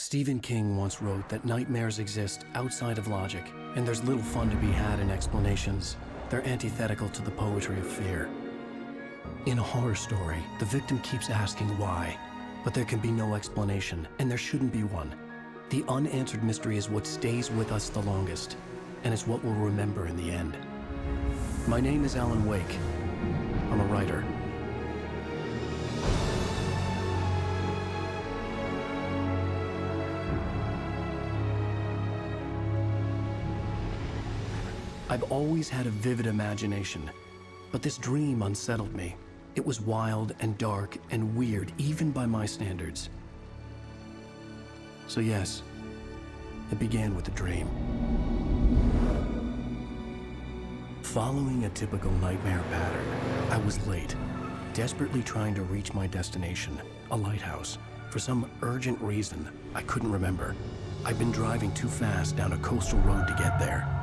Stephen King once wrote that nightmares exist outside of logic, and there's little fun to be had in explanations. They're antithetical to the poetry of fear. In a horror story, the victim keeps asking why, but there can be no explanation, and there shouldn't be one. The unanswered mystery is what stays with us the longest, and it's what we'll remember in the end. My name is Alan Wake. I'm a writer. I've always had a vivid imagination, but this dream unsettled me. It was wild and dark and weird, even by my standards. So yes, it began with a dream. Following a typical nightmare pattern, I was late, desperately trying to reach my destination, a lighthouse. For some urgent reason, I couldn't remember. I'd been driving too fast down a coastal road to get there.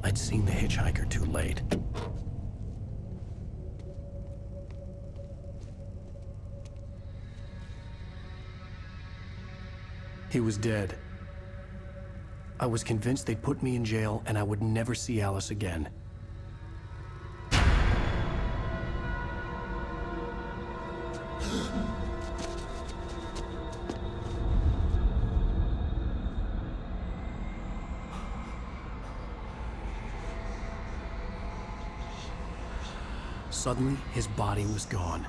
I'd seen the hitchhiker too late. He was dead. I was convinced they'd put me in jail and I would never see Alice again. Suddenly, his body was gone.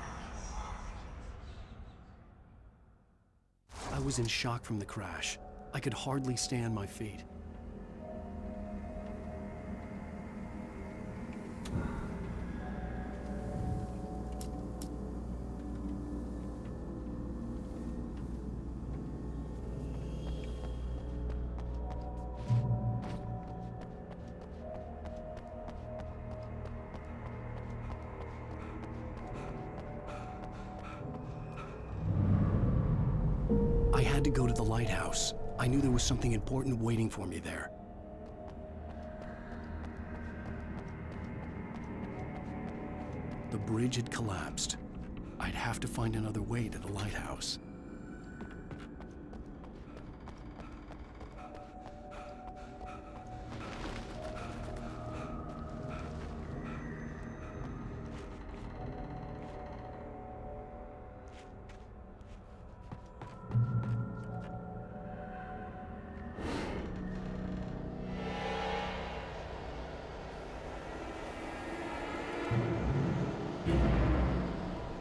I was in shock from the crash. I could hardly stay on my feet. I had to go to the lighthouse. I knew there was something important waiting for me there. The bridge had collapsed. I'd have to find another way to the lighthouse.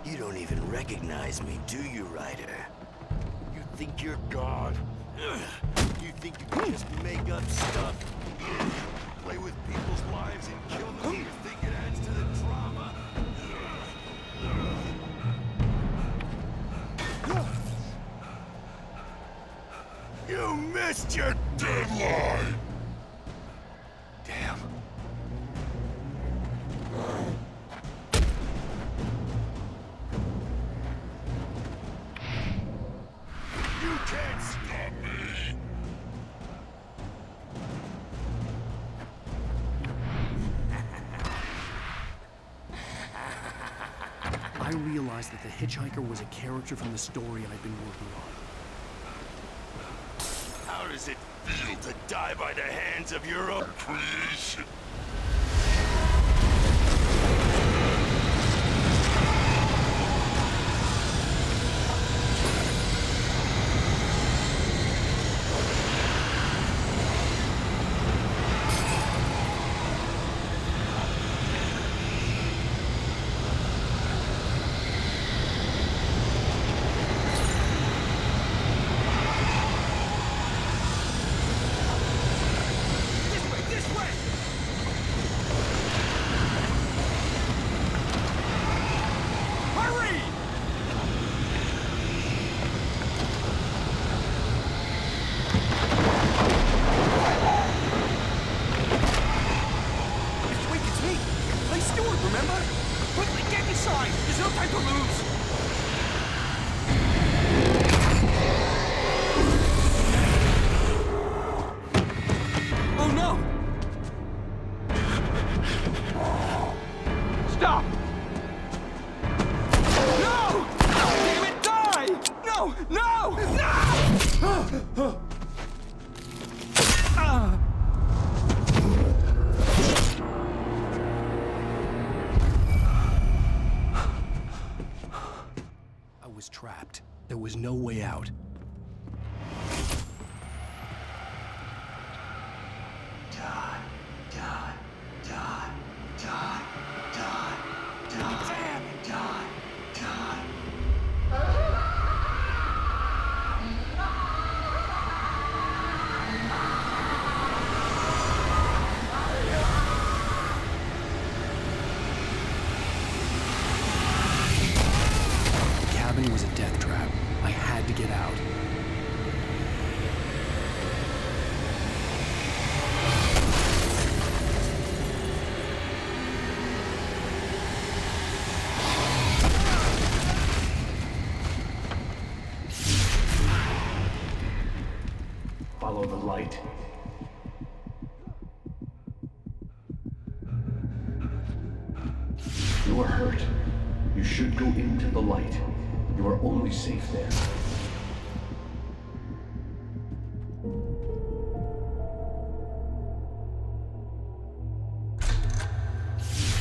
You don't even recognize me, do you, Ryder? You think you're God? You think you can just make up stuff? Play with people's lives and kill them? You think it adds to the drama? You missed your deadline! Damn. You can't stop me! I realized that the hitchhiker was a character from the story I'd been working on. How does it feel to die by the hands of your own creation? I was trapped. There was no way out. The cabin was a death trap. I had to get out. Follow the light. You are hurt. You should go into the light. You are only safe there.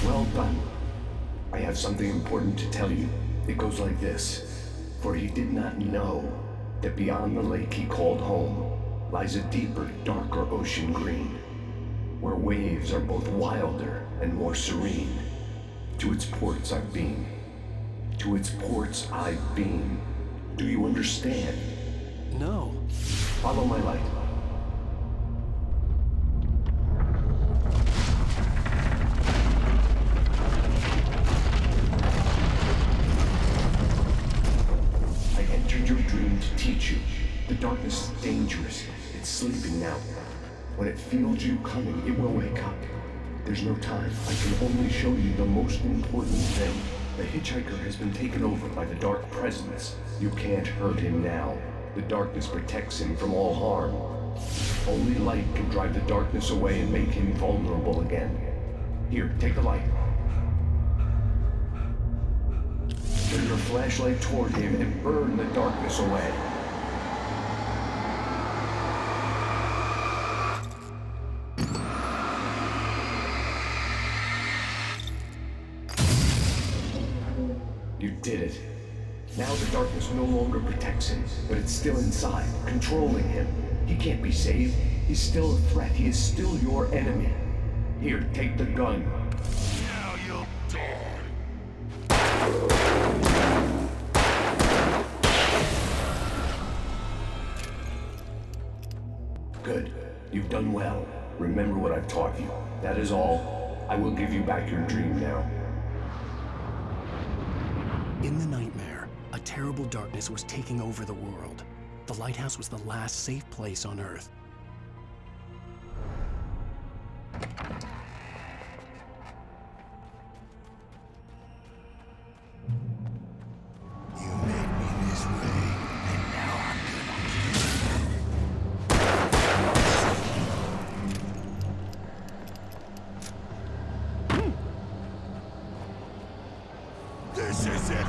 Well done. I have something important to tell you. It goes like this. For he did not know that beyond the lake he called home lies a deeper, darker ocean green, where waves are both wilder and more serene. To its ports I've been. To its ports I've been. Do you understand? No. Follow my light. I entered your dream to teach you. The darkness is dangerous. It's sleeping now. When it feels you coming, it will wake up. There's no time. I can only show you the most important thing. The hitchhiker has been taken over by the Dark Presence. You can't hurt him now. The darkness protects him from all harm. Only light can drive the darkness away and make him vulnerable again. Here, take the light. Turn your flashlight toward him and burn the darkness away. You did it. Now the darkness no longer protects him, but it's still inside, controlling him. He can't be saved. He's still a threat. He is still your enemy. Here, take the gun. Now you'll die. Good. You've done well. Remember what I've taught you. That is all. I will give you back your dream now. In the nightmare, a terrible darkness was taking over the world. The lighthouse was the last safe place on Earth. You made me this way, and now I'm gonna kill you. This is it.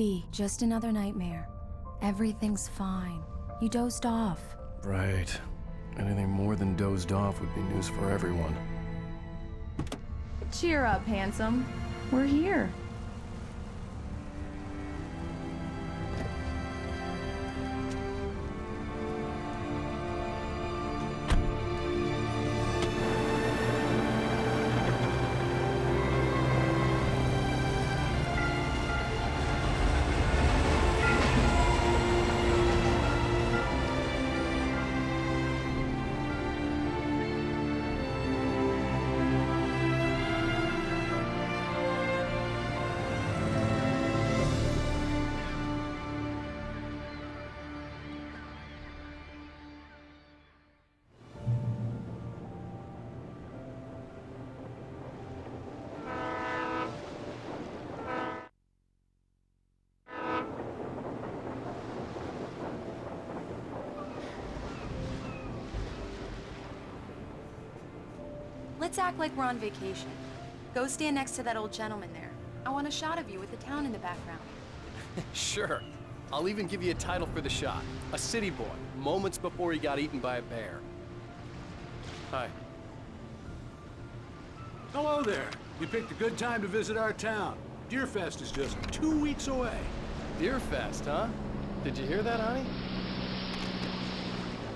be just another nightmare. Everything's fine. You dozed off. Right. Anything more than dozed off would be news for everyone. Cheer up, handsome. We're here. Let's act like we're on vacation. Go stand next to that old gentleman there. I want a shot of you with the town in the background. Sure. I'll even give you a title for the shot. A city boy, moments before he got eaten by a bear. Hi. Hello there. You picked a good time to visit our town. Deerfest is just 2 weeks away. Deerfest, huh? Did you hear that, honey?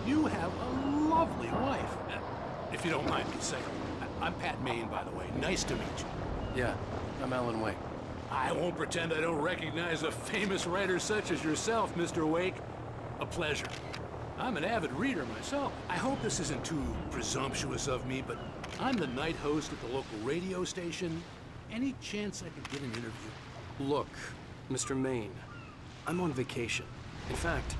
You have a lovely wife. If you don't mind me saying. I'm Pat Maine, by the way. Nice to meet you. Yeah, I'm Alan Wake. I won't pretend I don't recognize a famous writer such as yourself, Mr. Wake. A pleasure. I'm an avid reader myself. I hope this isn't too presumptuous of me, but I'm the night host at the local radio station. Any chance I could get an interview? Look, Mr. Maine, I'm on vacation. In fact,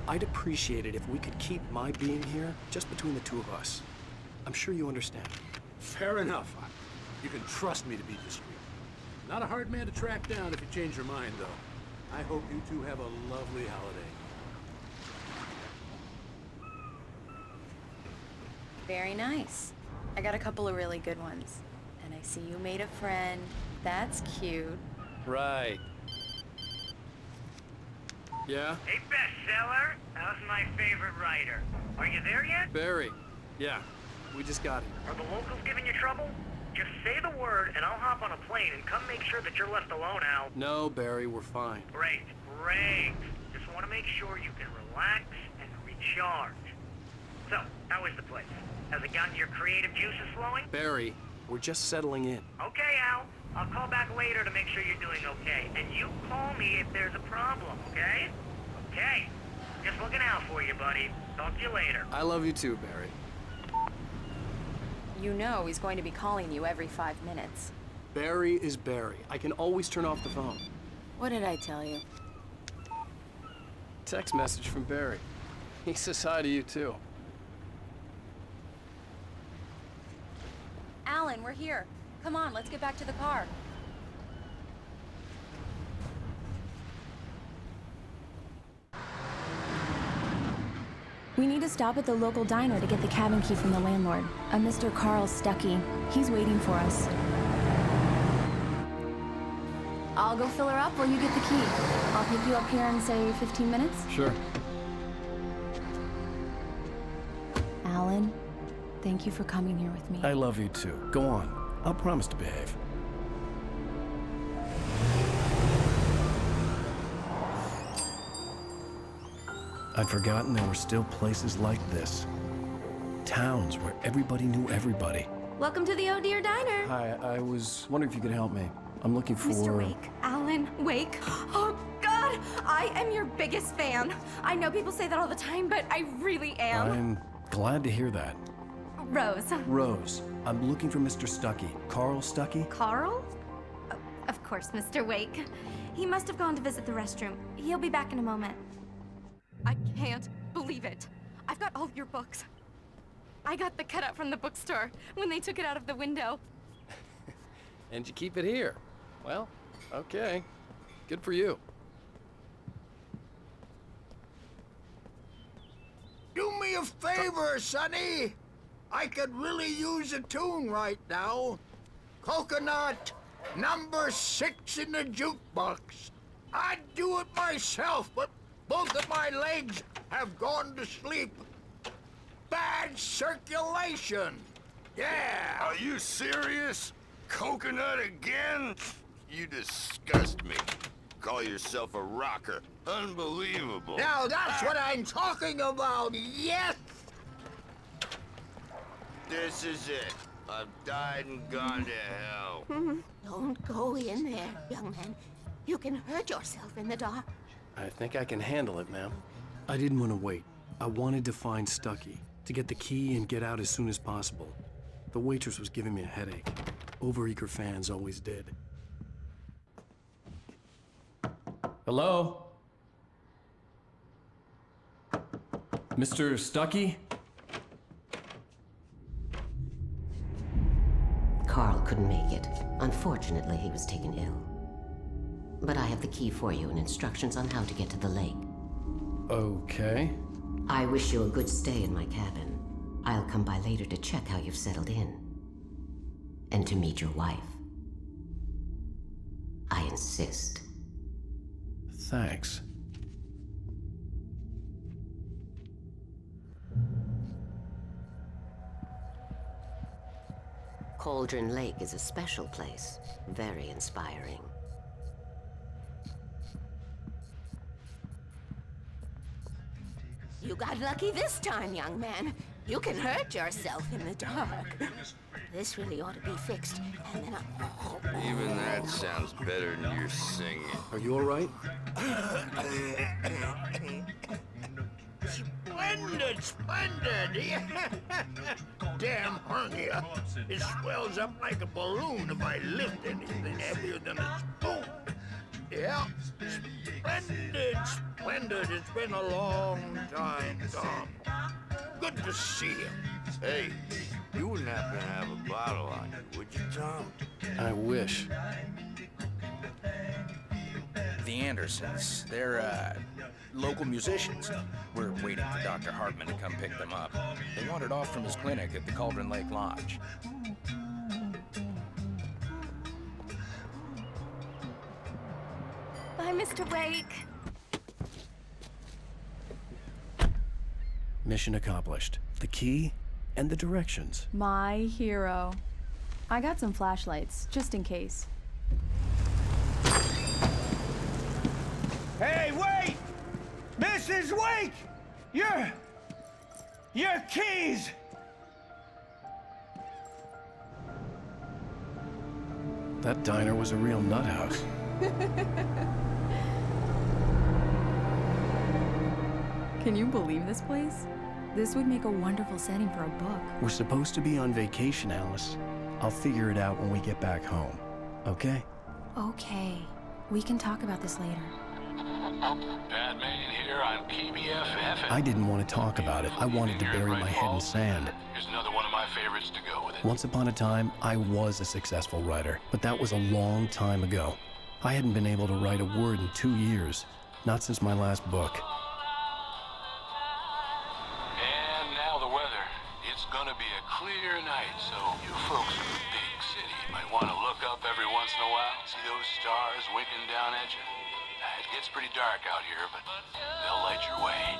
I'd appreciate it if we could keep my being here just between the two of us. I'm sure you understand. Fair enough. You can trust me to be discreet. Not a hard man to track down if you change your mind, though. I hope you two have a lovely holiday. Very nice. I got a couple of really good ones. And I see you made a friend. That's cute. Right. Yeah? Hey, bestseller. How's my favorite writer? Are you there yet? Barry. Yeah, we just got here. Are the locals giving you trouble? Just say the word and I'll hop on a plane and come make sure that you're left alone, Al. No, Barry, we're fine. Great, great. Just want to make sure you can relax and recharge. So, how is the place? Has it gotten your creative juices flowing? Barry, we're just settling in. Okay, Al. I'll call back later to make sure you're doing okay. And you call me if there's a problem, okay? Okay. Just looking out for you, buddy. Talk to you later. I love you too, Barry. You know he's going to be calling you every 5 minutes. Barry is Barry. I can always turn off the phone. What did I tell you? Text message from Barry. He says hi to you too. Alan, we're here. Come on, let's get back to the car. We need to stop at the local diner to get the cabin key from the landlord, a Mr. Carl Stuckey. He's waiting for us. I'll go fill her up while you get the key. I'll pick you up here in, say, 15 minutes? Sure. Alan, thank you for coming here with me. I love you too. Go on. I'll promise to behave. I'd forgotten there were still places like this. Towns where everybody knew everybody. Welcome to the Oh Dear Diner. Hi, I was wondering if you could help me. I'm looking for... Mr. Wake. Alan Wake. Oh, God! I am your biggest fan. I know people say that all the time, but I really am. I'm glad to hear that. Rose. Rose, I'm looking for Mr. Stuckey. Carl Stuckey? Carl? Of course, Mr. Wake. He must have gone to visit the restroom. He'll be back in a moment. I can't believe it. I've got all your books. I got the cutout from the bookstore when they took it out of the window. And you keep it here. Well, okay. Good for you. Do me a favor, Sonny. I could really use a tune right now. Coconut, number 6 in the jukebox. I'd do it myself, but both of my legs have gone to sleep. Bad circulation. Yeah. Are you serious? Coconut again? You disgust me. Call yourself a rocker. Unbelievable. Now that's what I'm talking about, yes! This is it. I've died and gone to hell. Don't go in there, young man. You can hurt yourself in the dark. I think I can handle it, ma'am. I didn't want to wait. I wanted to find Stucky, to get the key and get out as soon as possible. The waitress was giving me a headache. Overeager fans always did. Hello? Mr. Stucky? Carl couldn't make it. Unfortunately, he was taken ill. But I have the key for you and instructions on how to get to the lake. Okay. I wish you a good stay in my cabin. I'll come by later to check how you've settled in. And to meet your wife. I insist. Thanks. Cauldron Lake is a special place. Very inspiring. You got lucky this time, young man. You can hurt yourself in the dark. This really ought to be fixed, and then Even that sounds better than your singing. Are you all right? Splendid, splendid! Damn hernia. It swells up like a balloon if I lift anything heavier than a spoon. Yeah, splendid, splendid. It's been a long time, Tom. Good to see you. Hey, you wouldn't happen to have a bottle on you, would you, Tom? I wish. The Andersons, they're, local musicians. We're waiting for Dr. Hartman to come pick them up. They wandered off from his clinic at the Cauldron Lake Lodge. Bye, Mr. Wake. Mission accomplished. The key and the directions. My hero. I got some flashlights, just in case. Hey, wait! Mrs. Wake! Your keys! That diner was a real nut house. Can you believe this place? This would make a wonderful setting for a book. We're supposed to be on vacation, Alice. I'll figure it out when we get back home. Okay? Okay. We can talk about this later. Batman here on PBFF. I didn't want to talk about it. I wanted to bury my head in sand. Here's another one of my favorites to go with it. Once upon a time, I was a successful writer, but that was a long time ago. I hadn't been able to write a word in 2 years. Not since my last book. And now the weather. It's gonna be a clear night, so you folks in the big city might want to look up every once in a while, see those stars winking down at you. It gets pretty dark out here, but they'll light your way.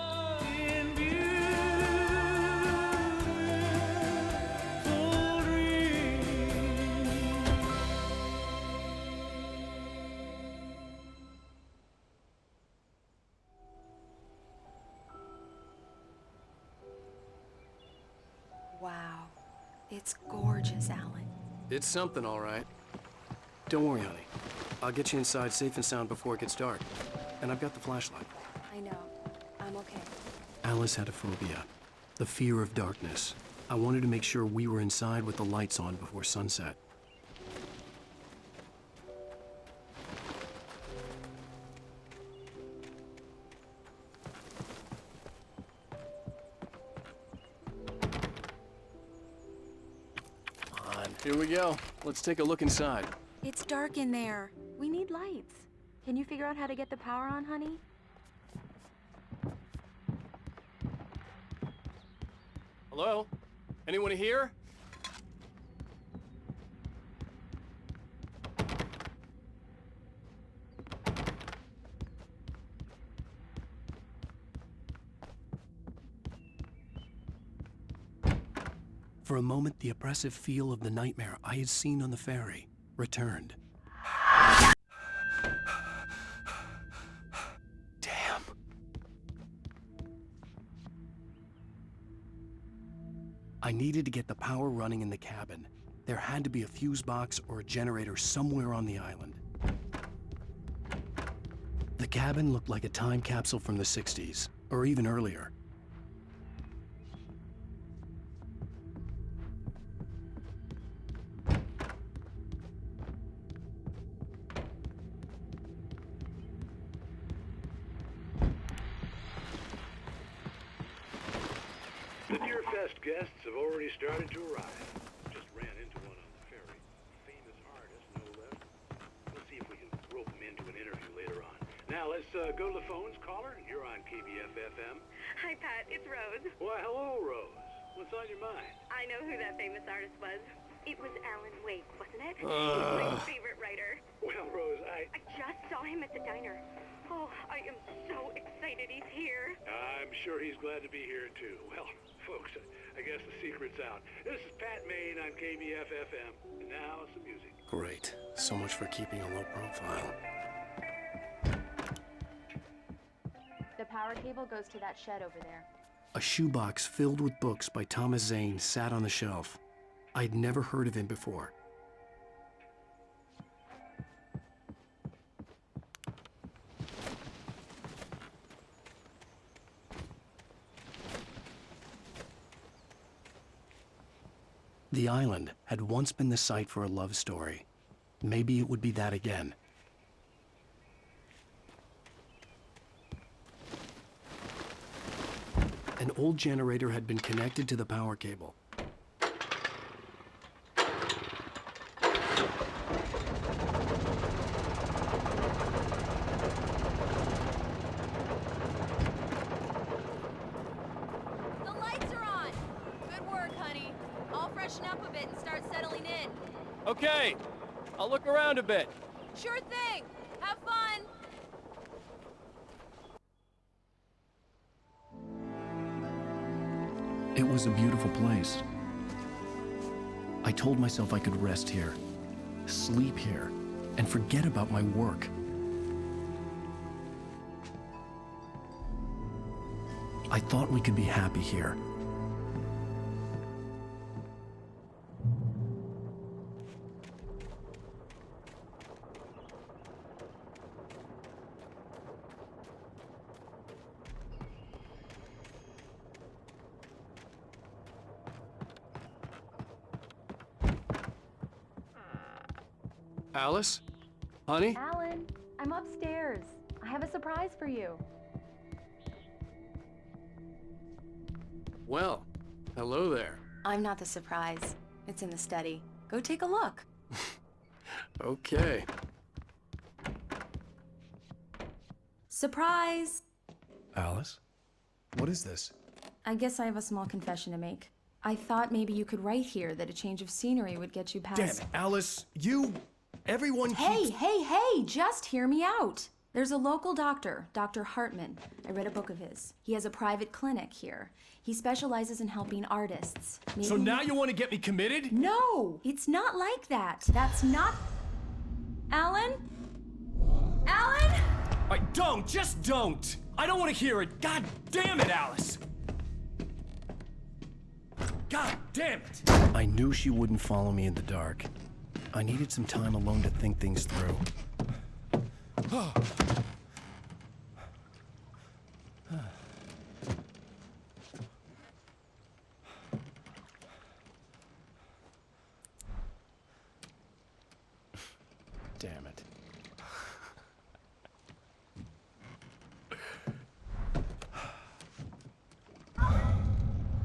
Wow. It's gorgeous, Alan. It's something, all right. Don't worry, honey. I'll get you inside safe and sound before it gets dark. And I've got the flashlight. I know. I'm okay. Alice had a phobia. The fear of darkness. I wanted to make sure we were inside with the lights on before sunset. Here we go. Let's take a look inside. It's dark in there. We need lights. Can you figure out how to get the power on, honey? Hello? Anyone here? For a moment, the oppressive feel of the nightmare I had seen on the ferry returned. Damn. I needed to get the power running in the cabin. There had to be a fuse box or a generator somewhere on the island. The cabin looked like a time capsule from the 60s, or even earlier. The Deerfest guests have already started to arrive. Just ran into one on the ferry. Famous artist, no less. Let's see if we can rope him into an interview later on. Now, let's go to the phones. Caller, you're on KBF-FM. Hi, Pat. It's Rose. Why, hello, Rose. What's on your mind? I know who that famous artist was. It was Alan Wake, wasn't it? He's my favorite writer. Well, Rose, I just saw him at the diner. Oh, I am so excited he's here. I'm sure he's glad to be here, too. Well, folks, I guess the secret's out. This is Pat Maine on KBF-FM. And now, some music. Great. So much for keeping a low profile. The power cable goes to that shed over there. A shoebox filled with books by Thomas Zane sat on the shelf. I'd never heard of him before. The island had once been the site for a love story. Maybe it would be that again. An old generator had been connected to the power cable. The lights are on! Good work, honey. I'll freshen up a bit and start settling in. Okay, I'll look around a bit. Sure thing! Have fun! It was a beautiful place. I told myself I could rest here, sleep here, and forget about my work. I thought we could be happy here. Alice? Honey? Alan, I'm upstairs. I have a surprise for you. Well, hello there. I'm not the surprise. It's in the study. Go take a look. Okay. Surprise! Alice? What is this? I guess I have a small confession to make. I thought maybe you could write here that a change of scenery would get you past— Damn it, Alice, everyone keeps— Hey, just hear me out. There's a local doctor, Dr. Hartman. I read a book of his. He has a private clinic here. He specializes in helping artists. So now you want to get me committed? No, it's not like that. That's not... Alan? Alan? Just don't! I don't want to hear it! God damn it, Alice! God damn it! I knew she wouldn't follow me in the dark. I needed some time alone to think things through. Damn it.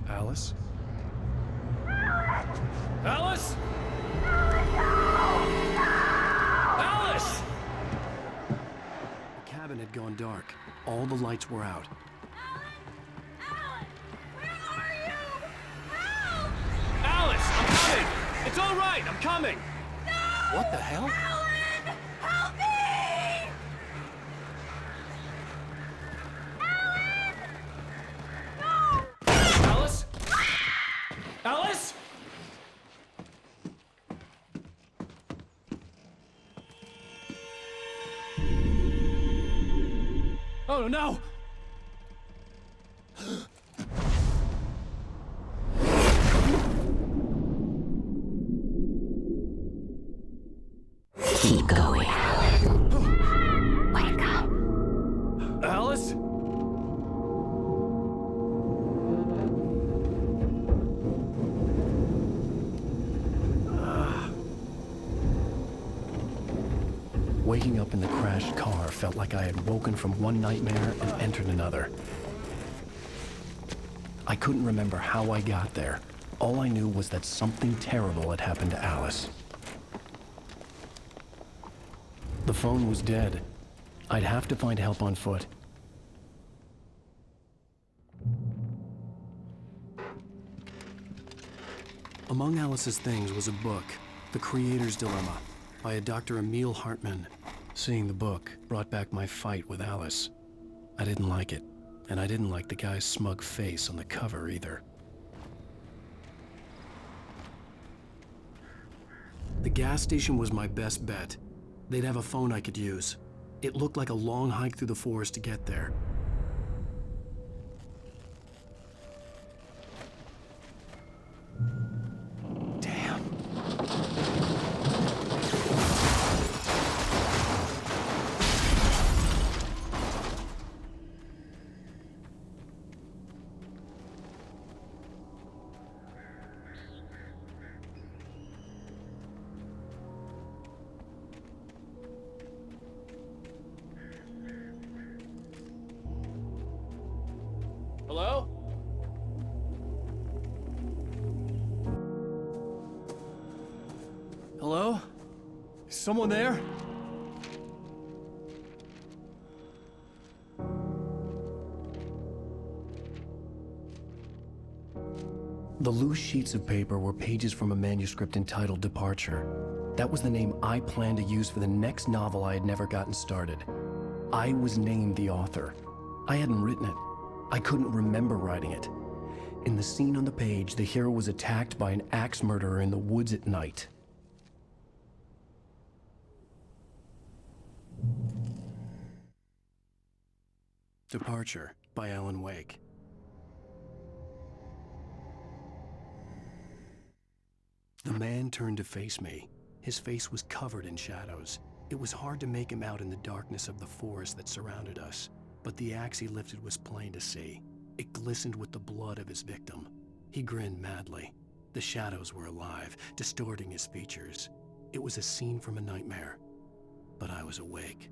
Alice? Alice? Alice! The cabin had gone dark. All the lights were out. Alice, I'm coming! It's all right, I'm coming! No! What the hell? Alan! Help me! Alan! No! Alice? Alice? Oh no! Keep going. Wake up. Alice? Waking up in the crashed car felt like I had woken from one nightmare and entered another. I couldn't remember how I got there. All I knew was that something terrible had happened to Alice. The phone was dead. I'd have to find help on foot. Among Alice's things was a book, The Creator's Dilemma, by a Dr. Emil Hartman. Seeing the book brought back my fight with Alice. I didn't like it, and I didn't like the guy's smug face on the cover either. The gas station was my best bet. They'd have a phone I could use. It looked like a long hike through the forest to get there. Hello? Hello? Is someone there? The loose sheets of paper were pages from a manuscript entitled Departure. That was the name I planned to use for the next novel I had never gotten started. I was named the author. I hadn't written it. I couldn't remember writing it. In the scene on the page, the hero was attacked by an axe murderer in the woods at night. Departure by Alan Wake. The man turned to face me. His face was covered in shadows. It was hard to make him out in the darkness of the forest that surrounded us, but the axe he lifted was plain to see. It glistened with the blood of his victim. He grinned madly. The shadows were alive, distorting his features. It was a scene from a nightmare, but I was awake.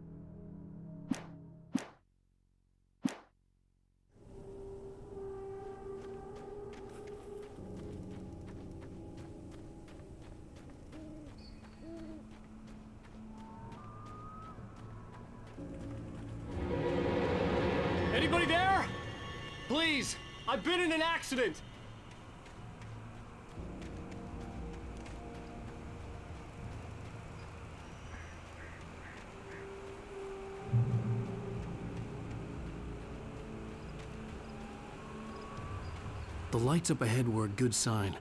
Anybody there? Please, I've been in an accident. The lights up ahead were a good sign.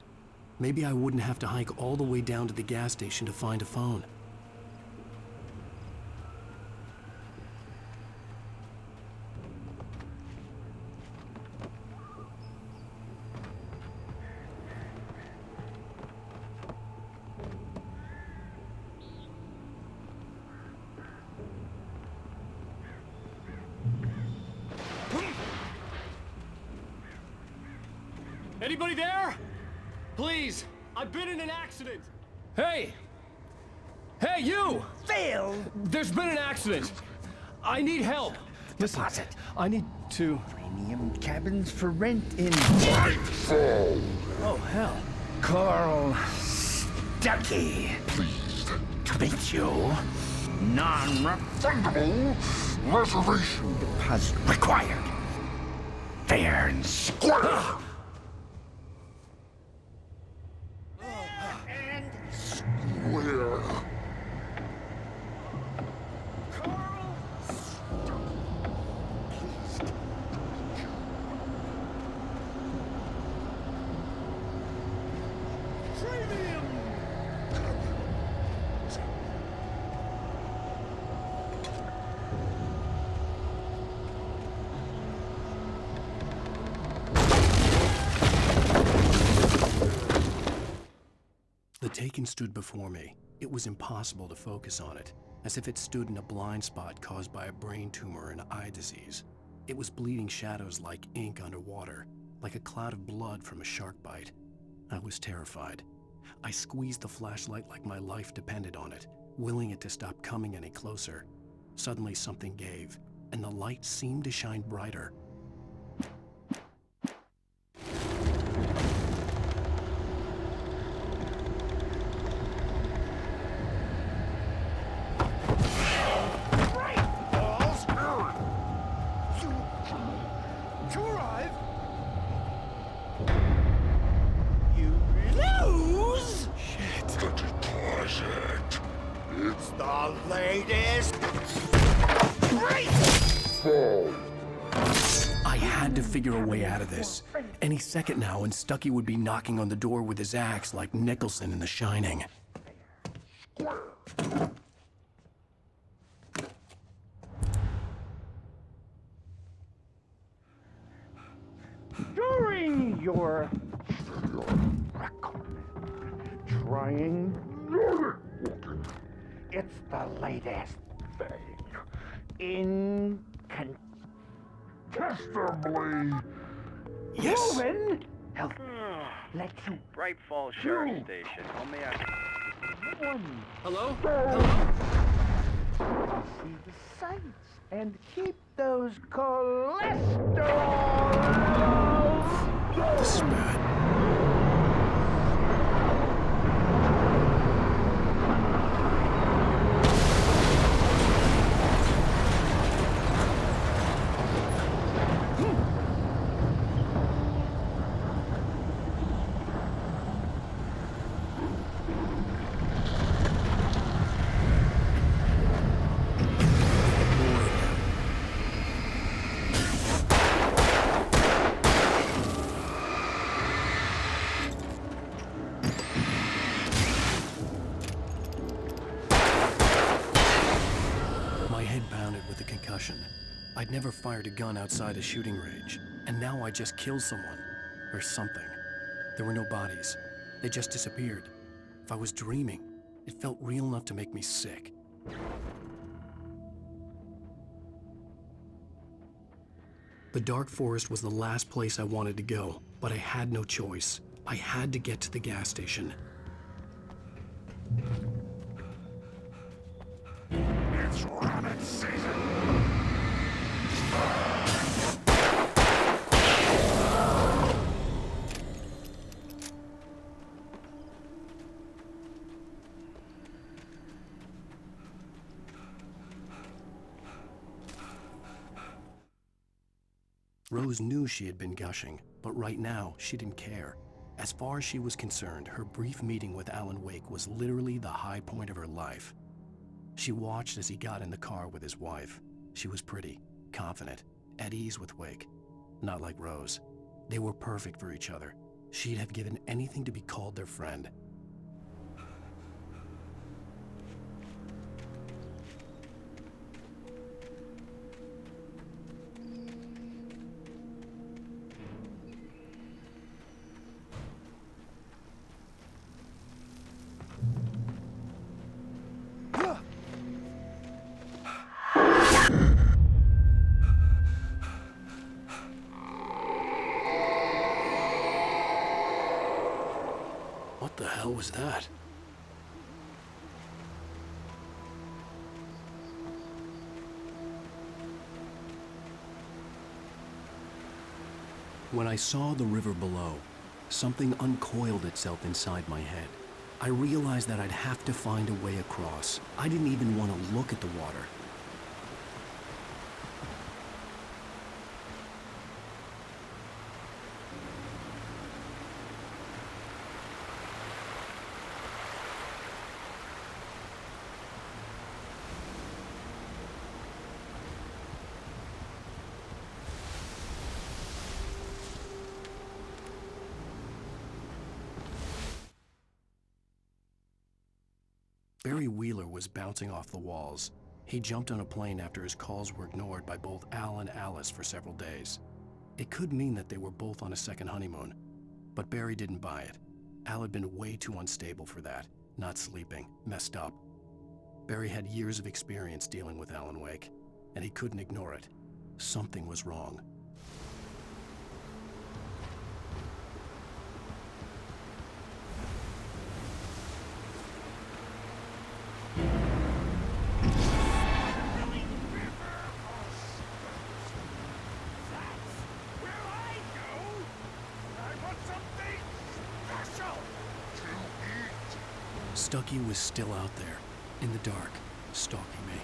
Maybe I wouldn't have to hike all the way down to the gas station to find a phone. Anybody there? Please, I've been in an accident. Hey! Hey, you! Phil! There's been an accident. I need help. Listen, Deposit. I need to... Premium cabins for rent in... Oh, hell. Carl Stuckey. Pleased to meet you. Non-refundable reservation deposit required. Fair and square. Taken stood before me. It was impossible to focus on it, as if it stood in a blind spot caused by a brain tumor and eye disease. It was bleeding shadows like ink underwater, like a cloud of blood from a shark bite. I was terrified. I squeezed the flashlight like my life depended on it, willing it to stop coming any closer. Suddenly something gave, and the light seemed to shine brighter. I had to figure a way out of this. Any second now, and Stucky would be knocking on the door with his axe like Nicholson in The Shining. During your record, trying it's the latest thing. Incontestably proven. Health. Let you. Bright Falls Sheriff Station. How may I? Hello? See the sights and keep those cholesterol levels. This is bad. I'd never fired a gun outside a shooting range, and now I just killed someone. Or something. There were no bodies. They just disappeared. If I was dreaming, it felt real enough to make me sick. The dark forest was the last place I wanted to go, but I had no choice. I had to get to the gas station. It's rabbit season. Rose knew she had been gushing, but right now, she didn't care. As far as she was concerned, her brief meeting with Alan Wake was literally the high point of her life. She watched as he got in the car with his wife. She was pretty, confident, at ease with Wake. Not like Rose. They were perfect for each other. She'd have given anything to be called their friend. What the hell was that? When I saw the river below, something uncoiled itself inside my head. I realized that I'd have to find a way across. I didn't even want to look at the water. Barry Wheeler was bouncing off the walls. He jumped on a plane after his calls were ignored by both Al and Alice for several days. It could mean that they were both on a second honeymoon, but Barry didn't buy it. Al had been way too unstable for that. Not sleeping, messed up. Barry had years of experience dealing with Alan Wake, and he couldn't ignore it. Something was wrong. Stucky was still out there, in the dark, stalking me.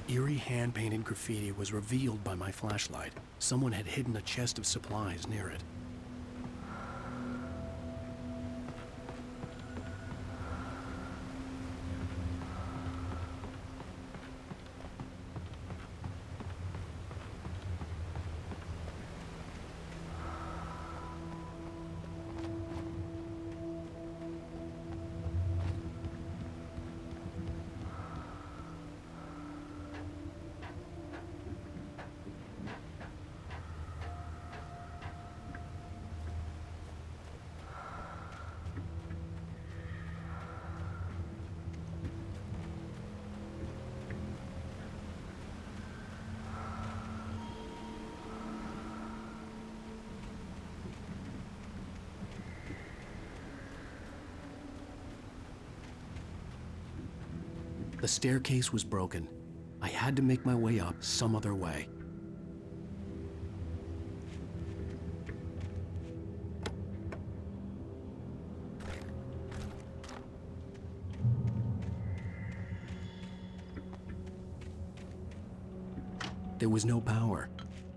Eerie hand-painted graffiti was revealed by my flashlight. Someone had hidden a chest of supplies near it. The staircase was broken. I had to make my way up some other way. There was no power.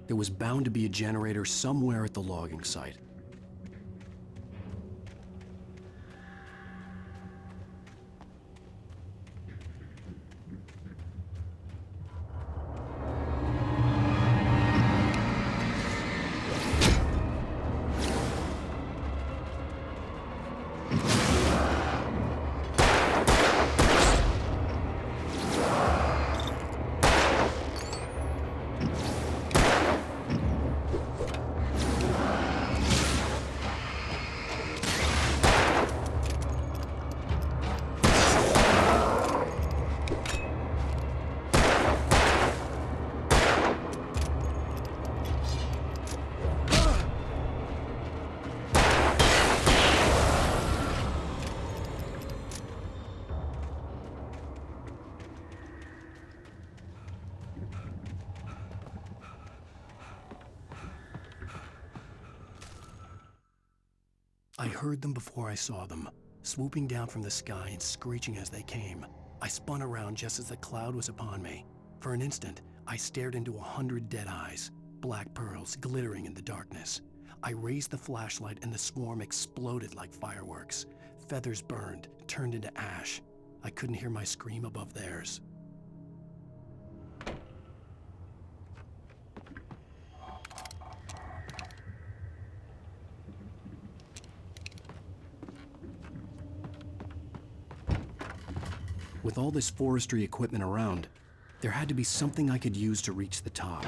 There was bound to be a generator somewhere at the logging site. I heard them before I saw them, swooping down from the sky and screeching as they came. I spun around just as the cloud was upon me. For an instant, I stared into 100 dead eyes, black pearls glittering in the darkness. I raised the flashlight and the swarm exploded like fireworks. Feathers burned, turned into ash. I couldn't hear my scream above theirs. With all this forestry equipment around, there had to be something I could use to reach the top.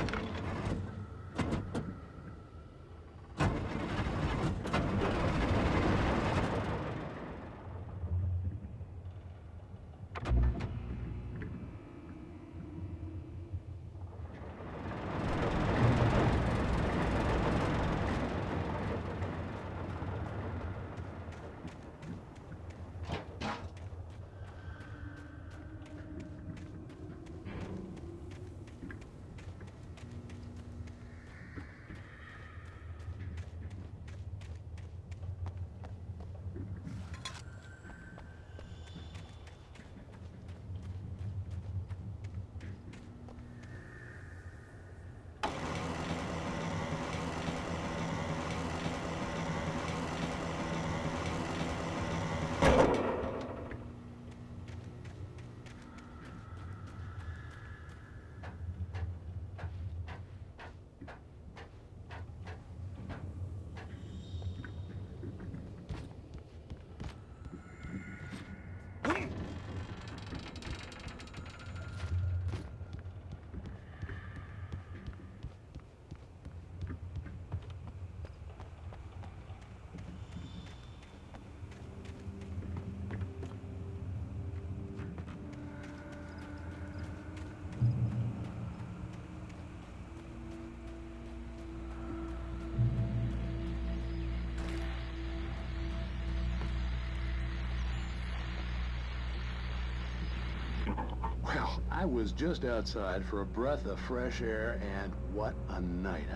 I was just outside for a breath of fresh air, and what a night.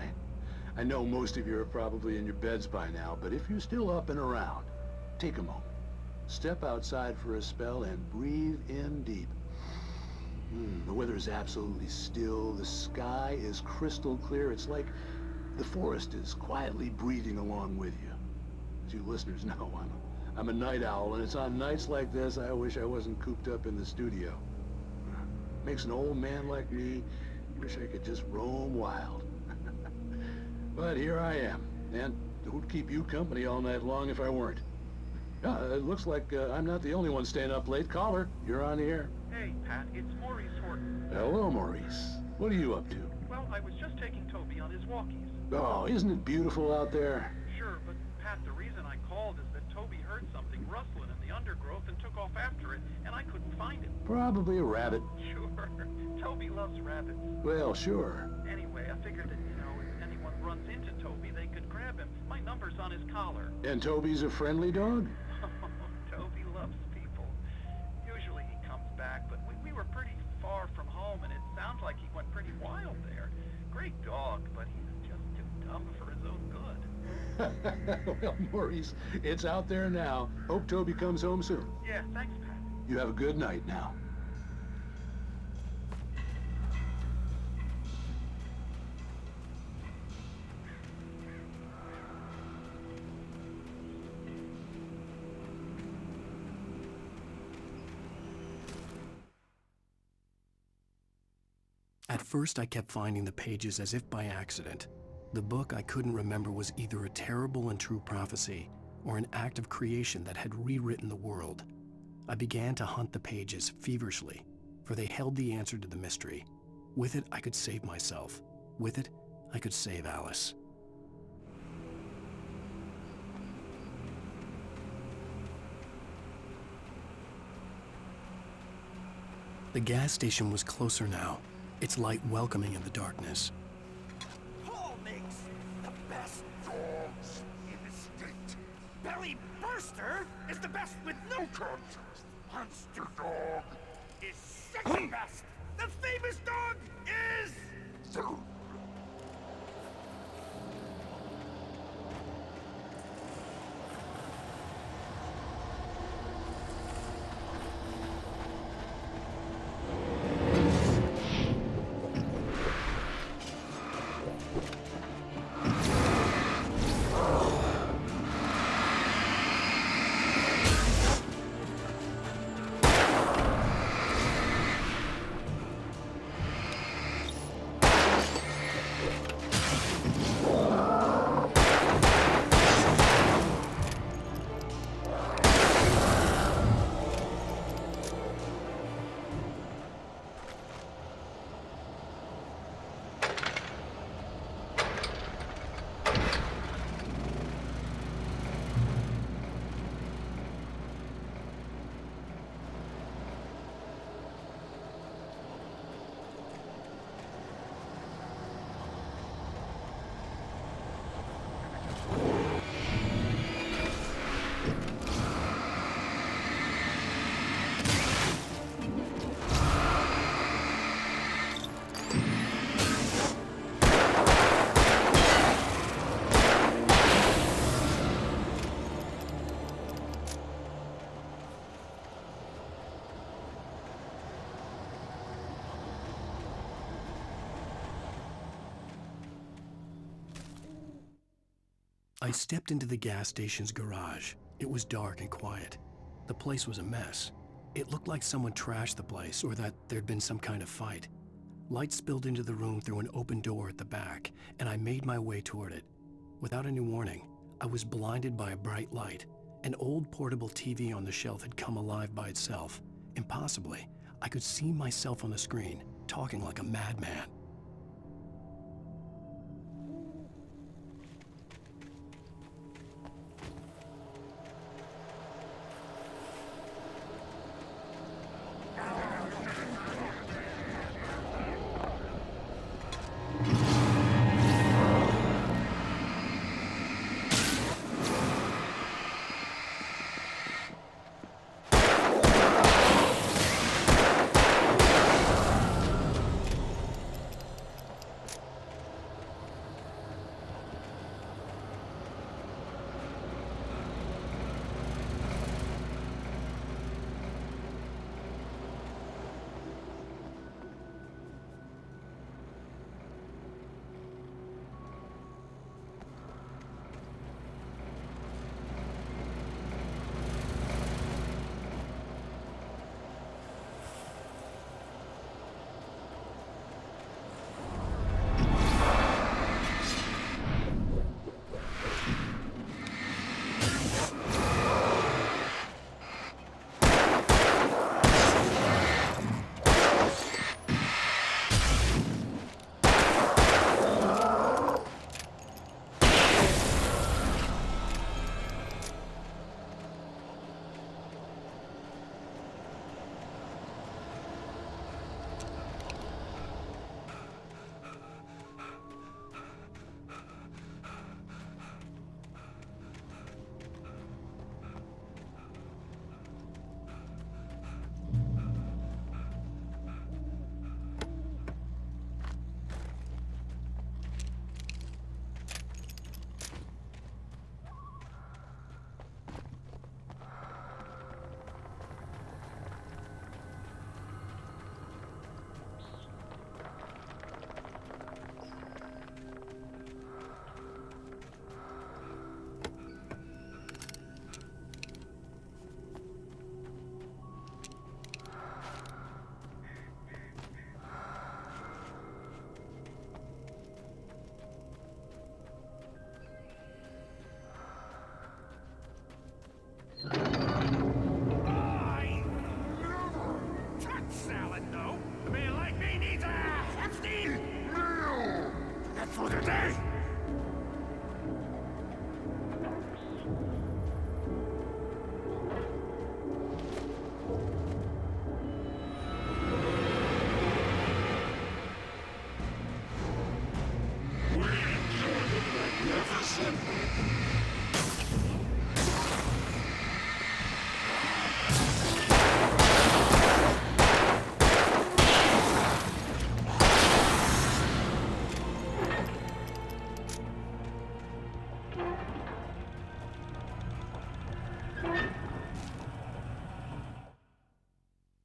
I know most of you are probably in your beds by now, but if you're still up and around, take a moment. Step outside for a spell and breathe in deep. The weather is absolutely still. The sky is crystal clear. It's like the forest is quietly breathing along with you. As you listeners know, I'm a night owl, and it's on nights like this I wish I wasn't cooped up in the studio. Makes an old man like me wish I could just roam wild. But here I am, and who'd keep you company all night long if I weren't? It looks like I'm not the only one staying up late. Caller, you're on the air. Hey, Pat, it's Maurice Horton. Hello, Maurice. What are you up to? Well, I was just taking Toby on his walkies. Oh, isn't it beautiful out there? Sure, but Pat, the reason I called is that Toby heard something rustling in the undergrowth and took off after it, and I couldn't find it. Probably a rabbit. Sure. Toby loves rabbits. Well, sure. Anyway, I figured that, if anyone runs into Toby, they could grab him. My number's on his collar. And Toby's a friendly dog? Toby loves people. Usually he comes back, but we were pretty far from home, and it sounds like he went pretty wild there. Great dog, but he's just too dumb for his own good. Well, Maurice, it's out there now. Hope Toby comes home soon. Yeah, thanks, Pat. You have a good night now. At first, I kept finding the pages as if by accident. The book I couldn't remember was either a terrible and true prophecy or an act of creation that had rewritten the world. I began to hunt the pages feverishly, for they held the answer to the mystery. With it, I could save myself. With it, I could save Alice. The gas station was closer now, its light welcoming in the darkness. Paul makes the best dogs in the state. Belly Burster is the best with no contest. Monster Dog is second best. The famous dog is... I stepped into the gas station's garage. It was dark and quiet. The place was a mess. It looked like someone trashed the place or that there'd been some kind of fight. Light spilled into the room through an open door at the back, and I made my way toward it. Without any warning, I was blinded by a bright light. An old portable TV on the shelf had come alive by itself. Impossibly, I could see myself on the screen, talking like a madman. for the day!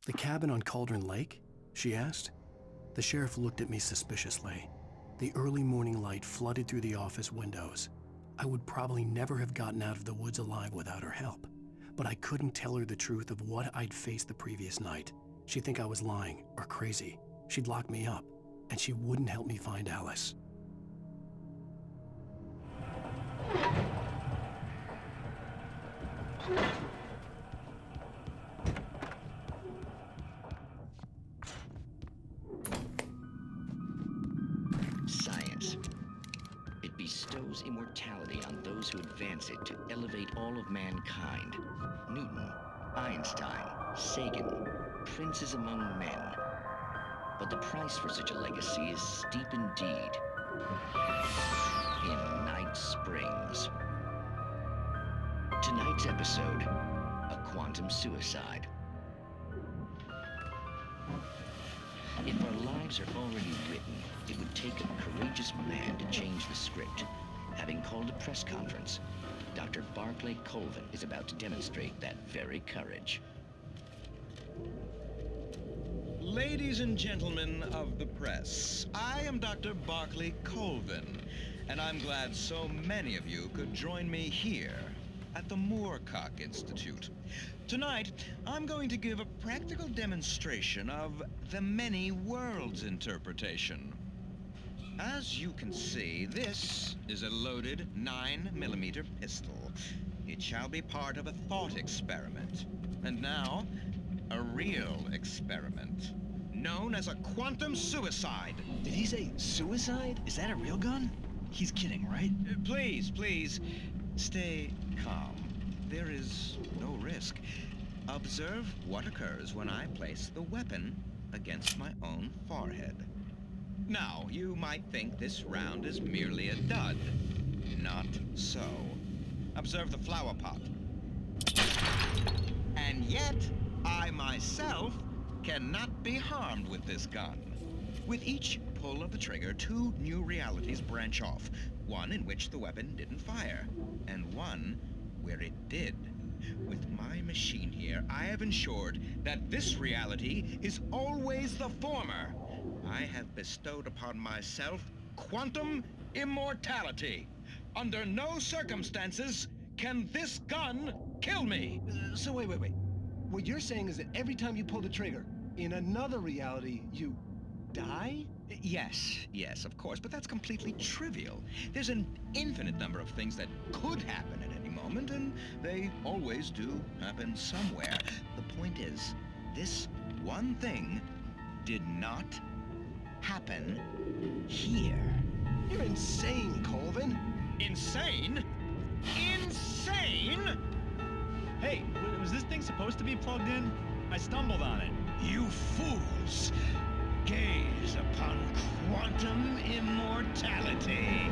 The cabin on Cauldron Lake? She asked. The sheriff looked at me suspiciously. The early morning light flooded through the office windows. I would probably never have gotten out of the woods alive without her help, but I couldn't tell her the truth of what I'd faced the previous night. She'd think I was lying or crazy. She'd lock me up, and she wouldn't help me find Alice. Science. It bestows immortality on those who advance it to elevate all of mankind. Newton, Einstein, Sagan, princes among men. But the price for such a legacy is steep indeed. In Night Springs. Tonight's episode, a quantum suicide. If our lives are already written, it would take a courageous man to change the script. Having called a press conference, Dr. Barclay Colvin is about to demonstrate that very courage. Ladies and gentlemen of the press, I am Dr. Barclay Colvin, and I'm glad so many of you could join me here at the Moorcock Institute. Tonight, I'm going to give a practical demonstration of the many worlds interpretation. As you can see, this is a loaded 9mm pistol. It shall be part of a thought experiment. And now, a real experiment, known as a quantum suicide. Did he say suicide? Is that a real gun? He's kidding, right? Please, stay calm. There is no risk. Observe what occurs when I place the weapon against my own forehead. Now, you might think this round is merely a dud. Not so. Observe the flower pot. And yet, I myself cannot be harmed with this gun. With each pull of the trigger, two new realities branch off. One in which the weapon didn't fire, and one where it did. With my machine here, I have ensured that this reality is always the former. I have bestowed upon myself quantum immortality. Under no circumstances can this gun kill me. So wait. What you're saying is that every time you pull the trigger, in another reality, you die? Yes, of course, but that's completely trivial. There's an infinite number of things that could happen at any moment, and they always do happen somewhere. The point is, this one thing did not happen here. You're insane, Colvin. Insane? Insane? Hey, was this thing supposed to be plugged in? I stumbled on it. You fools! Gaze upon quantum immortality.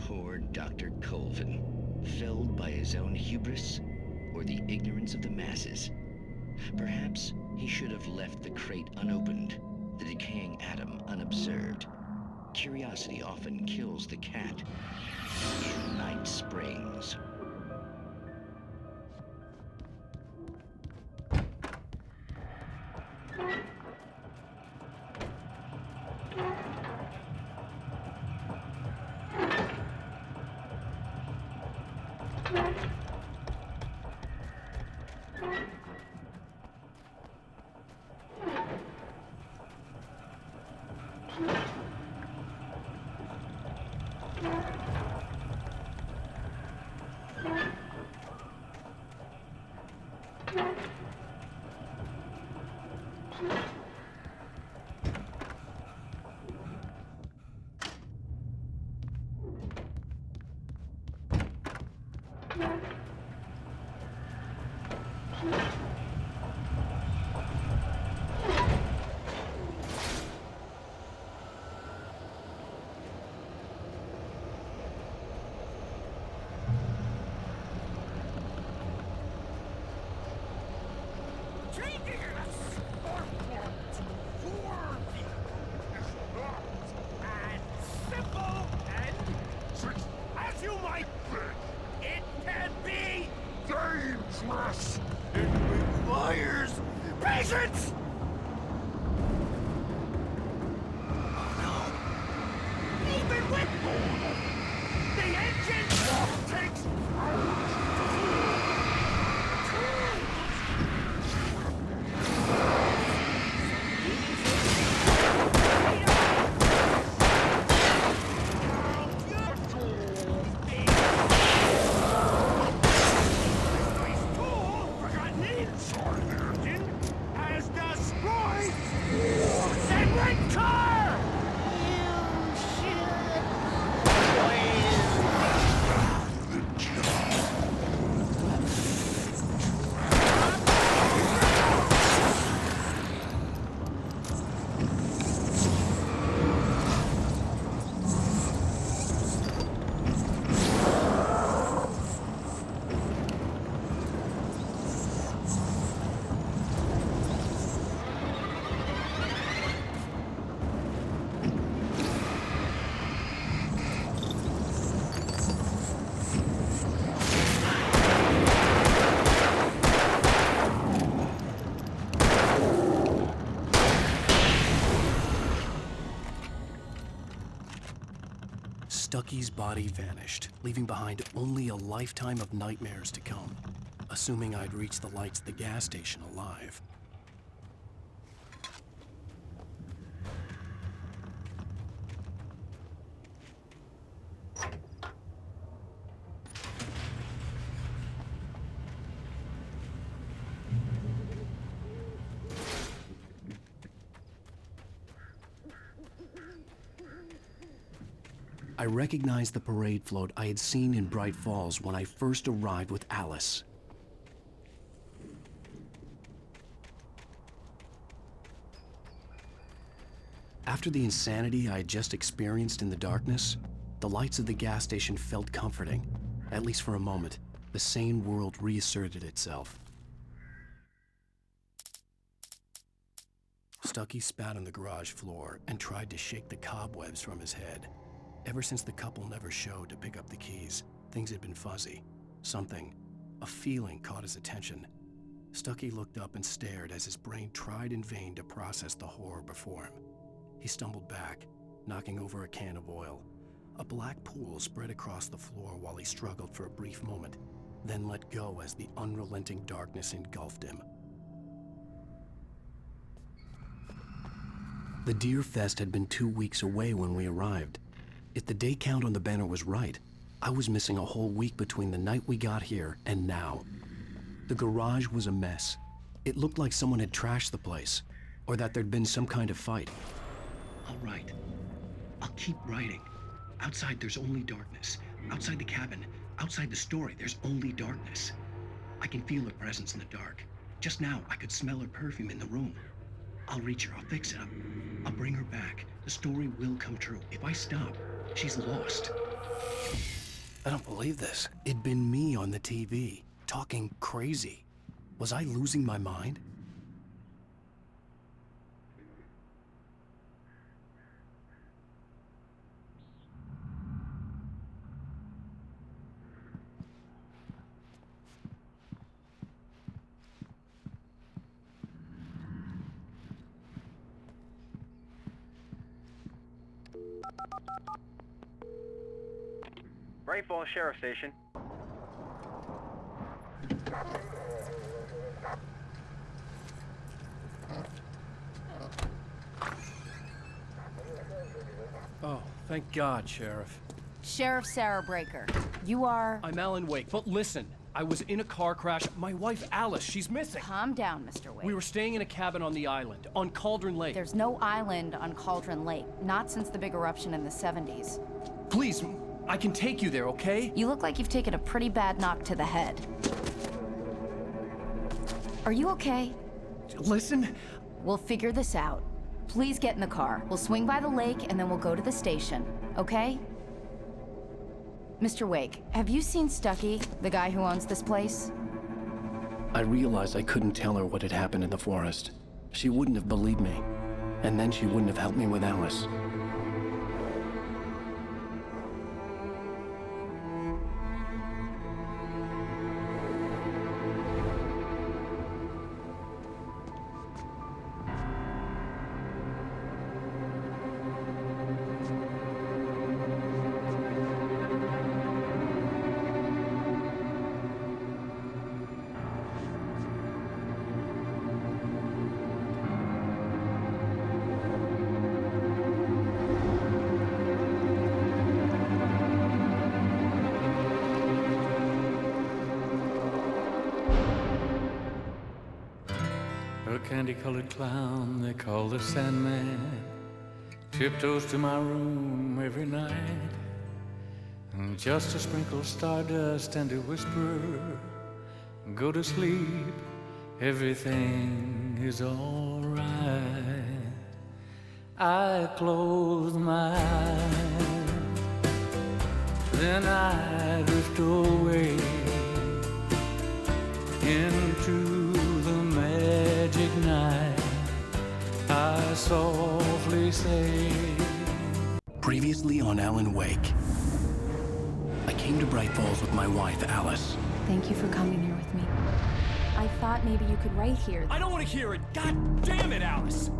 Poor Dr. Colvin, felled by his own hubris or the ignorance of the masses. Perhaps he should have left the crate unopened, the decaying atom unobserved. Curiosity often kills the cat. In Night Springs. Patience! Even with the engine takes... has destroyed the red car! Stucky's body vanished, leaving behind only a lifetime of nightmares to come, assuming I'd reached the lights at the gas station alive. I recognized the parade float I had seen in Bright Falls when I first arrived with Alice. After the insanity I had just experienced in the darkness, the lights of the gas station felt comforting. At least for a moment, the sane world reasserted itself. Stucky spat on the garage floor and tried to shake the cobwebs from his head. Ever since the couple never showed to pick up the keys, things had been fuzzy. Something, a feeling caught his attention. Stucky looked up and stared as his brain tried in vain to process the horror before him. He stumbled back, knocking over a can of oil. A black pool spread across the floor while he struggled for a brief moment, then let go as the unrelenting darkness engulfed him. The Deer Fest had been 2 weeks away when we arrived. If the day count on the banner was right, I was missing a whole week between the night we got here and now. The garage was a mess. It looked like someone had trashed the place, or that there'd been some kind of fight. I'll write. I'll keep writing. Outside, there's only darkness. Outside the cabin, outside the story, there's only darkness. I can feel her presence in the dark. Just now, I could smell her perfume in the room. I'll reach her, I'll fix it up. I'll bring her back. The story will come true. If I stop, she's lost. I don't believe this. It'd been me on the TV, talking crazy. Was I losing my mind? Bright Falls Sheriff Station. Oh, thank God, Sheriff. Sheriff Sarah Breaker, you are... I'm Alan Wake, but listen, I was in a car crash. My wife, Alice, she's missing. Calm down, Mr. Wake. We were staying in a cabin on the island, on Cauldron Lake. There's no island on Cauldron Lake, not since the big eruption in the 70s. Please, I can take you there, okay? You look like you've taken a pretty bad knock to the head. Are you okay? Listen. We'll figure this out. Please get in the car. We'll swing by the lake and then we'll go to the station, okay? Mr. Wake, have you seen Stucky, the guy who owns this place? I realized I couldn't tell her what had happened in the forest. She wouldn't have believed me. And then she wouldn't have helped me with Alice. A candy-colored clown they call the Sandman tiptoes to my room every night, and just to sprinkle stardust and to whisper, go to sleep, everything is all right. I close my eyes, then I drift away into the magic night. I softly say. Previously on Alan Wake. I came to Bright Falls with my wife, Alice. Thank you for coming here with me. I thought maybe you could write here. I don't want to hear it! God damn it, Alice!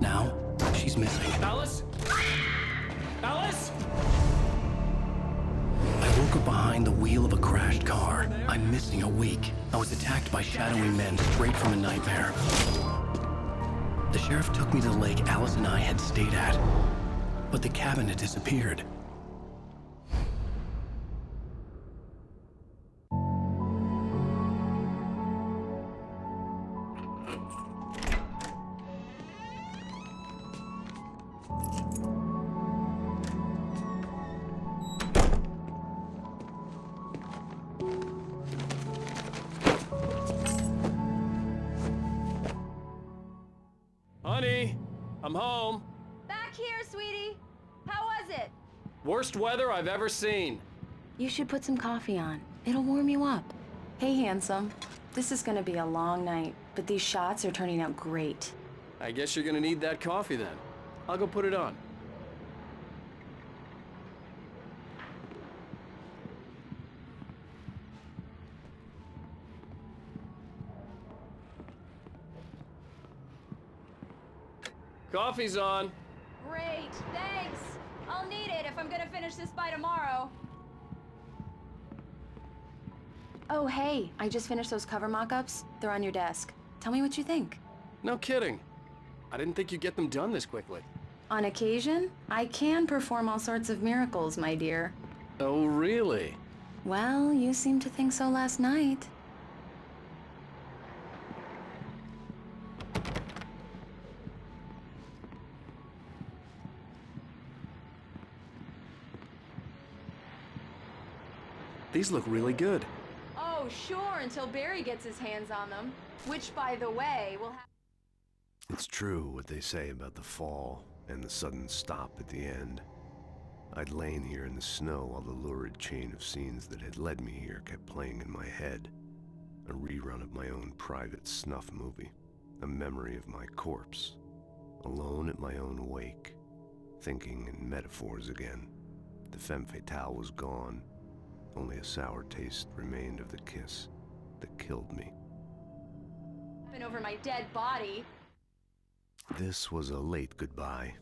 Now, she's missing. Alice? Alice? I woke up behind the wheel of a crashed car. I'm missing a week. I was attacked by shadowy men straight from a nightmare. The sheriff took me to the lake Alice and I had stayed at, but the cabin had disappeared. Honey, I'm home. Back here, sweetie. How was it? Worst weather I've ever seen. You should put some coffee on. It'll warm you up. Hey, handsome. This is gonna be a long night, but these shots are turning out great. I guess you're gonna need that coffee then. I'll go put it on. Coffee's on. Great, thanks. I'll need it if I'm gonna finish this by tomorrow. Oh, hey, I just finished those cover mock-ups. They're on your desk. Tell me what you think. No kidding. I didn't think you'd get them done this quickly. On occasion, I can perform all sorts of miracles, my dear. Oh, really? Well, you seemed to think so last night. These look really good. Oh, sure, until Barry gets his hands on them. Which, by the way, will have... It's true what they say about the fall and the sudden stop at the end. I'd lain here in the snow while the lurid chain of scenes that had led me here kept playing in my head. A rerun of my own private snuff movie. A memory of my corpse. Alone at my own wake. Thinking in metaphors again. The femme fatale was gone. Only a sour taste remained of the kiss that killed me. over my dead body. This was a late goodbye.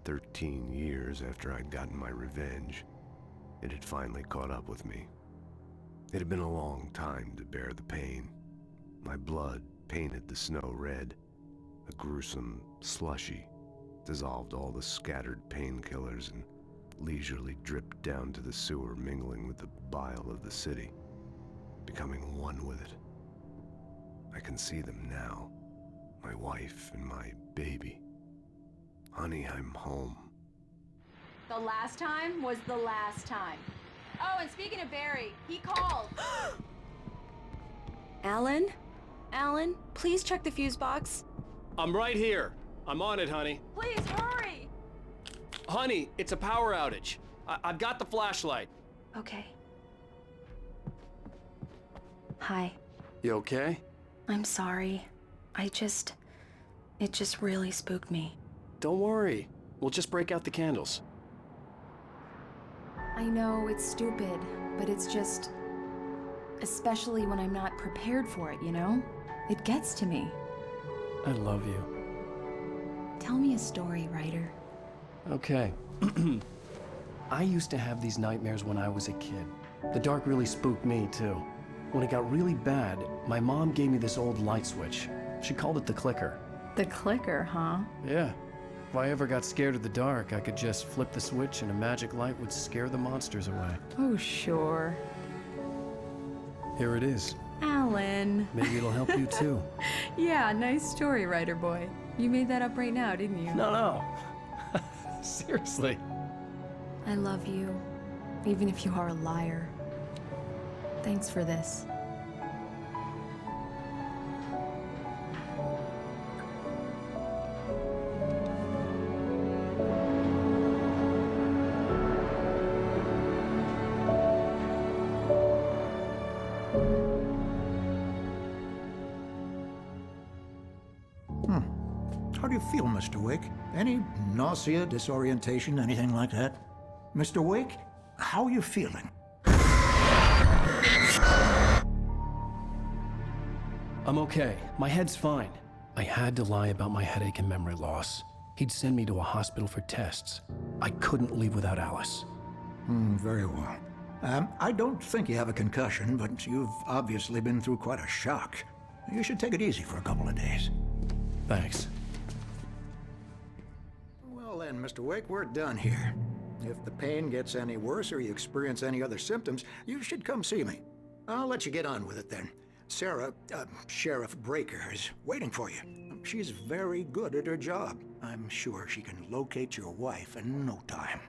13 years after I'd gotten my revenge, it had finally caught up with me. It had been a long time to bear the pain. My blood painted the snow red. A gruesome slushy dissolved all the scattered painkillers and leisurely dripped down to the sewer, mingling with the bile of the city, becoming one with it. I can see them now, my wife and my baby. Honey, I'm home. The last time was the last time. Oh, and speaking of Barry, he called. Alan? Alan, please check the fuse box. I'm right here. I'm on it, honey. Please hurry! Honey, it's a power outage. I've got the flashlight. Okay. Hi. You okay? I'm sorry. It just really spooked me. Don't worry. We'll just break out the candles. I know it's stupid, but it's just... especially when I'm not prepared for it, you know? It gets to me. I love you. Tell me a story, writer. Okay. I used to have these nightmares when I was a kid. The dark really spooked me, too. When it got really bad, my mom gave me this old light switch. She called it the clicker. The clicker, huh? Yeah. If I ever got scared of the dark, I could just flip the switch and a magic light would scare the monsters away. Oh, sure. Here it is. Alan. Maybe it'll help you too. Yeah, nice story, writer boy. You made that up right now, didn't you? No. Seriously. I love you, even if you are a liar. Thanks for this. How do you feel, Mr. Wake? Any nausea, disorientation, anything like that? Mr. Wake, how are you feeling? I'm okay. My head's fine. I had to lie about my headache and memory loss. He'd send me to a hospital for tests. I couldn't leave without Alice. Very well. I don't think you have a concussion, but you've obviously been through quite a shock. You should take it easy for a couple of days. Thanks. Well then, Mr. Wake, we're done here. If the pain gets any worse or you experience any other symptoms, you should come see me. I'll let you get on with it then. Sarah, Sheriff Breaker, is waiting for you. She's very good at her job. I'm sure she can locate your wife in no time.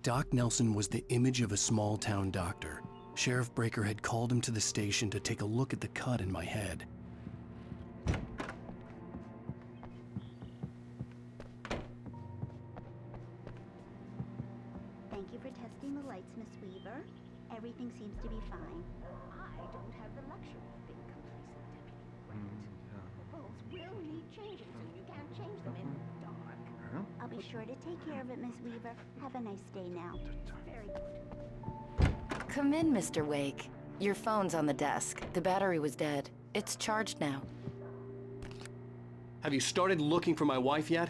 Doc Nelson was the image of a small-town doctor. Sheriff Breaker had called him to the station to take a look at the cut in my head. Thank you for testing the lights, Miss Weaver. Everything seems to be fine. I don't have the luxury of being complacent, Deputy Grant. The rules will need changing, so you can't change them in the dark. I'll be sure to take care of it, Miss Weaver. Have a nice day now. Very good. Come in, Mr. Wake. Your phone's on the desk. The battery was dead. It's charged now. Have you started looking for my wife yet?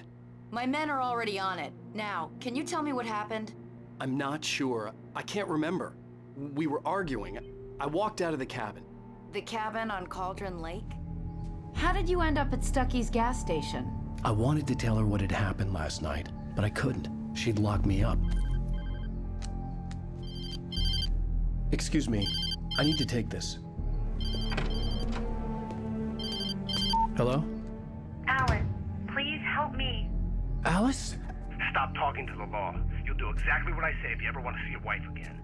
My men are already on it. Now, can you tell me what happened? I'm not sure. I can't remember. We were arguing. I walked out of the cabin. The cabin on Cauldron Lake? How did you end up at Stucky's gas station? I wanted to tell her what had happened last night, but I couldn't. She'd lock me up. Excuse me. I need to take this. Hello? Alan, please help me. Alice? Stop talking to the law. You'll do exactly what I say if you ever want to see your wife again.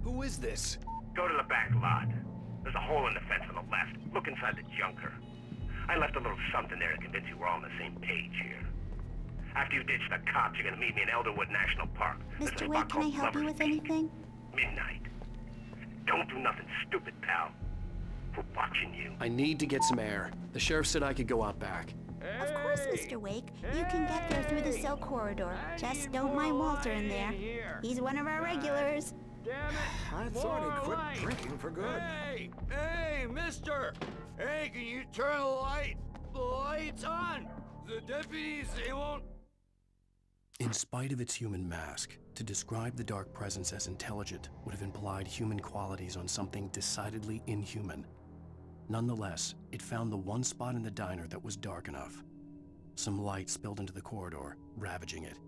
Who is this? Go to the back lot. There's a hole in the fence on the left. Look inside the junker. I left a little something there to convince you we're all on the same page here. After you ditch the cops, you're gonna meet me in Elderwood National Park. Mr. Wake, can I help you with anything? Midnight. Don't do nothing stupid, pal. We're watching you. I need to get some air. The sheriff said I could go out back. Of course, Mr. Wake. You can get there through the cell corridor. Just don't mind Walter in there. He's one of our regulars. I thought he'd quit drinking for good. Hey, mister! Hey, can you turn the lights on? The deputies, they won't... In spite of its human mask, to describe the dark presence as intelligent would have implied human qualities on something decidedly inhuman. Nonetheless, it found the one spot in the diner that was dark enough. Some light spilled into the corridor, ravaging it.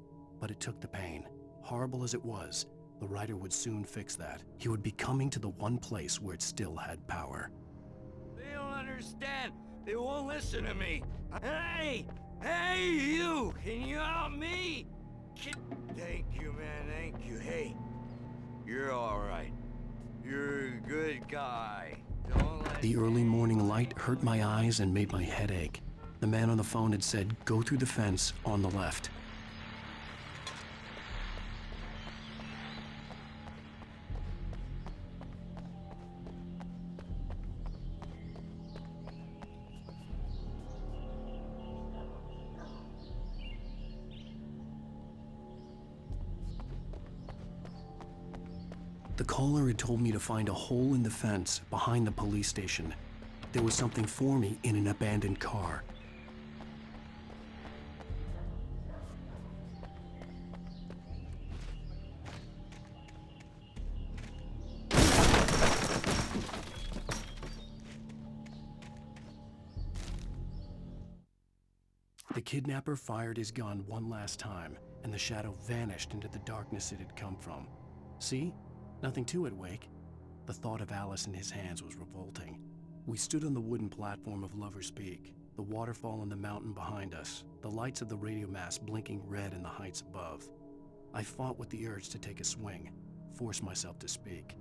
But it took the pain. Horrible as it was, the writer would soon fix that. He would be coming to the one place where it still had power. They don't understand. They won't listen to me. Hey! Hey, you! Can you help me? Thank you, man. Thank you. Hey, you're all right. You're a good guy. Don't let... The early morning light hurt my eyes and made my head ache. The man on the phone had said, go through the fence on the left. The caller had told me to find a hole in the fence behind the police station. There was something for me in an abandoned car. The kidnapper fired his gun one last time, and the shadow vanished into the darkness it had come from. See? Nothing to it, Wake. The thought of Alice in his hands was revolting. We stood on the wooden platform of Lover's Peak, the waterfall on the mountain behind us, the lights of the radio mast blinking red in the heights above. I fought with the urge to take a swing, force myself to speak.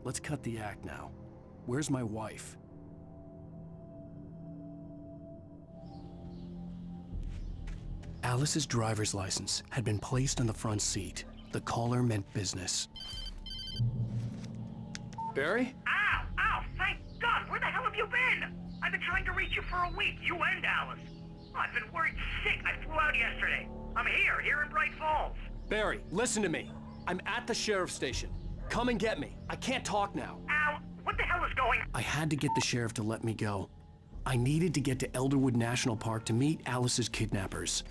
Let's cut the act now. Where's my wife? Alice's driver's license had been placed on the front seat. The caller meant business. Barry? Ow! Ow! Thank God! Where the hell have you been? I've been trying to reach you for a week, you and Alice. I've been worried sick. I flew out yesterday. I'm here in Bright Falls. Barry, listen to me. I'm at the sheriff's station. Come and get me. I can't talk now. Al, what the hell is going on? I had to get the sheriff to let me go. I needed to get to Elderwood National Park to meet Alice's kidnappers.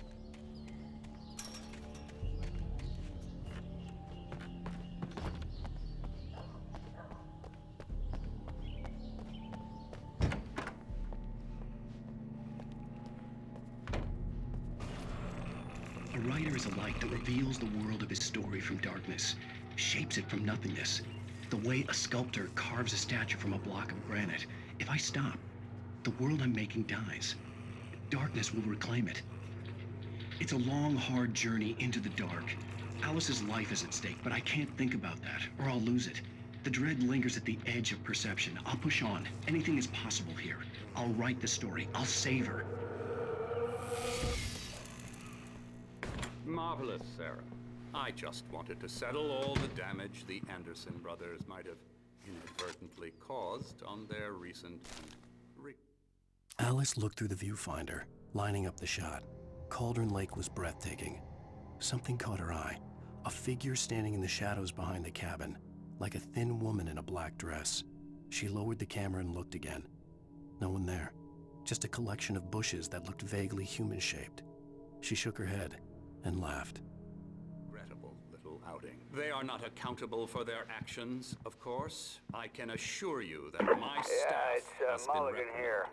A writer is a light that reveals the world of his story from darkness, shapes it from nothingness. The way a sculptor carves a statue from a block of granite. If I stop, the world I'm making dies. Darkness will reclaim it. It's a long, hard journey into the dark. Alice's life is at stake, but I can't think about that, or I'll lose it. The dread lingers at the edge of perception. I'll push on. Anything is possible here. I'll write the story. I'll save her. Marvelous, Sarah. I just wanted to settle all the damage the Anderson brothers might have inadvertently caused on their recent... Alice looked through the viewfinder, lining up the shot. Cauldron Lake was breathtaking. Something caught her eye. A figure standing in the shadows behind the cabin, like a thin woman in a black dress. She lowered the camera and looked again. No one there. Just a collection of bushes that looked vaguely human-shaped. She shook her head and laughed. Regrettable little outing. They are not accountable for their actions, of course. I can assure you that my staff has been Mulligan here.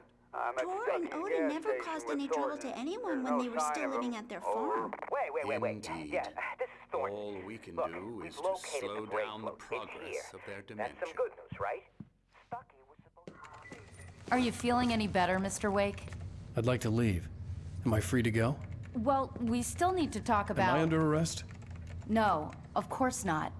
Tor and Odin never caused any trouble to anyone when they were still living at their farm. Wait. Indeed. Yeah, this is Thornton. All we can Look, do is we've to located slow the break down the road. It's progress here. of their dementia. That's some good news, right? Are you feeling any better, Mr. Wake? I'd like to leave. Am I free to go? Well, we still need to talk about... Am I under arrest? No, of course not.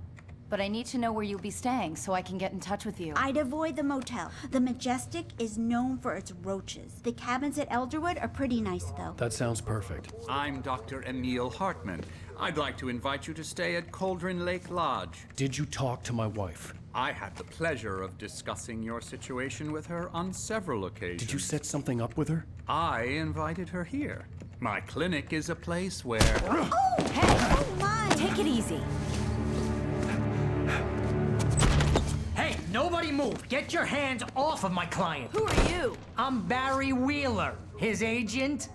But I need to know where you'll be staying so I can get in touch with you. I'd avoid the motel. The Majestic is known for its roaches. The cabins at Elderwood are pretty nice, though. That sounds perfect. I'm Dr. Emil Hartman. I'd like to invite you to stay at Cauldron Lake Lodge. Did you talk to my wife? I had the pleasure of discussing your situation with her on several occasions. Did you set something up with her? I invited her here. My clinic is a place where... Oh, hey! Oh, my! Take it easy. Hey, nobody move! Get your hands off of my client! Who are you? I'm Barry Wheeler, his agent.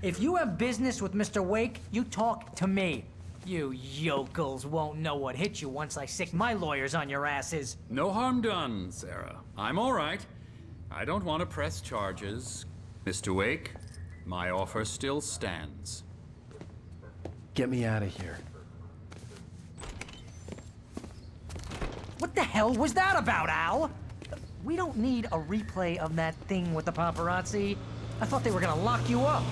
If you have business with Mr. Wake, you talk to me. You yokels won't know what hit you once I sick my lawyers on your asses. No harm done, Sarah. I'm all right. I don't want to press charges. Mr. Wake, my offer still stands. Get me out of here. What the hell was that about, Al? We don't need a replay of that thing with the paparazzi. I thought they were gonna lock you up.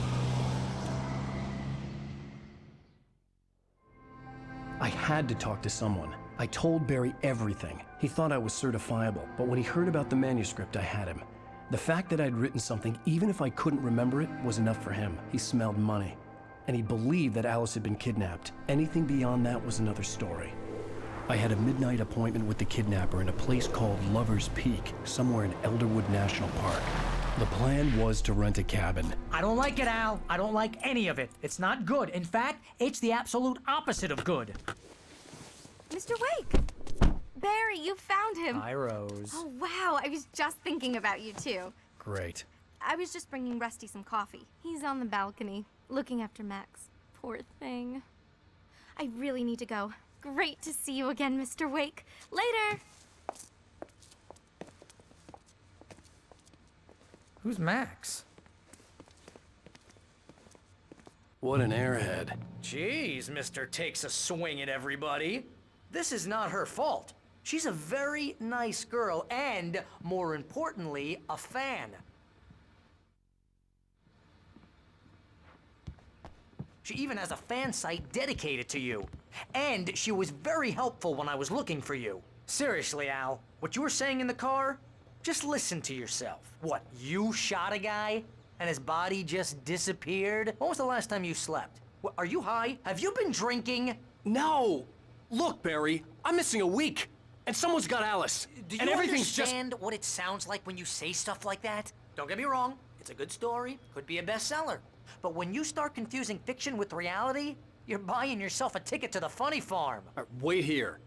I had to talk to someone. I told Barry everything. He thought I was certifiable, but when he heard about the manuscript, I had him. The fact that I'd written something, even if I couldn't remember it, was enough for him. He smelled money. And he believed that Alice had been kidnapped. Anything beyond that was another story. I had a midnight appointment with the kidnapper in a place called Lover's Peak, somewhere in Elderwood National Park. The plan was to rent a cabin. I don't like it, Al. I don't like any of it. It's not good. In fact, it's the absolute opposite of good. Mr. Wake! Barry, you found him. Hi, Rose. Oh, wow. I was just thinking about you, too. Great. I was just bringing Rusty some coffee. He's on the balcony, looking after Max. Poor thing. I really need to go. Great to see you again, Mr. Wake. Later! Who's Max? What an airhead. Jeez, Mr. Takes a swing at everybody. This is not her fault. She's a very nice girl and, more importantly, a fan. She even has a fan site dedicated to you. And she was very helpful when I was looking for you. Seriously, Al, what you were saying in the car? Just listen to yourself. What, you shot a guy and his body just disappeared? When was the last time you slept? What, are you high? Have you been drinking? No! Look, Barry, I'm missing a week. And someone's got Alice. Do you and everything's understand what it sounds like when you say stuff like that? Don't get me wrong, it's a good story, could be a bestseller. But when you start confusing fiction with reality, you're buying yourself a ticket to the funny farm. Wait here.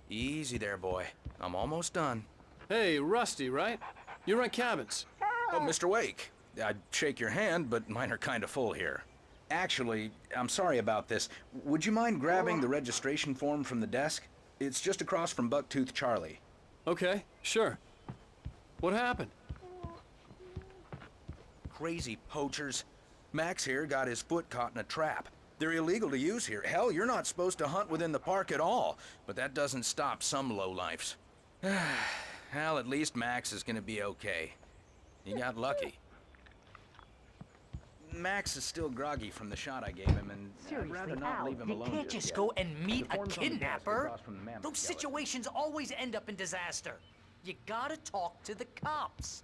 Easy there, boy. I'm almost done. Hey, Rusty, right? You rent cabins. Oh, Mr. Wake. I'd shake your hand, but mine are kind of full here. Actually, I'm sorry about this. Would you mind grabbing the registration form from the desk? It's just across from Bucktooth Charlie. Okay, sure. What happened? Crazy poachers. Max here got his foot caught in a trap. They're illegal to use here. Hell, you're not supposed to hunt within the park at all. But that doesn't stop some lowlifes. Well, at least Max is gonna be okay. He got lucky. Max is still groggy from the shot I gave him, and I'd rather not leave him alone. You can't just go and meet a kidnapper. Those situations always end up in disaster. You gotta talk to the cops.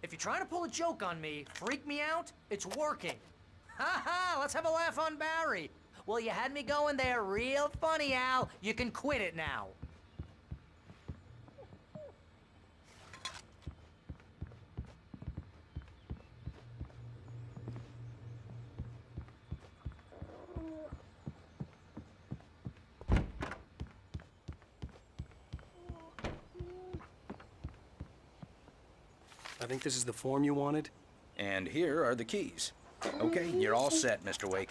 If you're trying to pull a joke on me, freak me out, it's working. Ha ha, let's have a laugh on Barry. Well, you had me going there real funny, Al. You can quit it now. I think this is the form you wanted. And here are the keys. Okay, you're all set, Mr. Wake.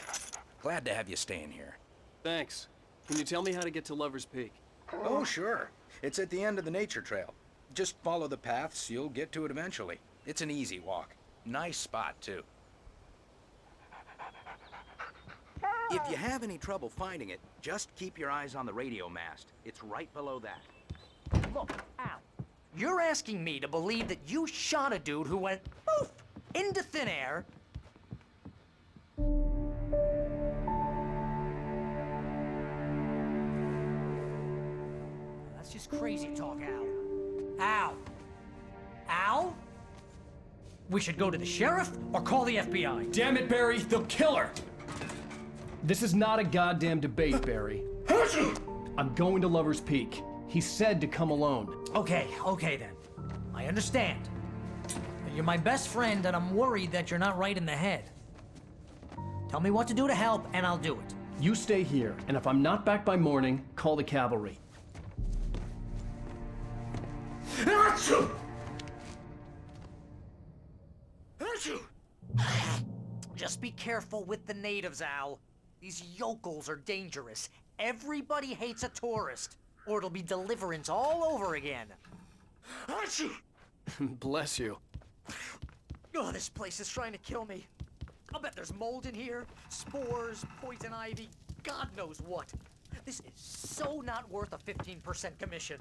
Glad to have you staying here. Thanks. Can you tell me how to get to Lover's Peak? Oh, sure. It's at the end of the nature trail. Just follow the paths, you'll get to it eventually. It's an easy walk. Nice spot, too. If you have any trouble finding it, just keep your eyes on the radio mast. It's right below that. Look, Al, you're asking me to believe that you shot a dude who went poof into thin air. That's just crazy talk, Al. Al? Al? We should go to the sheriff or call the FBI. Damn it, Barry, they'll kill her! This is not a goddamn debate, Barry. I'm going to Lover's Peak. He said to come alone. Okay then. I understand. You're my best friend, and I'm worried that you're not right in the head. Tell me what to do to help, and I'll do it. You stay here, and if I'm not back by morning, call the cavalry. Just be careful with the natives, Al. These yokels are dangerous. Everybody hates a tourist, or it'll be Deliverance all over again. Bless you. Oh, this place is trying to kill me. I'll bet there's mold in here, spores, poison ivy, God knows what. This is so not worth a 15% commission.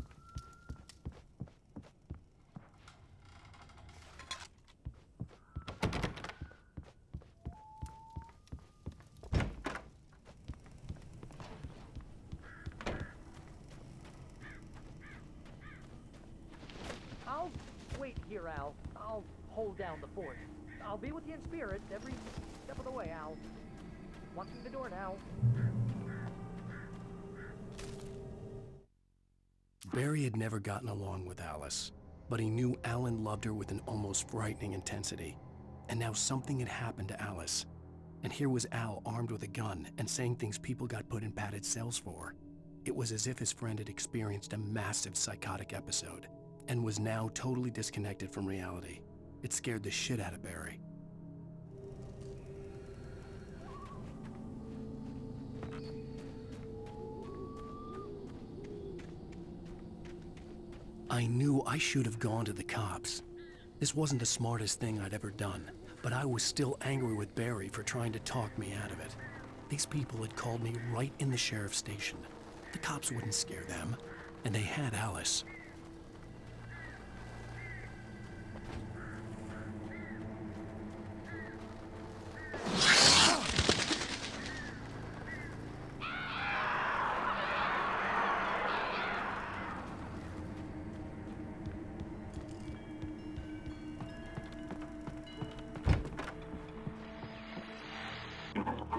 I'll wait here, Al. I'll hold down the fort. I'll be with you in spirit every step of the way, Al. Walk through the door now. Barry had never gotten along with Alice, but he knew Alan loved her with an almost frightening intensity. And now something had happened to Alice. And here was Al armed with a gun and saying things people got put in padded cells for. It was as if his friend had experienced a massive psychotic episode and was now totally disconnected from reality. It scared the shit out of Barry. I knew I should have gone to the cops. This wasn't the smartest thing I'd ever done, but I was still angry with Barry for trying to talk me out of it. These people had called me right in the sheriff's station. The cops wouldn't scare them, and they had Alice.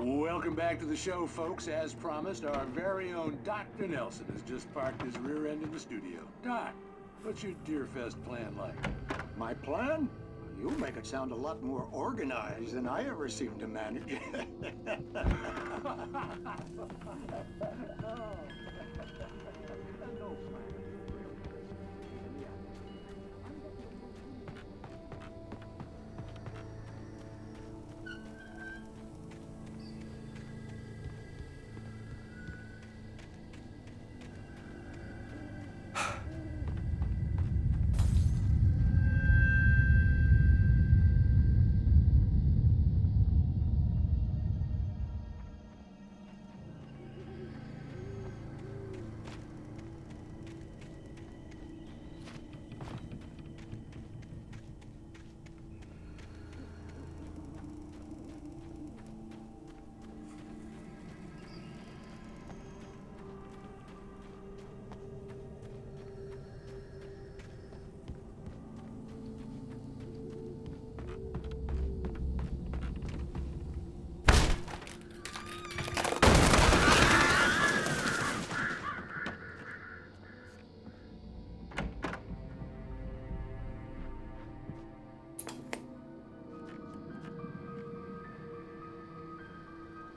Welcome back to the show, folks. As promised, our very own Dr. Nelson has just parked his rear end in the studio. Doc, what's your Deerfest plan like? My plan? You make it sound a lot more organized than I ever seem to manage.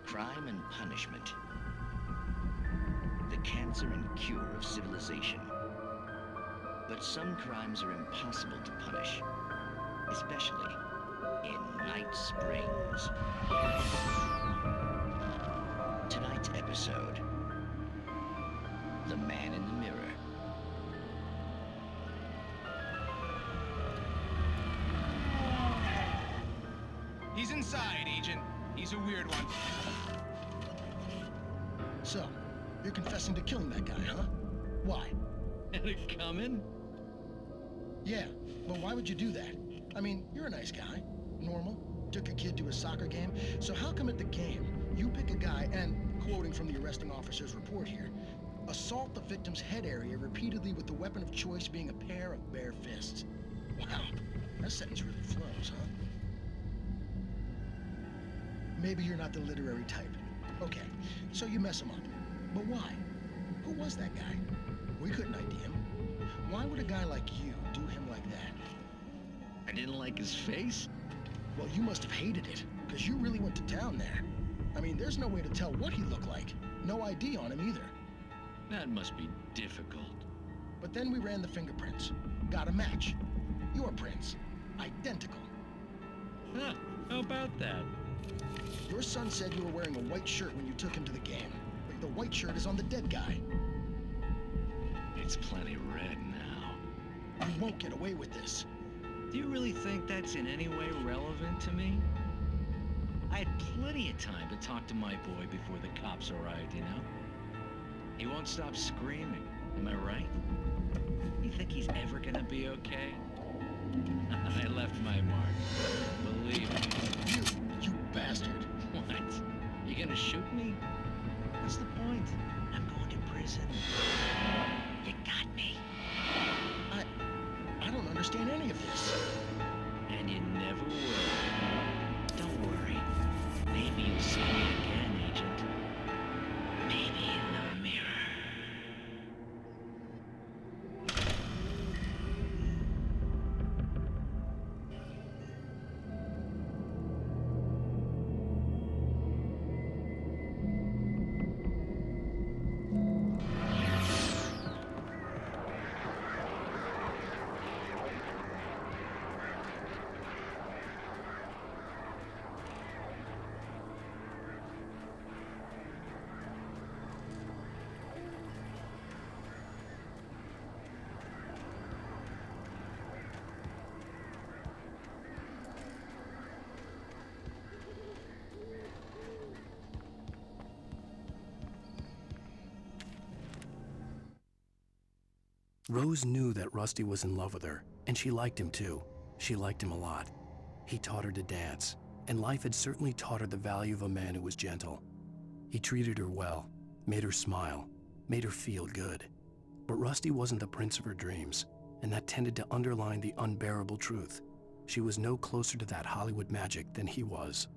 Crime and punishment. The cancer and cure of civilization. But some crimes are impossible to punish, especially in Night Springs. Tonight's episode, The Man in the Mirror. He's inside, Agent. He's a weird one. So, you're confessing to killing that guy, huh? Why? Had it coming? Yeah, but why would you do that? I mean, you're a nice guy. Normal. Took a kid to a soccer game. So how come at the game, you pick a guy and, quoting from the arresting officer's report here, assault the victim's head area repeatedly with the weapon of choice being a pair of bare fists? Wow, that sentence really flows, huh? Maybe you're not the literary type. Okay, so you mess him up. But why? Who was that guy? We couldn't ID him. Why would a guy like you do him like that? I didn't like his face? Well, you must have hated it, because you really went to town there. I mean, there's no way to tell what he looked like. No ID on him either. That must be difficult. But then we ran the fingerprints. Got a match. Your prints. Identical. Huh, how about that? Your son said you were wearing a white shirt when you took him to the game. But the white shirt is on the dead guy. It's plenty red now. You won't get away with this. Do you really think that's in any way relevant to me? I had plenty of time to talk to my boy before the cops arrived, you know? He won't stop screaming, am I right? You think he's ever gonna be okay? I left my mark. Believe me. You bastard. What? You gonna shoot me? What's the point? I'm going to prison. You got me. I don't understand any of this. And you never will. Don't worry. Maybe you'll see me again, Agent. Maybe in the mirror. Rose knew that Rusty was in love with her, and she liked him too. She liked him a lot. He taught her to dance, and life had certainly taught her the value of a man who was gentle. He treated her well, made her smile, made her feel good. But Rusty wasn't the prince of her dreams, and that tended to underline the unbearable truth. She was no closer to that Hollywood magic than he was.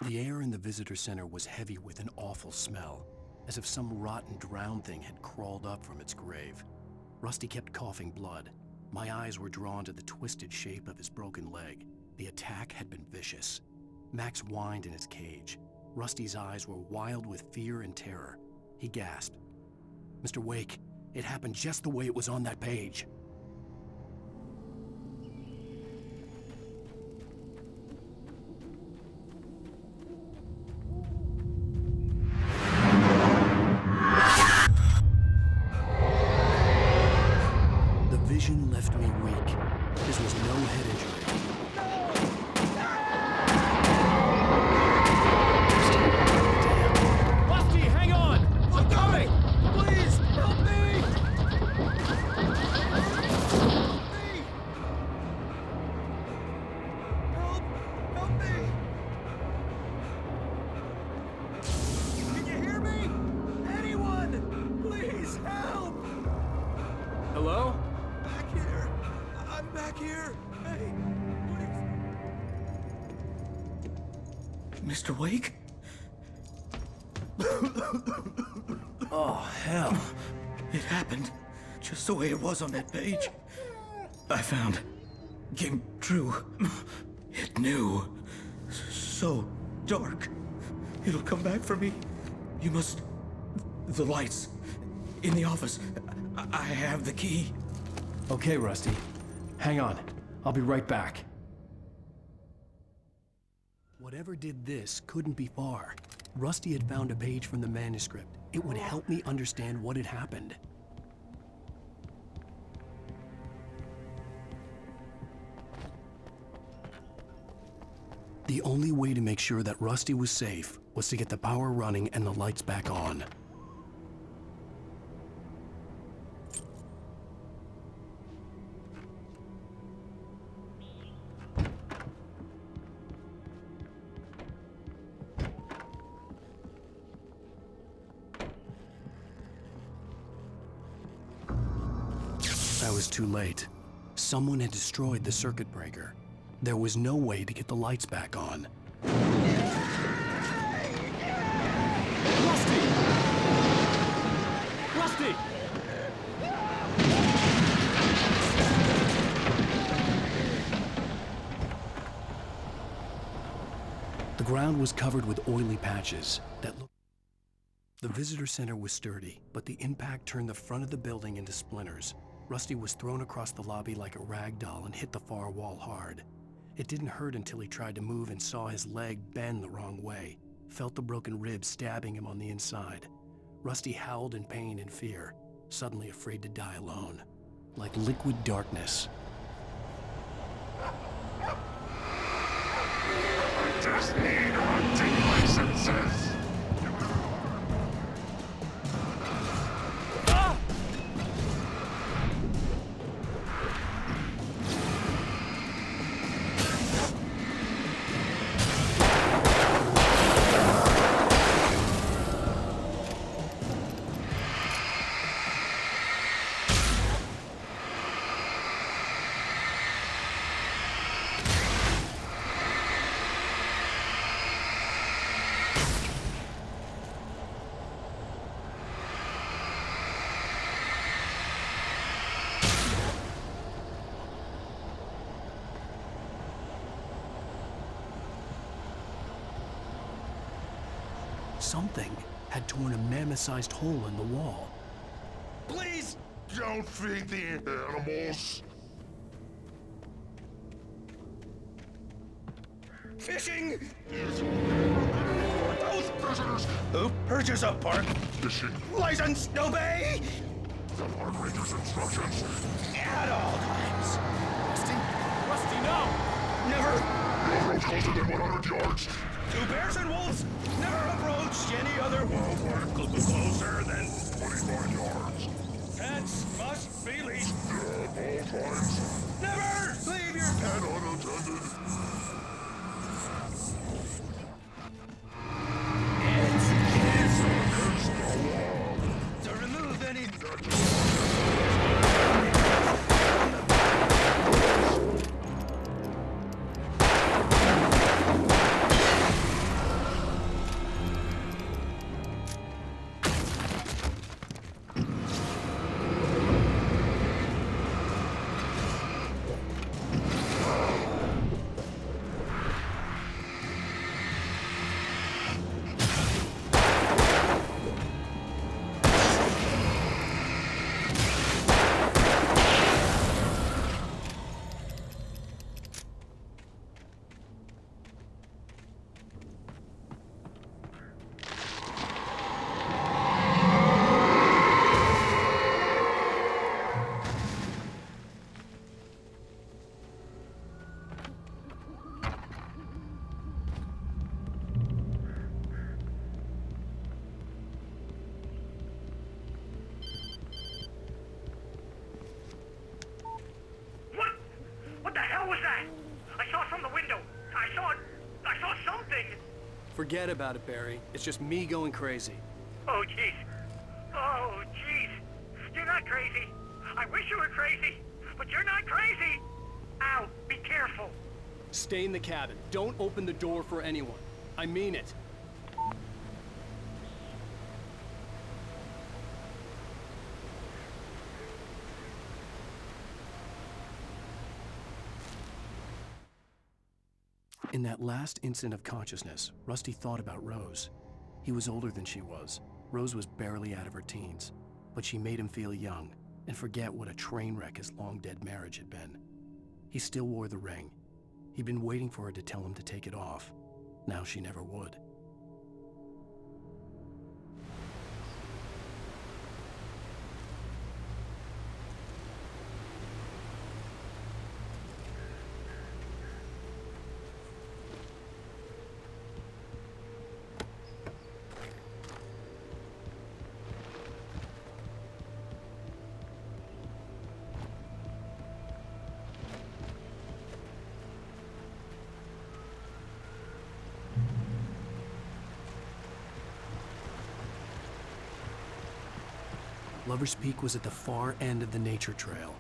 The air in the visitor center was heavy with an awful smell, as if some rotten drowned thing had crawled up from its grave. Rusty kept coughing blood. My eyes were drawn to the twisted shape of his broken leg. The attack had been vicious. Max whined in his cage. Rusty's eyes were wild with fear and terror. He gasped. "Mr. Wake, it happened just the way it was on that page." Vision left me weak. This was no head injury. Rusty, hang on! I'm coming! Please, help me! Help me! Can you hear me? Anyone! Please, help! Hello? I'm back here! Hey, please! Mr. Wake? Oh, hell. It happened just the way it was on that page. I found. Came true. It knew. So dark. It'll come back for me. You must... The lights. In the office. I have the key. Okay, Rusty. Hang on. I'll be right back. Whatever did this couldn't be far. Rusty had found a page from the manuscript. It would help me understand what had happened. The only way to make sure that Rusty was safe was to get the power running and the lights back on. I was too late. Someone had destroyed the circuit breaker. There was no way to get the lights back on. Rusty! Rusty! The ground was covered with oily patches that looked... The visitor center was sturdy, but the impact turned the front of the building into splinters. Rusty was thrown across the lobby like a rag doll and hit the far wall hard. It didn't hurt until he tried to move and saw his leg bend the wrong way, felt the broken rib stabbing him on the inside. Rusty howled in pain and fear, suddenly afraid to die alone, like liquid darkness. I just need hunting licenses. Something had torn a mammoth-sized hole in the wall. Please don't feed the animals. Fishing! Those prisoners! Who purges a park? Fishing. License, obey! The park ranger's instructions. At all times. Rusty, no! Never! No approach closer than 100 yards. Two bears and wolves! Never approach any other wildlife closer than 25 yards. Pets must be leashed. At all times. Never leave your pet unattended. To remove any... What the hell was that? I saw it from the window. I saw something. Forget about it, Barry. It's just me going crazy. Oh, jeez. Oh, jeez. You're not crazy. I wish you were crazy, but you're not crazy. Ow, be careful. Stay in the cabin. Don't open the door for anyone. I mean it. In that last instant of consciousness, Rusty thought about Rose. He was older than she was. Rose was barely out of her teens, but she made him feel young and forget what a train wreck his long-dead marriage had been. He still wore the ring. He'd been waiting for her to tell him to take it off. Now she never would. Lover's Peak was at the far end of the nature trail.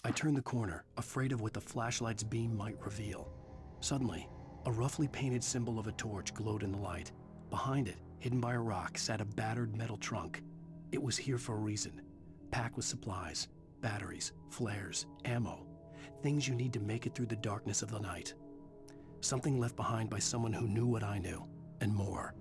I turned the corner, afraid of what the flashlight's beam might reveal. Suddenly, a roughly painted symbol of a torch glowed in the light. Behind it, hidden by a rock, sat a battered metal trunk. It was here for a reason, packed with supplies, batteries, flares, ammo, things you need to make it through the darkness of the night. Something left behind by someone who knew what I knew, and more.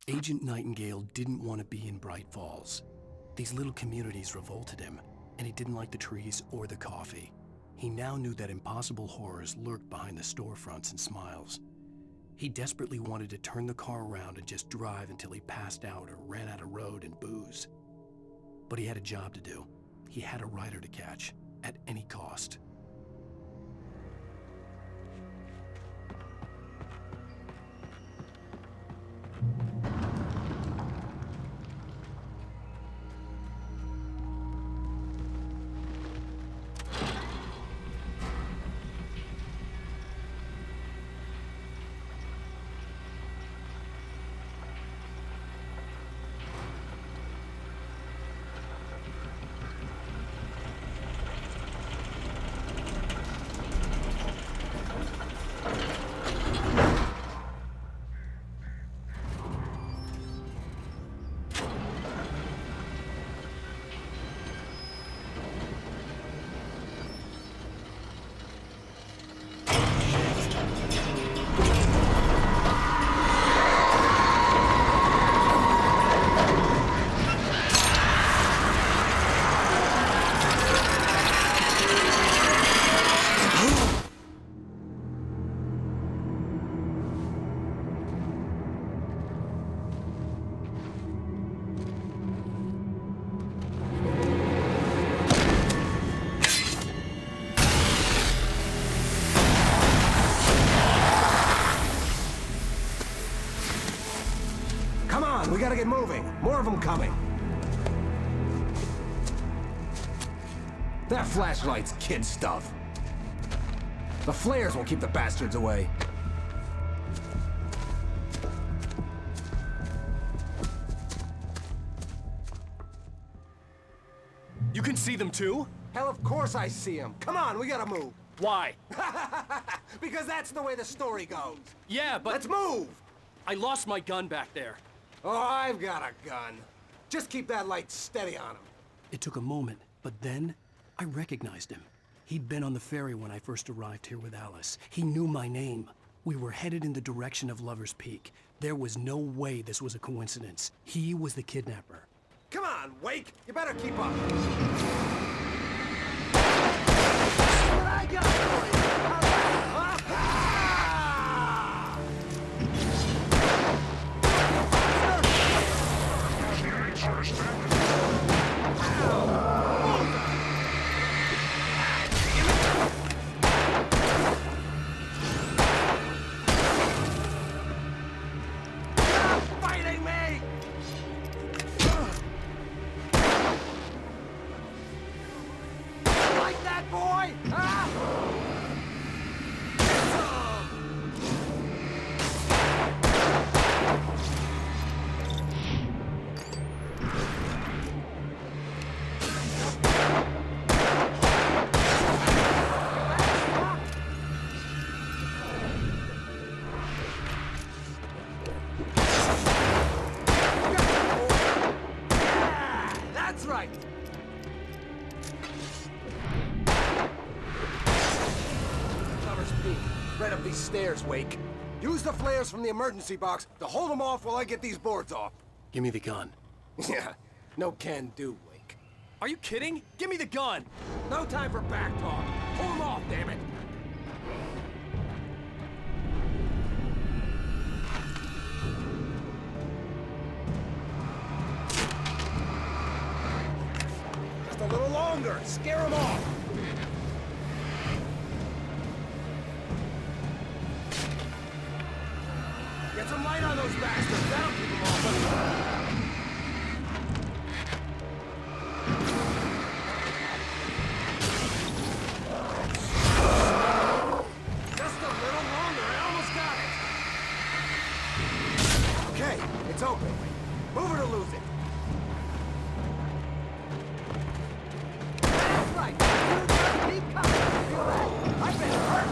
Agent Nightingale didn't want to be in Bright Falls. These little communities revolted him. and he didn't like the trees or the coffee. He now knew that impossible horrors lurked behind the storefronts and smiles. He desperately wanted to turn the car around and just drive until he passed out or ran out of road and booze. But he had a job to do. He had a rider to catch, at any cost. We gotta get moving. More of them coming. That flashlight's kid stuff. The flares will keep the bastards away. You can see them too? Hell, of course I see them. Come on, we gotta move. Why? Because that's the way the story goes. Yeah, but... Let's move! I lost my gun back there. Oh, I've got a gun. Just keep that light steady on him. It took a moment, but then I recognized him. He'd been on the ferry when I first arrived here with Alice. He knew my name. We were headed in the direction of Lover's Peak. There was no way this was a coincidence. He was the kidnapper. Come on, Wake! You better keep up. What I got for you? Fighting me! Like that, boy? Huh? That's right. Lover's Peak. Right up these stairs, Wake. Use the flares from the emergency box to hold them off while I get these boards off. Give me the gun. Yeah, no can do, Wake. Are you kidding? Give me the gun! No time for back talk. Pull them off, damn it. Just a little longer. Scare them off. Get some light on those bastards. That'll keep them off. Just a little longer. I almost got it. Okay, it's open. Move it or lose it. That's right. Keep coming. Feel that? I've been hurt.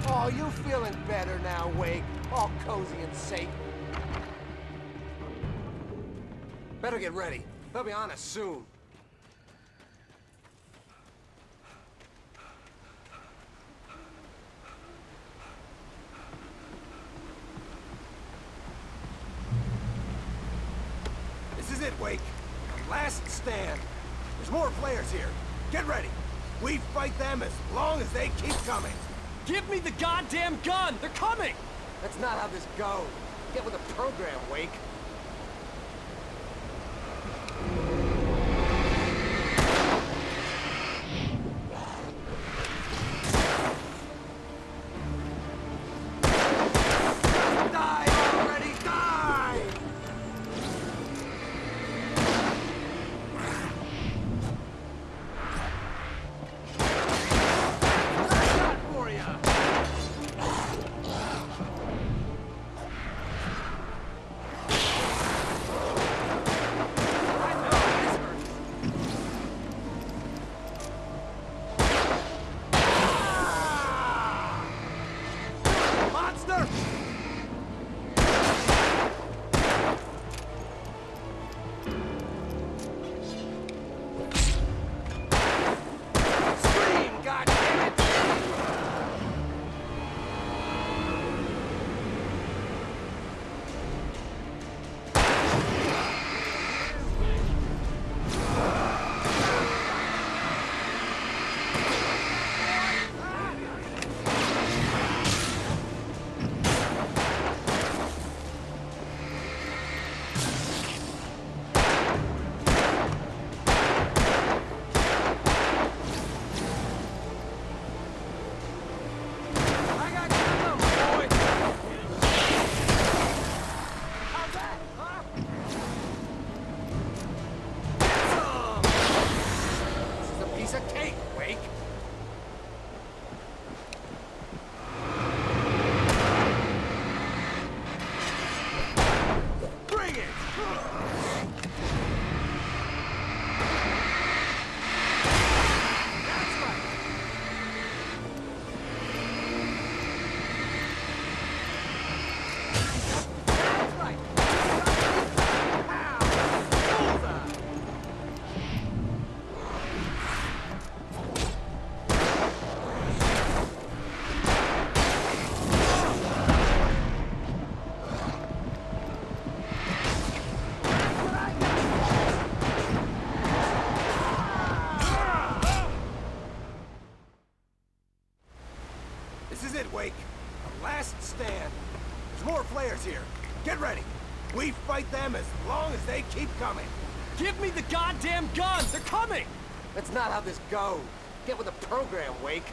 Oh, you feeling better now, Wake? All cozy and safe. Better get ready. They'll be on us soon. Wake. The last stand. There's more flares here. Get ready. We fight them as long as they keep coming. Give me the goddamn gun! They're coming! That's not how this goes. Get with the program, Wake. Wake. The last stand. There's more flares here. Get ready. We fight them as long as they keep coming. Give me the goddamn gun! They're coming! That's not how this goes. Get with the program, Wake.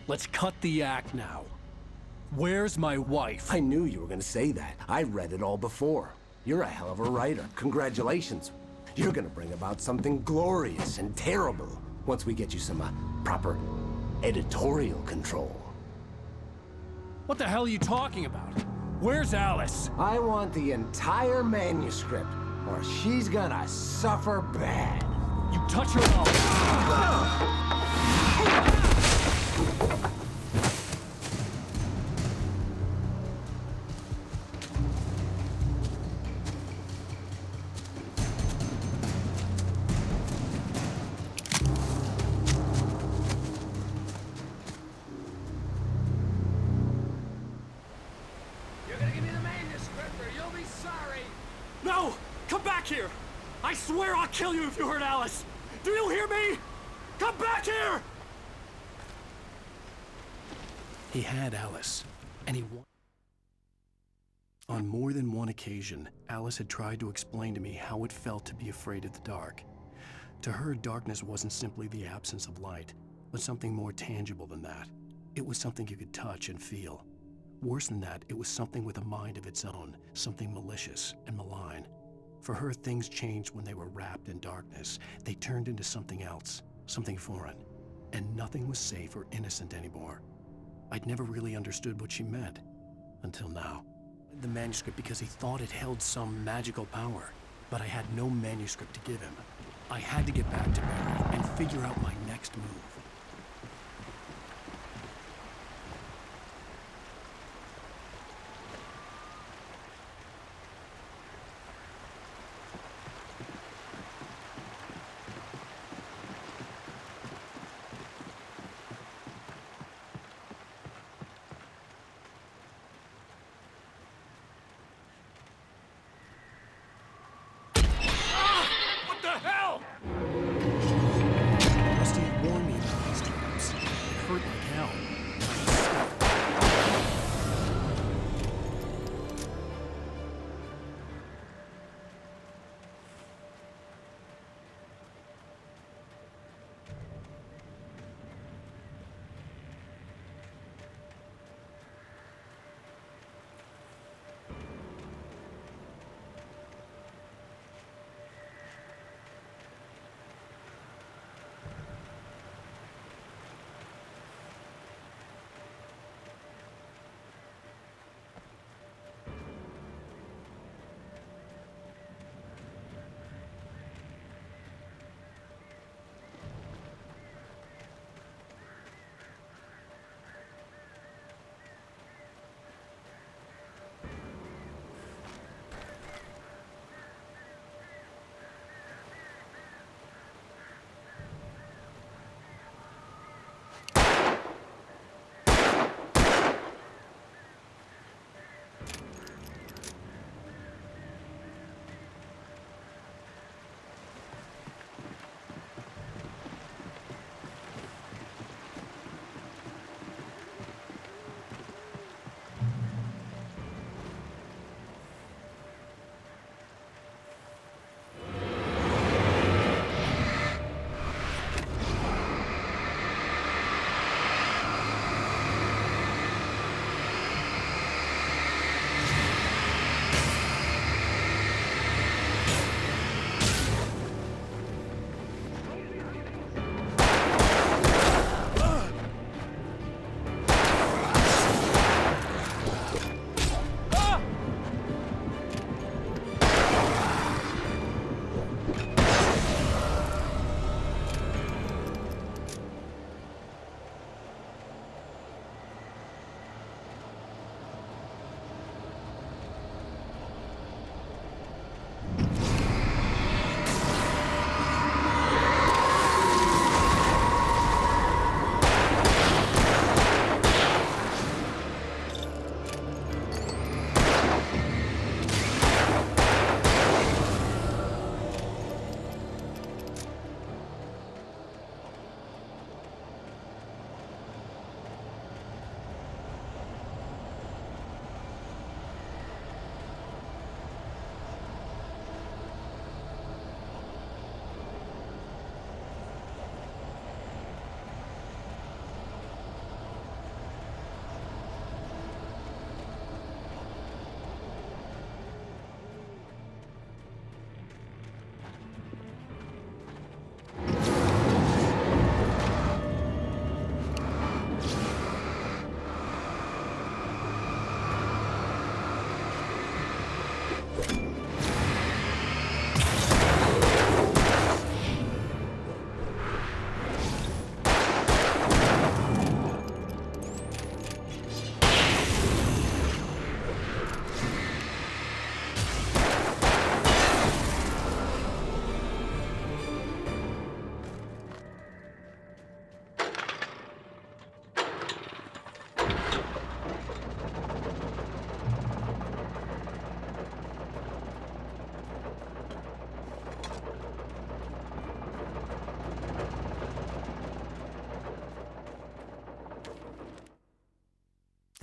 Let's cut the act now. Where's my wife? I knew you were gonna say that. I read it all before. You're a hell of a writer. Congratulations. You're gonna bring about something glorious and terrible once we get you some proper editorial control. What the hell are you talking about? Where's Alice? I want the entire manuscript, or she's gonna suffer bad. You touch her mouth. You're gonna give me the manuscript or you'll be sorry! No! Come back here! I swear I'll kill you if you hurt Alice! Do you hear me? Come back here! He had Alice, and he wanted. On more than one occasion, Alice had tried to explain to me how it felt to be afraid of the dark. To her, darkness wasn't simply the absence of light, but something more tangible than that. It was something you could touch and feel. Worse than that, it was something with a mind of its own, something malicious and malign. For her, things changed when they were wrapped in darkness. They turned into something else, something foreign, and nothing was safe or innocent anymore. I'd never really understood what she meant, until now. The manuscript because he thought it held some magical power, but I had no manuscript to give him. I had to get back to Barry and figure out my next move. Rusty had warned me about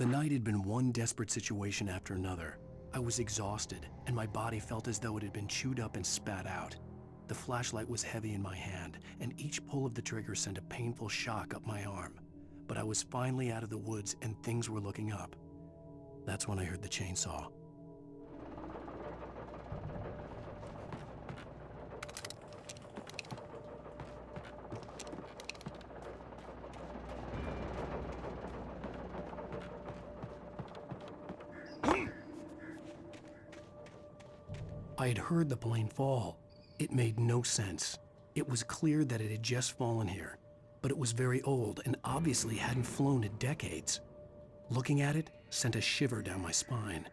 The night had been one desperate situation after another. I was exhausted, and my body felt as though it had been chewed up and spat out. The flashlight was heavy in my hand, and each pull of the trigger sent a painful shock up my arm. But I was finally out of the woods, and things were looking up. That's when I heard the chainsaw. I had heard the plane fall. It made no sense. It was clear that it had just fallen here, but it was very old and obviously hadn't flown in decades. Looking at it sent a shiver down my spine.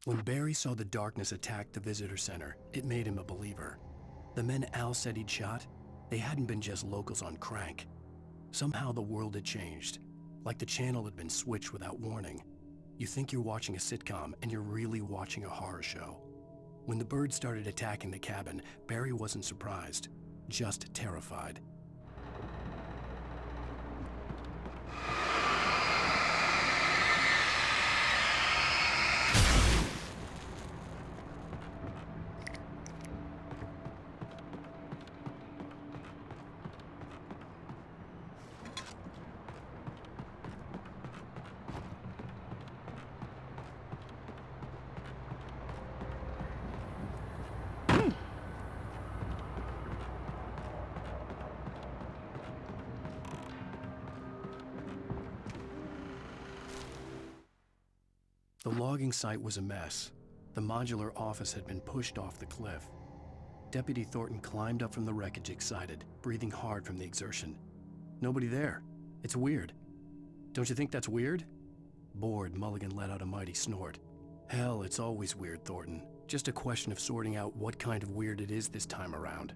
When Barry saw the darkness attack the visitor center, it made him a believer. The men Al said he'd shot, they hadn't been just locals on crank. Somehow the world had changed, like the channel had been switched without warning. You think you're watching a sitcom, and you're really watching a horror show. When the birds started attacking the cabin, Barry wasn't surprised, just terrified. The logging site was a mess. The modular office had been pushed off the cliff. Deputy Thornton climbed up from the wreckage excited, breathing hard from the exertion. Nobody there. It's weird. Don't you think that's weird? Bored, Mulligan let out a mighty snort. Hell, it's always weird, Thornton. Just a question of sorting out what kind of weird it is this time around.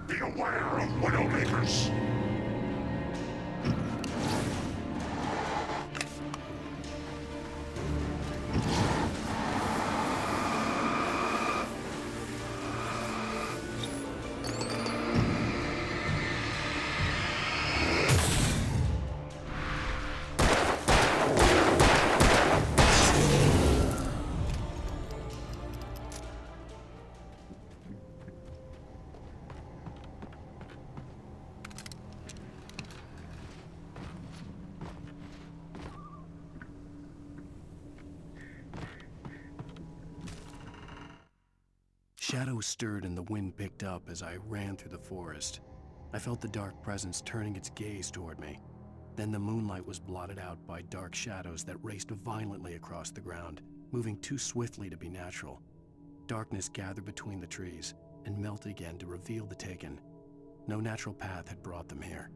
Be aware of Widowmakers. Shadows stirred and the wind picked up as I ran through the forest. I felt the dark presence turning its gaze toward me. Then the moonlight was blotted out by dark shadows that raced violently across the ground, moving too swiftly to be natural. Darkness gathered between the trees and melted again to reveal the Taken. No natural path had brought them here.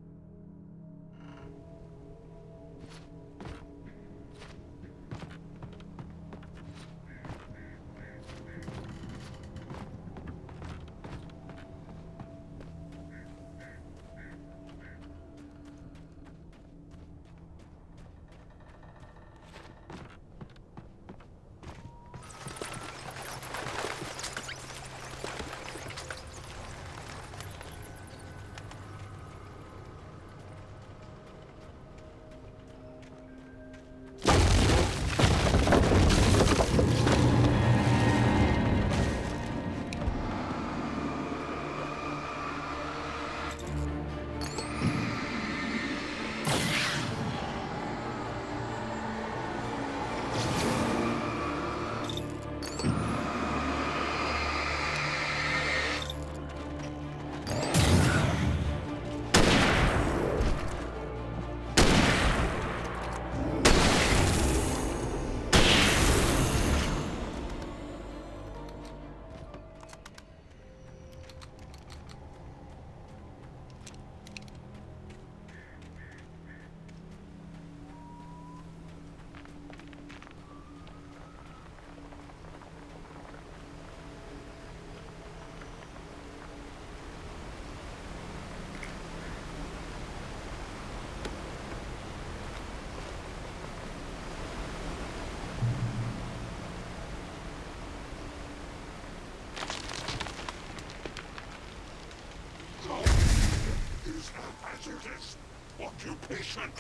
hazardous occupation.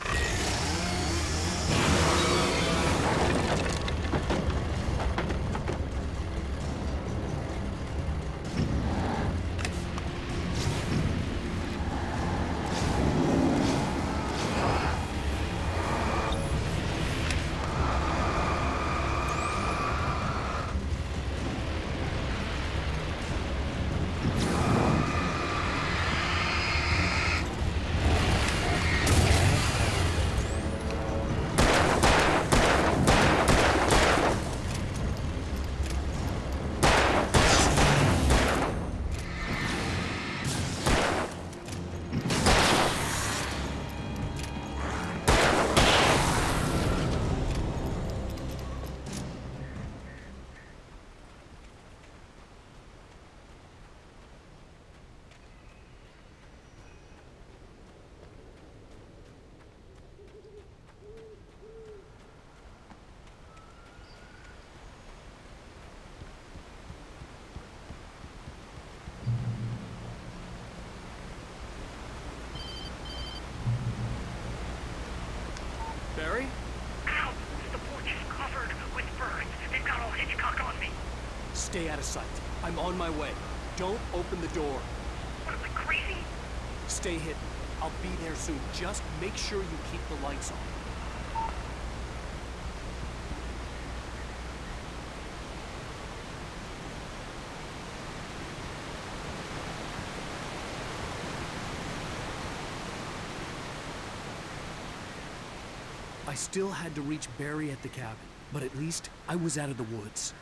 Barry? Ow! The porch is covered with burns. They've got old Hitchcock on me. Stay out of sight. I'm on my way. Don't open the door. What am I, crazy? Stay hidden. I'll be there soon. Just make sure you keep the lights on. I still had to reach Barry at the cabin, but at least I was out of the woods.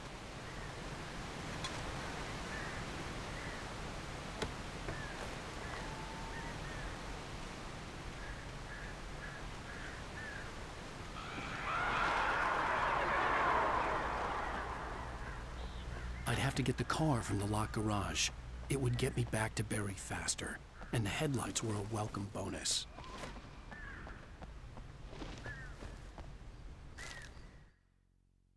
I'd have to get the car from the locked garage. It would get me back to Barry faster, and the headlights were a welcome bonus.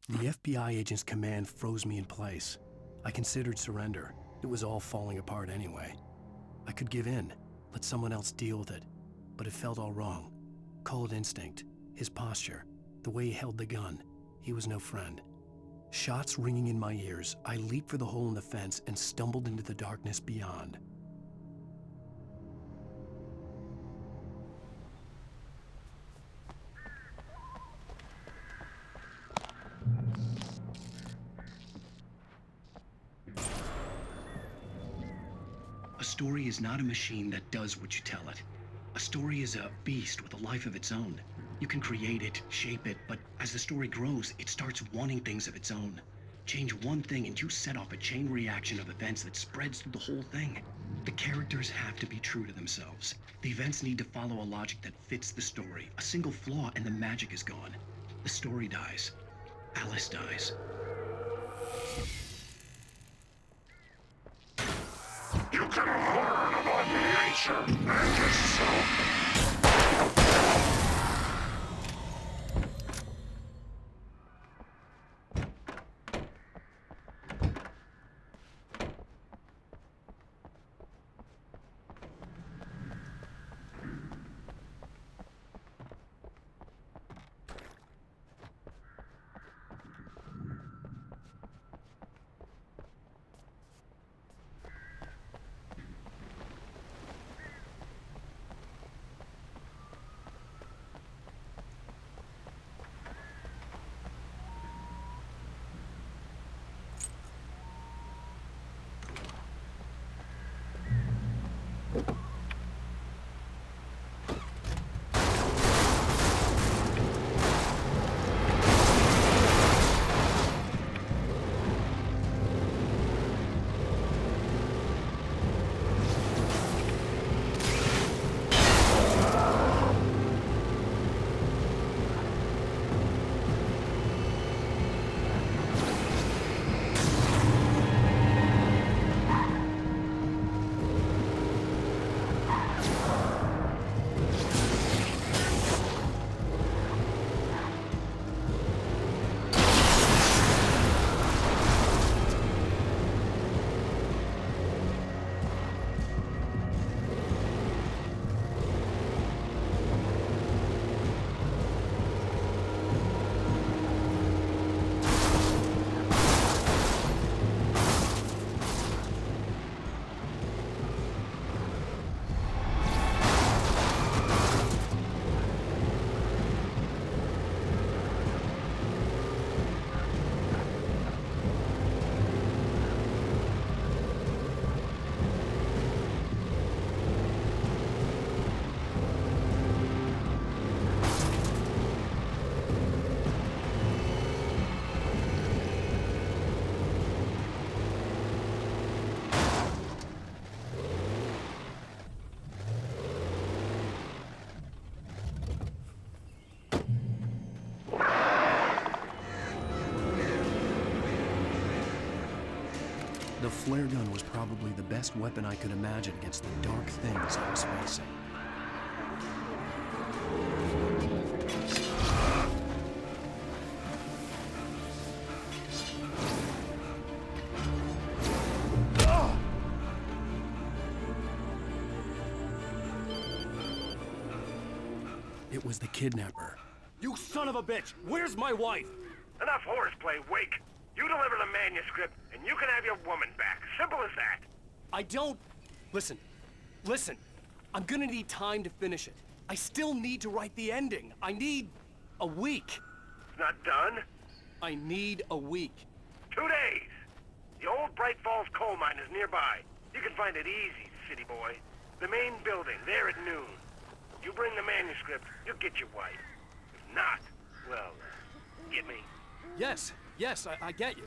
The FBI agent's command froze me in place. I considered surrender. It was all falling apart anyway. I could give in, let someone else deal with it, but it felt all wrong. Call it instinct, his posture, the way he held the gun. He was no friend. Shots ringing in my ears, I leaped for the hole in the fence and stumbled into the darkness beyond. A story is not a machine that does what you tell it. A story is a beast with a life of its own. You can create it, shape it, but as the story grows, it starts wanting things of its own. Change one thing and you set off a chain reaction of events that spreads through the whole thing. The characters have to be true to themselves. The events need to follow a logic that fits the story. A single flaw and the magic is gone. The story dies. Alice dies. You can learn about nature and yourself. flare gun was probably the best weapon I could imagine against the dark things I was facing. It was the kidnapper. You son of a bitch! Where's my wife? Enough horseplay, Wake. You deliver the manuscript, and you can have your woman back. Simple as that. I don't... Listen. I'm gonna need time to finish it. I still need to write the ending. I need a week. It's not done? I need a week. 2 days. The old Bright Falls coal mine is nearby. You can find it easy, city boy. The main building, there at noon. You bring the manuscript, you'll get your wife. If not, well, get me? Yes, I get you.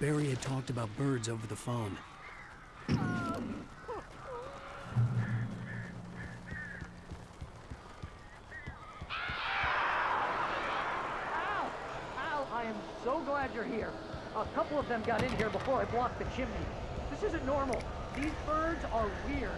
Barry had talked about birds over the phone. I am so glad you're here. A couple of them got in here before I blocked the chimney. This isn't normal. These birds are weird.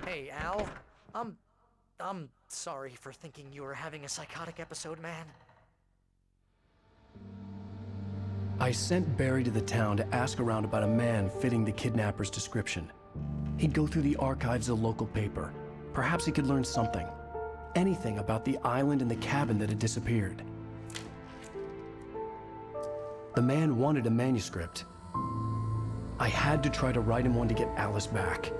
Hey, Al. I'm sorry for thinking you were having a psychotic episode, man. I sent Barry to the town to ask around about a man fitting the kidnapper's description. He'd go through the archives of the local paper. Perhaps he could learn something. Anything about the island and the cabin that had disappeared. The man wanted a manuscript. I had to try to write him one to get Alice back.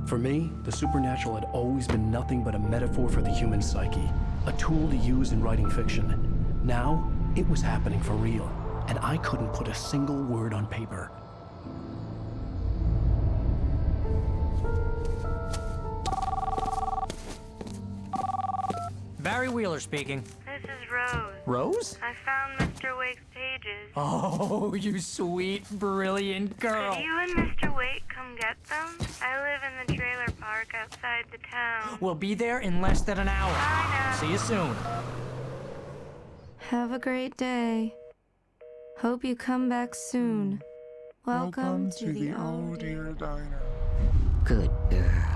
For me, the supernatural had always been nothing but a metaphor for the human psyche, a tool to use in writing fiction. Now, it was happening for real, and I couldn't put a single word on paper. Barry Wheeler speaking. This is Rose. Rose? I found Mr. Wake's pages. Oh, you sweet, brilliant girl. Could you and Mr. Wake come get them? I live in the trailer park outside the town. We'll be there in less than an hour. Bye now. See you soon. Have a great day. Hope you come back soon. Welcome to the Oh Dear Diner. Good girl.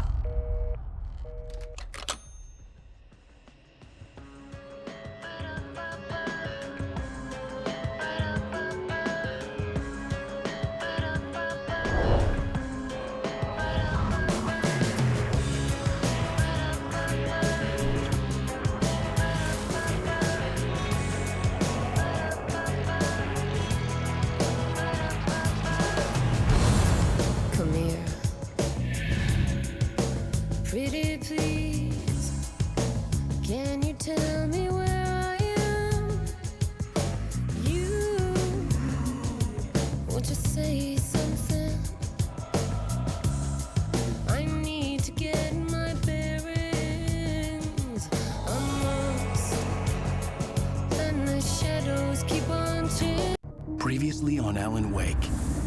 Pretty please, can you tell me where I am? You won't you say something? I need to get my bearings amongst, and the shadows keep on changing. Previously on Alan Wake,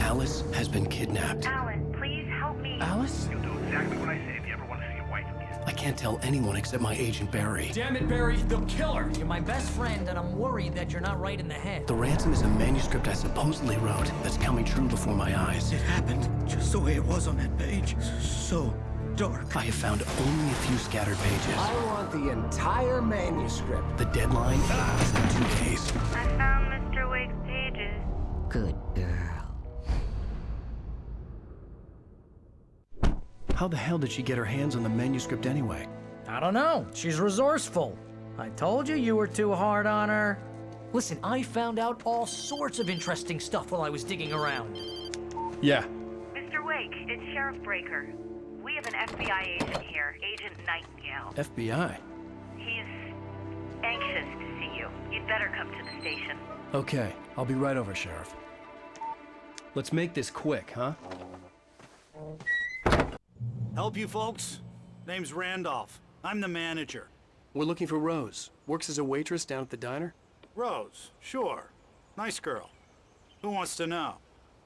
Alice has been kidnapped. Alan, please help me. Alice? You'll do exactly what I say if you ever want to see your wife again. I can't tell anyone except my agent Barry. Damn it, Barry, they'll kill her! You're my best friend, and I'm worried that you're not right in the head. The ransom is a manuscript I supposedly wrote that's coming true before my eyes. It happened just the way it was on that page. So dark. I have found only a few scattered pages. I want the entire manuscript. The deadline is in 2 days. I found Mr. Wake's pages. Good girl. How the hell did she get her hands on the manuscript anyway? I don't know. She's resourceful. I told you you were too hard on her. Listen, I found out all sorts of interesting stuff while I was digging around. Yeah. Mr. Wake, it's Sheriff Breaker. We have an FBI agent here, Agent Nightingale. FBI? He's anxious to see you. You'd better come to the station. Okay, I'll be right over, Sheriff. Let's make this quick, huh? Help you folks? Name's Randolph. I'm the manager. We're looking for Rose. Works as a waitress down at the diner. Rose, sure. Nice girl. Who wants to know?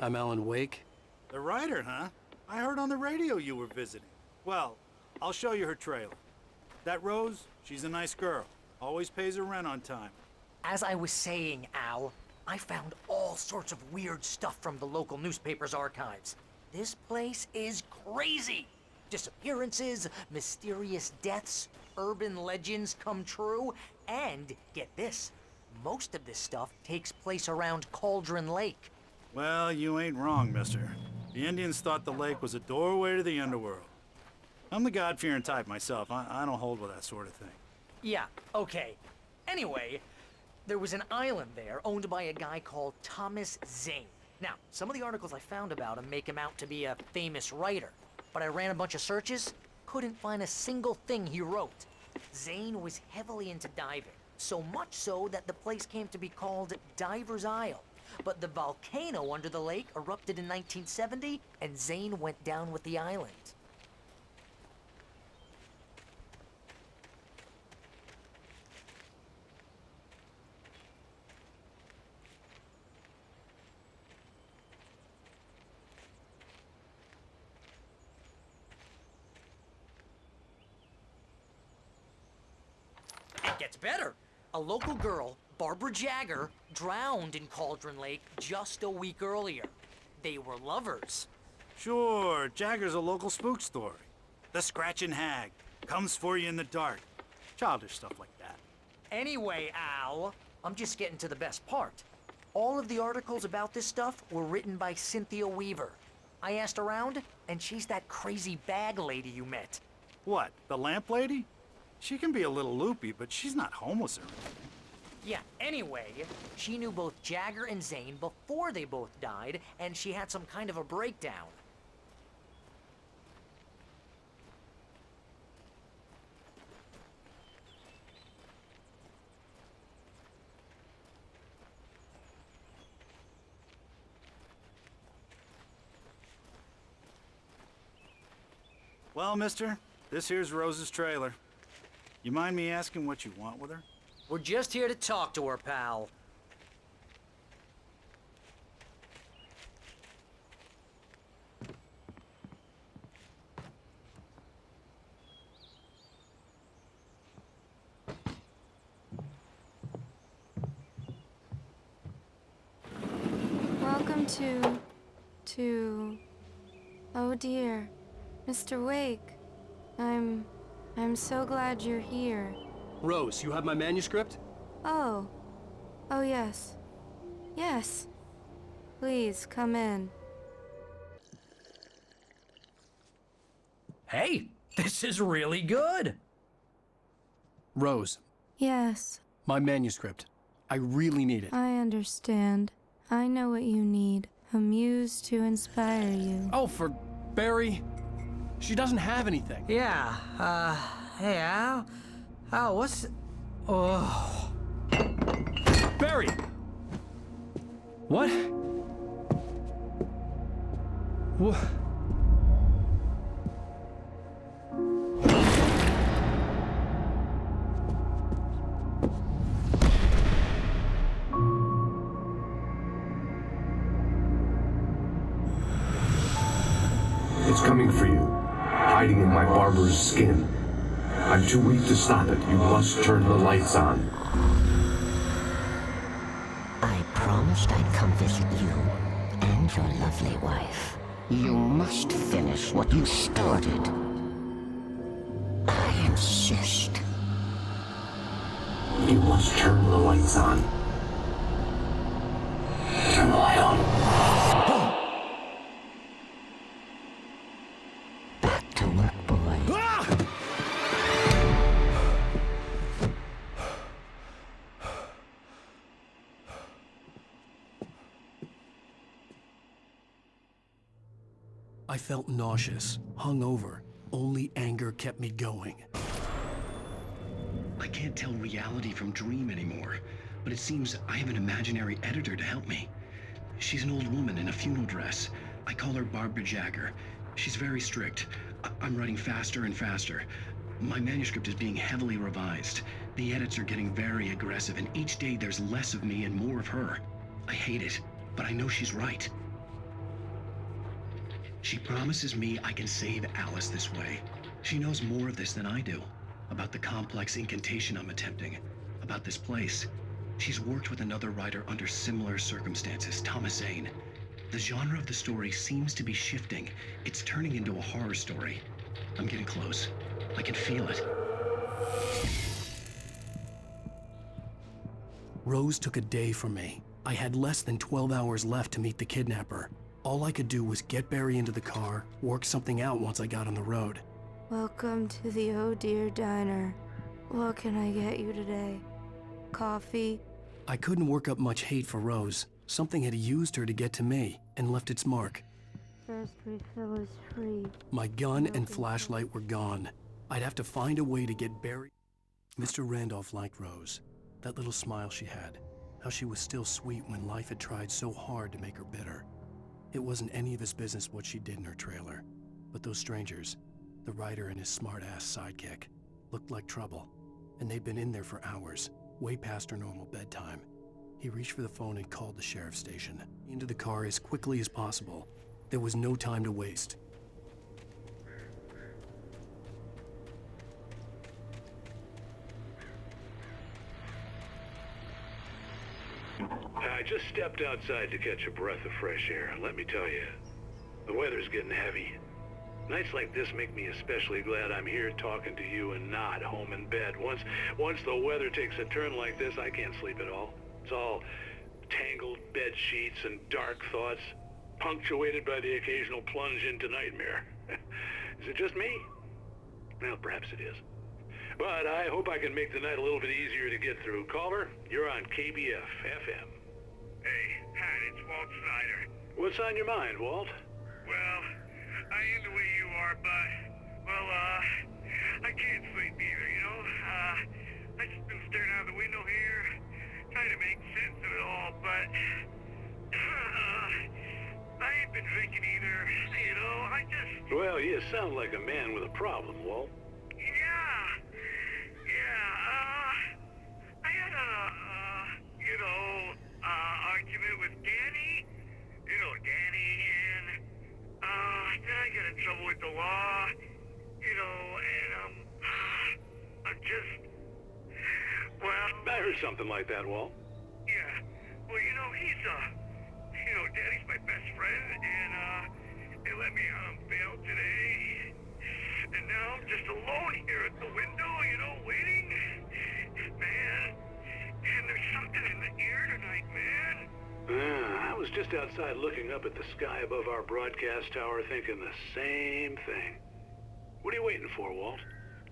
I'm Alan Wake. The writer, huh? I heard on the radio you were visiting. Well, I'll show you her trailer. That Rose, she's a nice girl. Always pays her rent on time. As I was saying, Al, I found all sorts of weird stuff from the local newspaper's archives. This place is crazy. Disappearances, mysterious deaths, urban legends come true, and get this, most of this stuff takes place around Cauldron Lake. Well, you ain't wrong, mister. The Indians thought the lake was a doorway to the underworld. I'm the God-fearing type myself. I don't hold with that sort of thing. Yeah, okay. Anyway, there was an island there owned by a guy called Thomas Zane. Now, some of the articles I found about him make him out to be a famous writer, but I ran a bunch of searches, couldn't find a single thing he wrote. Zane was heavily into diving, so much so that the place came to be called Diver's Isle. But the volcano under the lake erupted in 1970, and Zane went down with the island. It gets better. A local girl, Barbara Jagger, drowned in Cauldron Lake just a week earlier. They were lovers. Sure, Jagger's a local spook story. The Scratching Hag comes for you in the dark. Childish stuff like that. Anyway, Al, I'm just getting to the best part. All of the articles about this stuff were written by Cynthia Weaver. I asked around, and she's that crazy bag lady you met. What, the lamp lady? She can be a little loopy, but she's not homeless or anything. Yeah, anyway, she knew both Jagger and Zane before they both died, and she had some kind of a breakdown. Well, mister, this here's Rose's trailer. You mind me asking what you want with her? We're just here to talk to her, pal. Welcome to... Oh dear. Mr. Wake. I'm so glad you're here. Rose, you have my manuscript? Oh. Oh, yes. Yes. Please, come in. Hey, this is really good. Rose, Yes, my manuscript. I really need it. I understand. I know what you need. A muse to inspire you. Oh, for Barry. She doesn't have anything. Yeah, hey, Al? Al, what's... Oh... Barry! What? What? It's coming for you, hiding in my barber's skin. I'm too weak to stop it. You must turn the lights on. I promised I'd come visit you and your lovely wife. You must finish what you started. I insist. You must turn the lights on. Turn the light on. Back to work, boy. I felt nauseous, hungover. Only anger kept me going. I can't tell reality from dream anymore, but it seems I have an imaginary editor to help me. She's an old woman in a funeral dress. I call her Barbara Jagger. She's very strict. I'm writing faster and faster. My manuscript is being heavily revised. The edits are getting very aggressive, and each day there's less of me and more of her. I hate it, but I know she's right. She promises me I can save Alice this way. She knows more of this than I do. About the complex incantation I'm attempting. About this place. She's worked with another writer under similar circumstances, Thomas Zane. The genre of the story seems to be shifting. It's turning into a horror story. I'm getting close. I can feel it. Rose took a day from me. I had less than 12 hours left to meet the kidnapper. All I could do was get Barry into the car, work something out once I got on the road. Welcome to the Oh Dear Diner. What can I get you today? Coffee? I couldn't work up much hate for Rose. Something had used her to get to me and left its mark. First refill is free. My gun and flashlight were gone. I'd have to find a way to get Barry. Mr. Randolph liked Rose. That little smile she had. How she was still sweet when life had tried so hard to make her bitter. It wasn't any of his business what she did in her trailer. But those strangers, the writer and his smart-ass sidekick, looked like trouble. And they'd been in there for hours, way past her normal bedtime. He reached for the phone and called the sheriff's station. Into the car as quickly as possible. There was no time to waste. I just stepped outside to catch a breath of fresh air, and let me tell you, the weather's getting heavy. Nights like this make me especially glad I'm here talking to you and not home in bed. Once the weather takes a turn like this, I can't sleep at all. It's all tangled bed sheets and dark thoughts, punctuated by the occasional plunge into nightmare. Is it just me? Well, perhaps it is. But I hope I can make the night a little bit easier to get through. Caller, you're on KBF FM. Hey, Pat, it's Walt Snyder. What's on your mind, Walt? Well, I am the way you are, but, well, I can't sleep either, you know? I just been staring out the window here, trying to make sense of it all, but, I ain't been drinking either, you know? Well, you sound like a man with a problem, Walt. I had argument with Danny, Danny, and, then I got in trouble with the law, and, I'm just, well... I heard something like that, Walt. Yeah, well, he's, Danny's my best friend, and, they let me out on bail today, and now I'm just alone here at the window, waiting, man, and there's something in the air tonight, man. I was just outside looking up at the sky above our broadcast tower thinking the same thing. What are you waiting for, Walt?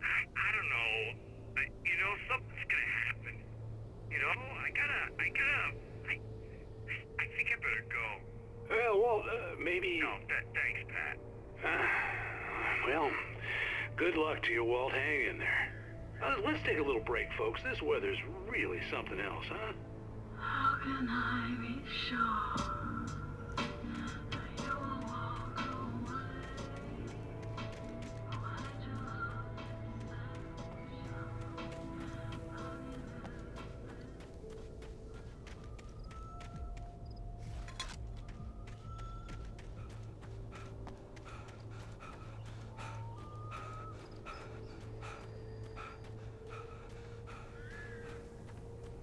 I don't know. Something's gonna happen. I think I better go. Well, Walt, maybe... No, thanks, Pat. Well, good luck to you, Walt. Hang in there. Let's take a little break, folks. This weather's really something else, huh? How can I be sure?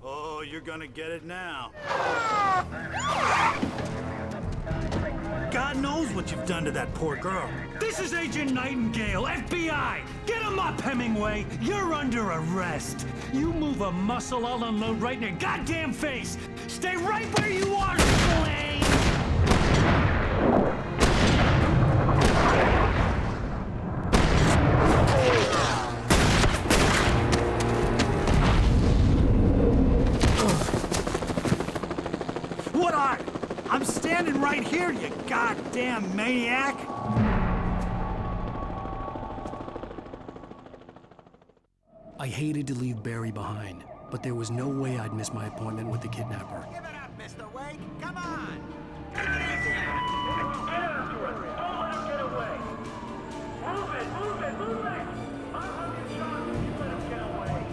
Oh, you're gonna get it now. God knows what you've done to that poor girl. This is Agent Nightingale, FBI! Get him up, Hemingway! You're under arrest! You move a muscle, I'll unload right in your goddamn face! Stay right where you are, Slane! What are you? I'm standing right here, you goddamn maniac! I hated to leave Barry behind, but there was no way I'd miss my appointment with the kidnapper. Give it up, Mr. Wake! Come on! Get after it! Don't let him get away! Move it! Move it! Move it! I'm hunting John if you let him get away!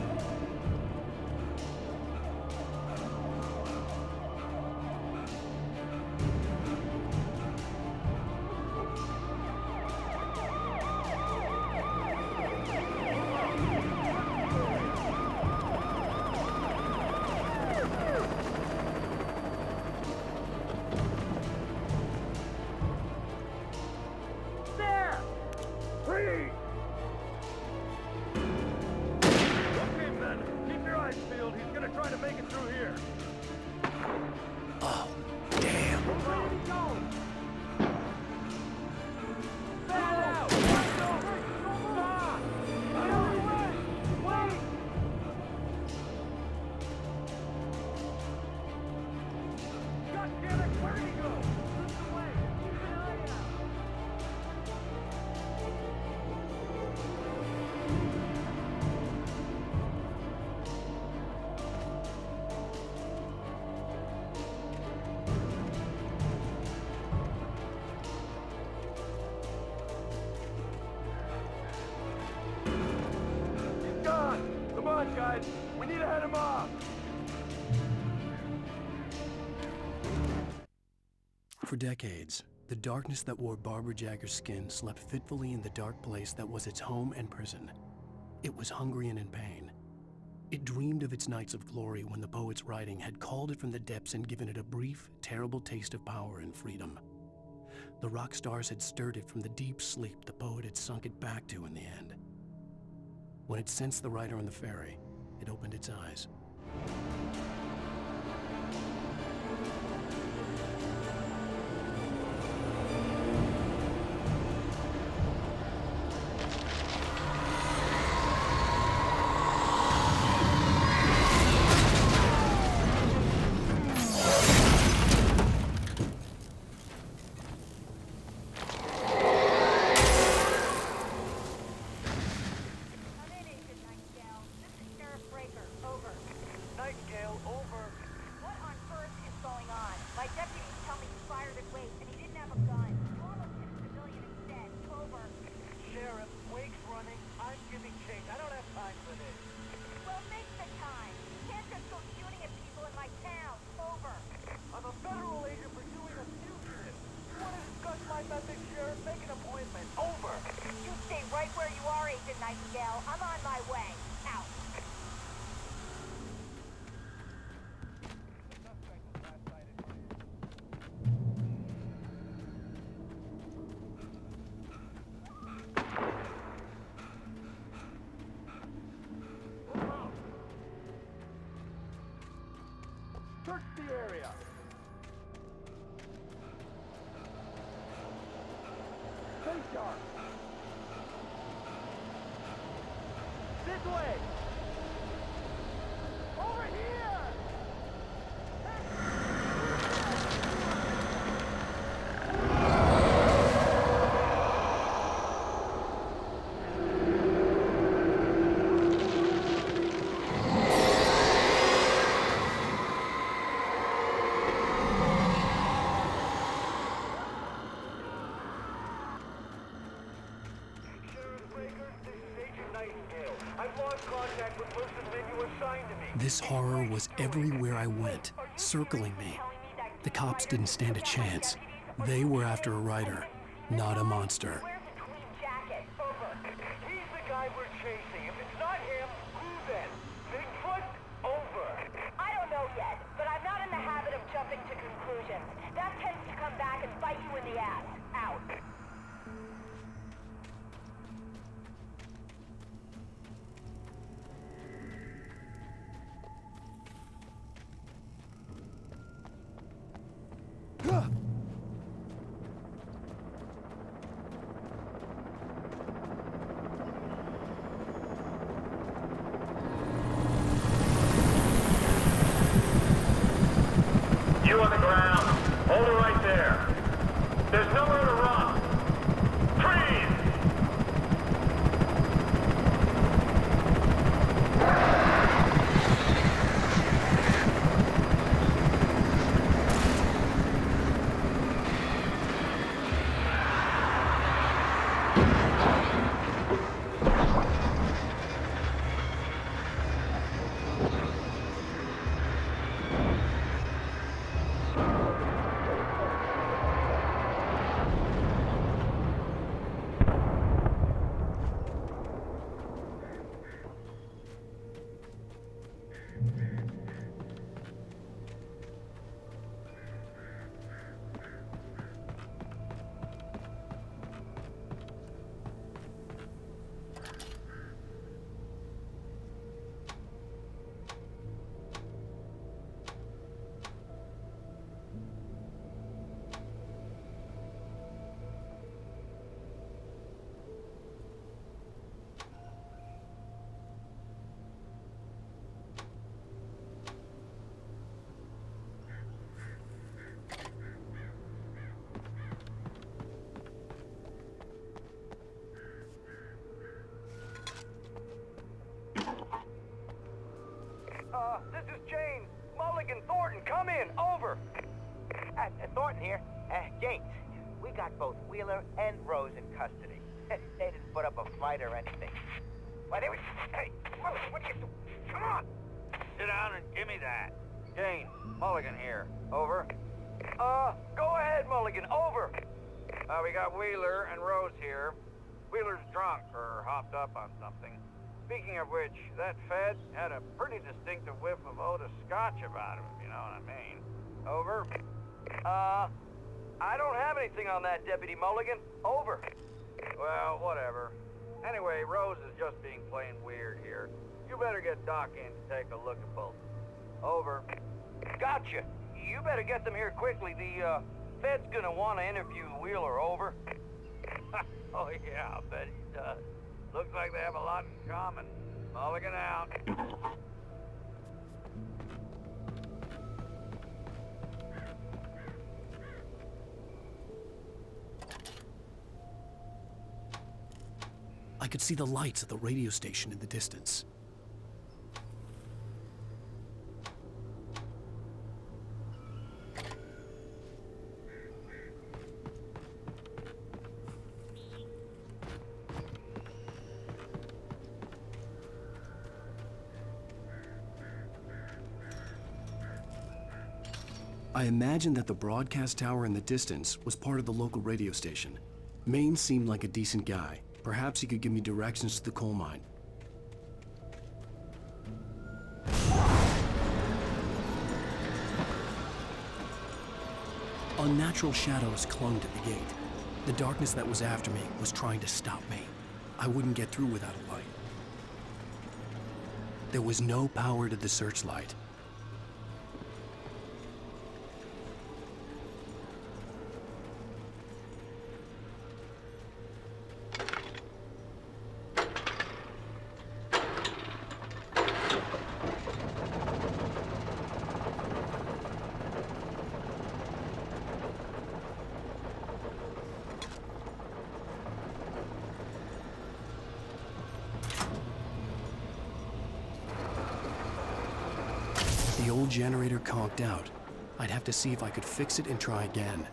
There! Freeze! Okay, men. Keep your eyes peeled. He's gonna try to make it through here. Oh, damn. Where did he go? Fan out! Stop! Wait! God damn it! Where did he go? This way! Keep an eye out! He's gone! Come on, guys! We need to head him off! For decades, the darkness that wore Barbara Jagger's skin slept fitfully in the dark place that was its home and prison. It was hungry and in pain. It dreamed of its nights of glory when the poet's writing had called it from the depths and given it a brief, terrible taste of power and freedom. The rock stars had stirred it from the deep sleep the poet had sunk it back to in the end. When it sensed the writer on the ferry, it opened its eyes. Nightingale, over. What on earth is going on? My deputies tell me he fired at Wake and he didn't have a gun. You almost hit a civilian instead. Over. Sheriff, Wake's running. I'm giving chase. I don't have time for this. Well, make the time. You can't just go shooting at people in my town. Over. I'm a federal agent pursuing a fugitive. You want to discuss my methods, Sheriff? Make an appointment. Over. You stay right where you are, Agent Nightingale. I'm on my way. Out. Search the area. Stay sharp. This way. Over here. Nightingale. I've lost contact with most of the men you assigned to me. This horror was everywhere I went, circling me. The cops didn't stand a chance. They were after a writer, not a monster. He's the guy we're chasing. If it's not him, who then? Bigfoot? Over. I don't know yet, but I'm not in the habit of jumping to conclusions. That tends to come back and bite you in the ass. Out. You on the ground. Hold it right there. There's nowhere to run. Freeze! This is James. Mulligan, Thornton, come in. Over. Thornton here. James, we got both Wheeler and Rose in custody. They didn't put up a fight or anything. Why, they were... Hey, what are you doing? Come on. Sit down and give me that. Jane, Mulligan here. Over. Go ahead, Mulligan. Over. We got Wheeler and Rose here. Wheeler's drunk or hopped up on something. Speaking of which, that Fed had a pretty distinctive whiff of Otis Scotch about him, if you know what I mean. Over. I don't have anything on that, Deputy Mulligan. Over. Well, whatever. Anyway, Rose is just being plain weird here. You better get Doc in to take a look at both. Over. Gotcha. You better get them here quickly. The, Fed's gonna want to interview Wheeler. Over. Oh, yeah, I bet he does. Looks like they have a lot in common. Mulligan out. I could see the lights at the radio station in the distance. I imagined that the broadcast tower in the distance was part of the local radio station. Maine seemed like a decent guy. Perhaps he could give me directions to the coal mine. Unnatural shadows clung to the gate. The darkness that was after me was trying to stop me. I wouldn't get through without a light. There was no power to the searchlight. The old generator conked out. I'd have to see if I could fix it and try again.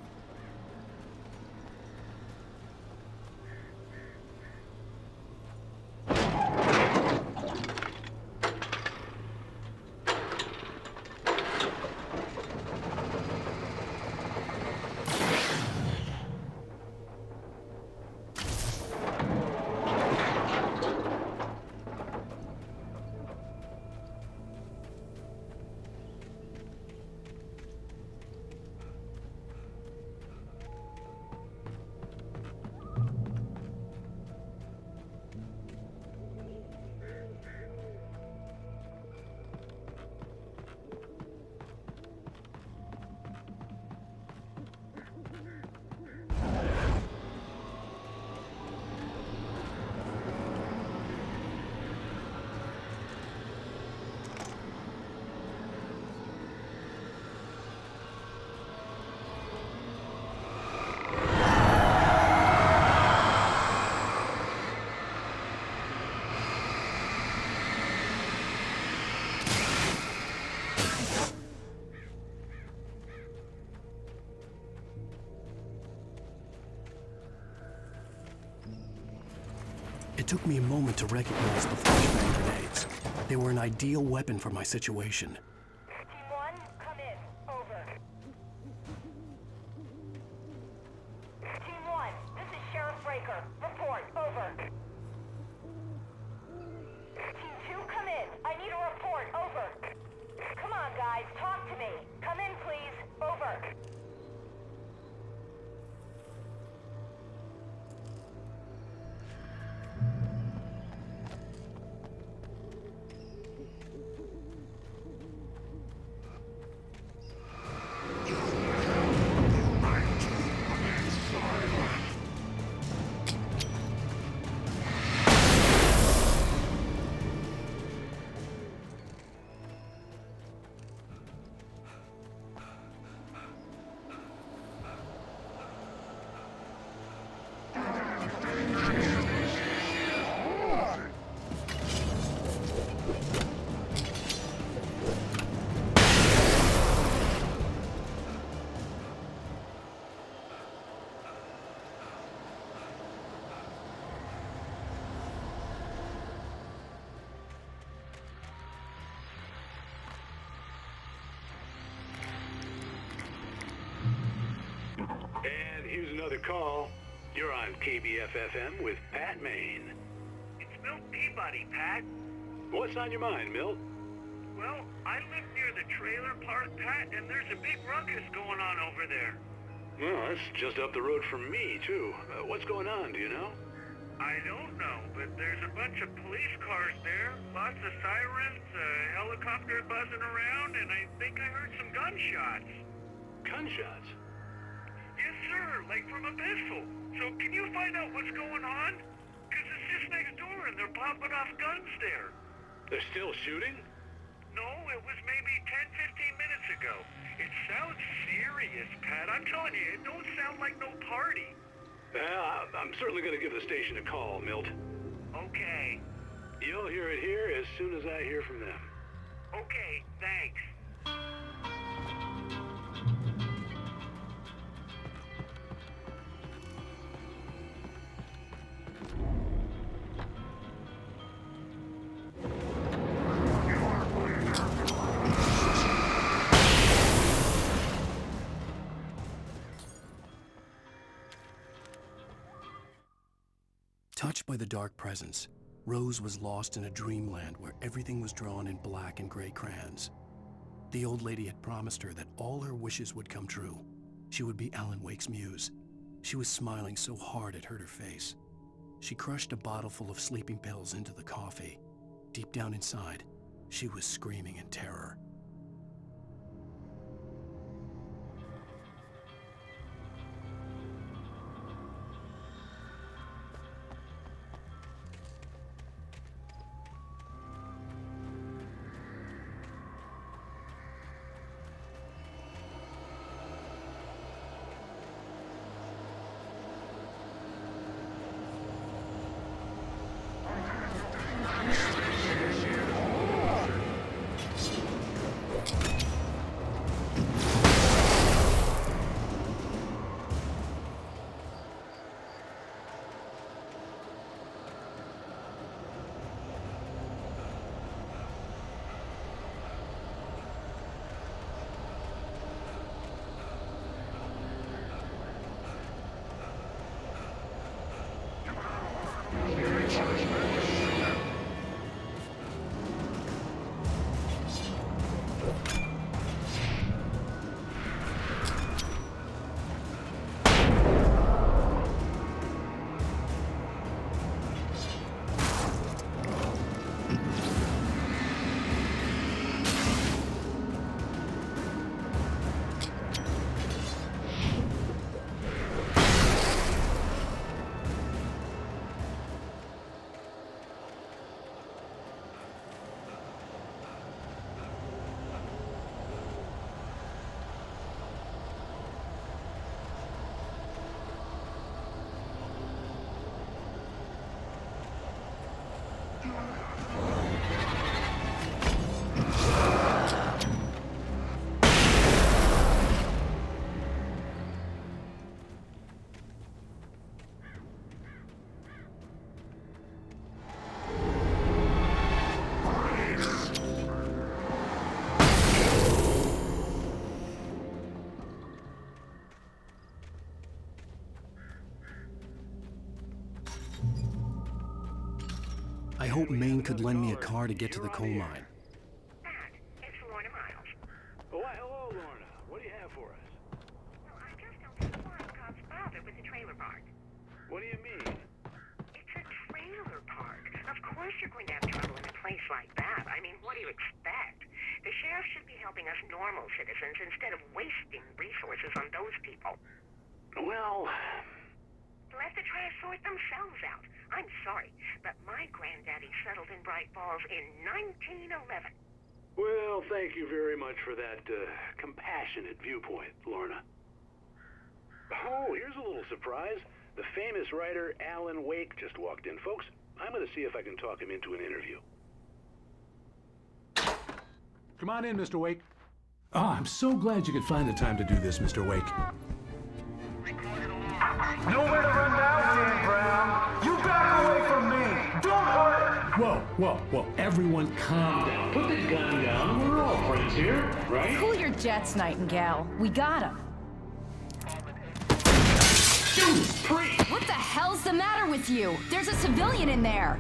took me a moment to recognize the flashbang grenades. They were an ideal weapon for my situation. Team 1, come in. Over. Team 1, this is Sheriff Breaker. Report. Over. Team 2, come in. I need a report. Over. Come on, guys. Talk to me. Come in, please. Over. And here's another call. You're on KBF-FM with Pat Maine. It's Milt Peabody, Pat. What's on your mind, Milt? Well, I live near the trailer park, Pat, and there's a big ruckus going on over there. Well, that's just up the road from me, too. What's going on, do you know? I don't know, but there's a bunch of police cars there, lots of sirens, a helicopter buzzing around, and I think I heard some gunshots. Gunshots? Yes, sir, like from a pistol. So can you find out what's going on? Because it's just next door and they're popping off guns there. They're still shooting? No, it was maybe 10, 15 minutes ago. It sounds serious, Pat. I'm telling you, it don't sound like no party. Well, I'm certainly going to give the station a call, Milt. Okay. You'll hear it here as soon as I hear from them. Okay, thanks. Touched by the dark presence, Rose was lost in a dreamland where everything was drawn in black and gray crayons. The old lady had promised her that all her wishes would come true. She would be Alan Wake's muse. She was smiling so hard it hurt her face. She crushed a bottle full of sleeping pills into the coffee. Deep down inside, she was screaming in terror. hope Maine could lend me a car to get to the coal mine. It's Lorna Miles. Oh, why, hello, Lorna. What do you have for us? Well, I just don't see why the cops bother with the trailer park. What do you mean? It's a trailer park. Of course you're going to have trouble in a place like that. I mean, what do you expect? The sheriff should be helping us normal citizens instead of wasting resources on those people. Well... Let the trash sort themselves out. I'm sorry, but my granddaddy settled in Bright Falls in 1911. Well, thank you very much for that compassionate viewpoint, Lorna. Oh, here's a little surprise. The famous writer Alan Wake just walked in. Folks, I'm going to see if I can talk him into an interview. Come on in, Mr. Wake. Oh, I'm so glad you could find the time to do this, Mr. Wake. Nowhere to run now, Dan Brown. You back away from me. Don't hurt it. Whoa. Everyone calm down. Put the gun down. We're all friends here, right? Cool your jets, Nightingale. We got him. What the hell's the matter with you? There's a civilian in there.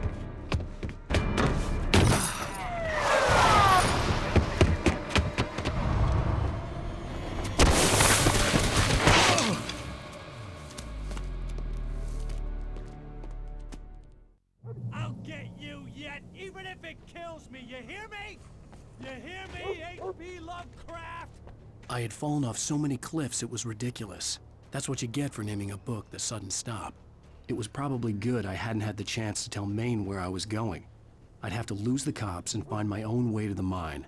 I'll get you yet, even if it kills me. You hear me? You hear me, H.P. Lovecraft? I had fallen off so many cliffs it was ridiculous. That's what you get for naming a book The Sudden Stop. It was probably good I hadn't had the chance to tell Maine where I was going. I'd have to lose the cops and find my own way to the mine.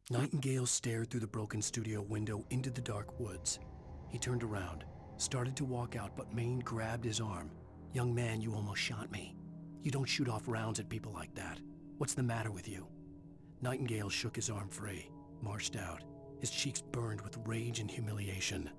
Nightingale stared through the broken studio window into the dark woods. He turned around, started to walk out, but Maine grabbed his arm. "Young man, you almost shot me. You don't shoot off rounds at people like that. What's the matter with you?" Nightingale shook his arm free, marched out. His cheeks burned with rage and humiliation.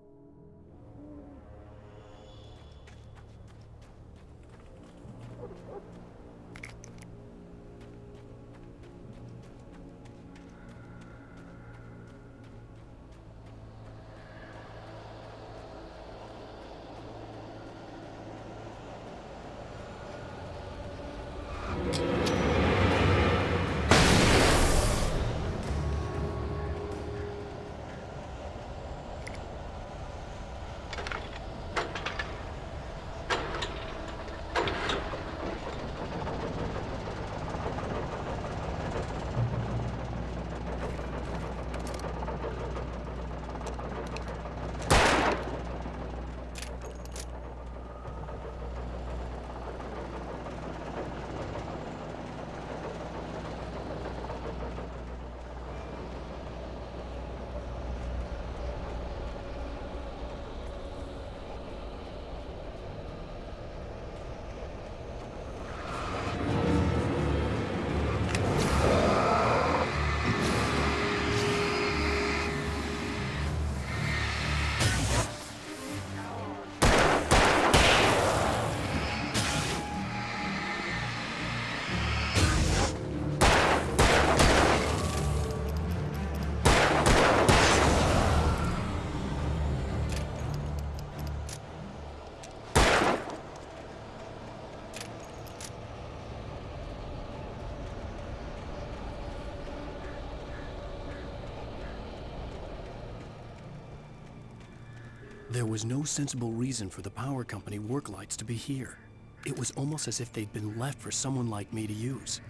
There was no sensible reason for the power company work lights to be here. It was almost as if they'd been left for someone like me to use.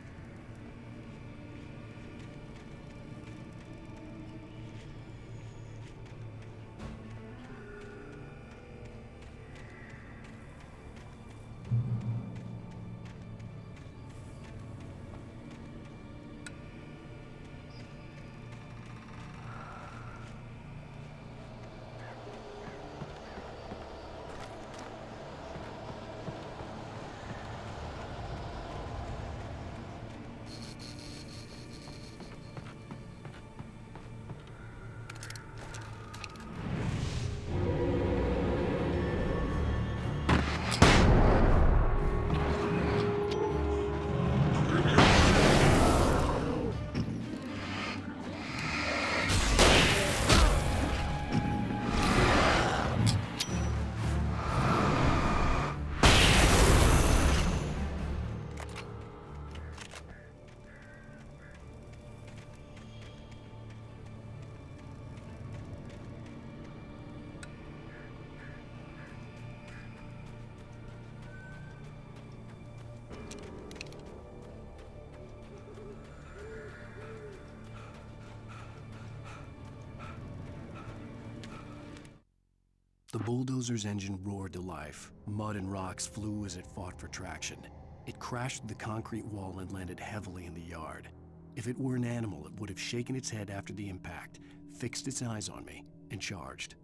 The bulldozer's engine roared to life. Mud and rocks flew as it fought for traction. It crashed through the concrete wall and landed heavily in the yard. If it were an animal, it would have shaken its head after the impact, fixed its eyes on me, and charged.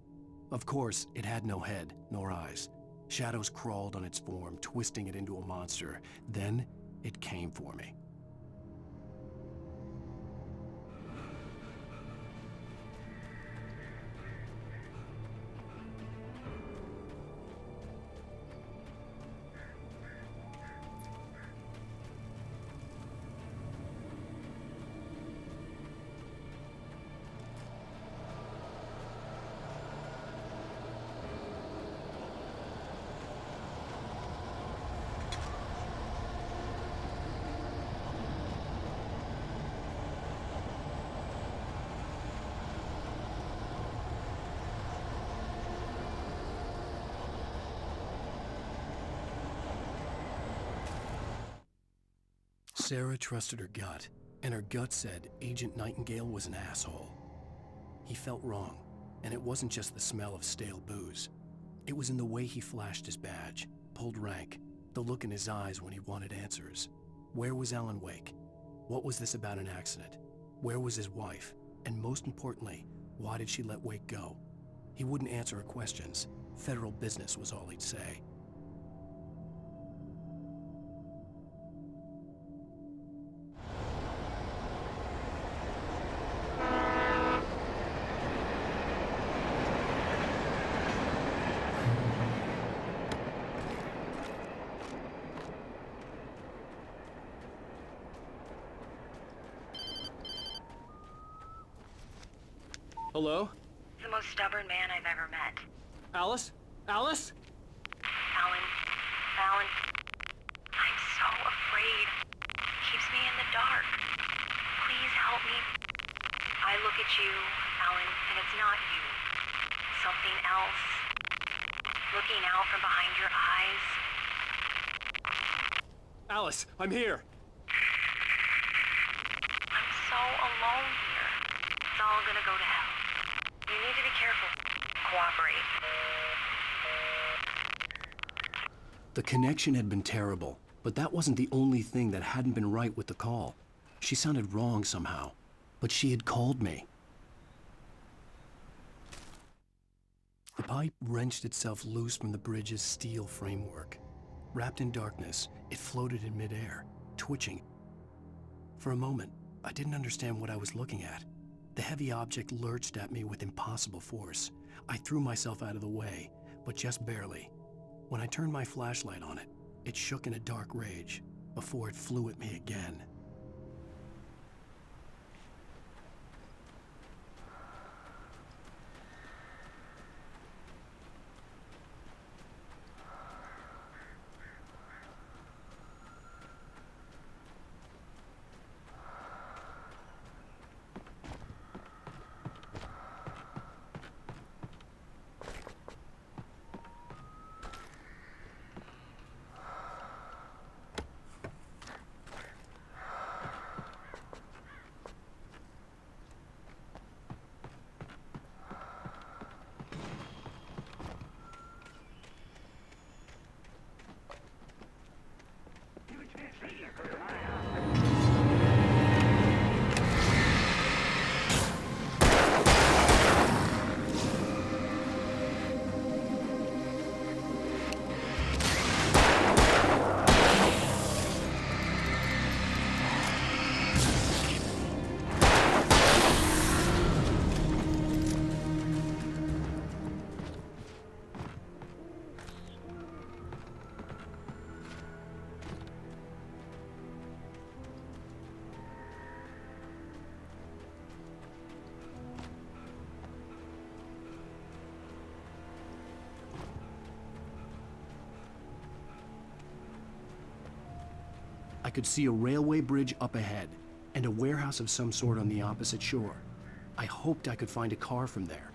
Of course, it had no head, nor eyes. Shadows crawled on its form, twisting it into a monster. Then, it came for me. Sarah trusted her gut, and her gut said Agent Nightingale was an asshole. He felt wrong, and it wasn't just the smell of stale booze. It was in the way he flashed his badge, pulled rank, the look in his eyes when he wanted answers. Where was Alan Wake? What was this about an accident? Where was his wife? And most importantly, why did she let Wake go? He wouldn't answer her questions. Federal business was all he'd say. Hello? The most stubborn man I've ever met. Alice? Alice? Alan, I'm so afraid. He keeps me in the dark. Please help me. I look at you, Alan, and it's not you. Something else. Looking out from behind your eyes. Alice, I'm here. I'm so alone here. It's all gonna go to hell. You need to be careful. Cooperate. The connection had been terrible, but that wasn't the only thing that hadn't been right with the call. She sounded wrong somehow, but she had called me. The pipe wrenched itself loose from the bridge's steel framework. Wrapped in darkness, it floated in midair, twitching. For a moment, I didn't understand what I was looking at. The heavy object lurched at me with impossible force. I threw myself out of the way, but just barely. When I turned my flashlight on it, it shook in a dark rage before it flew at me again. I could see a railway bridge up ahead, and a warehouse of some sort on the opposite shore. I hoped I could find a car from there.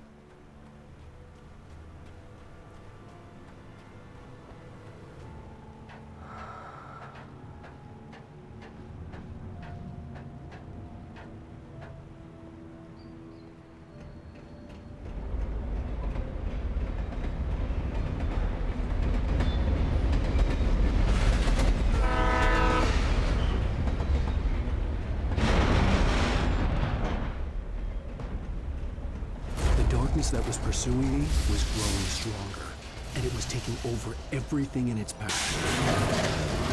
darkness that was pursuing me was growing stronger, and it was taking over everything in its path.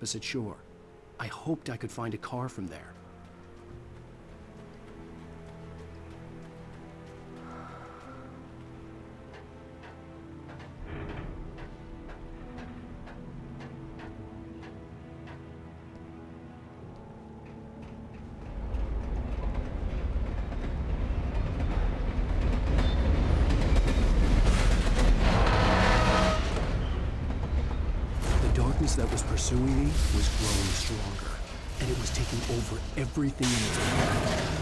Opposite shore. I hoped I could find a car from there. That was pursuing me was growing stronger, and it was taking over everything in its path.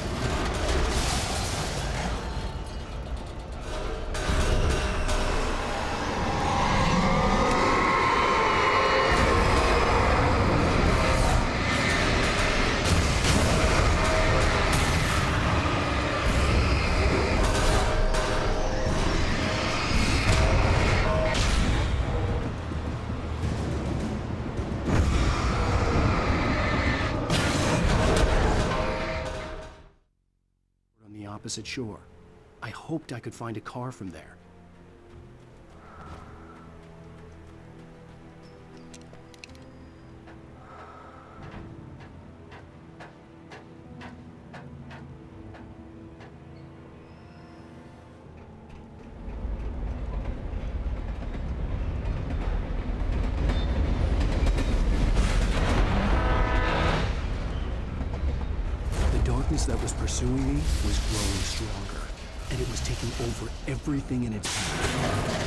Opposite shore. I hoped I could find a car from there. That was pursuing me was growing stronger, and it was taking over everything in its path.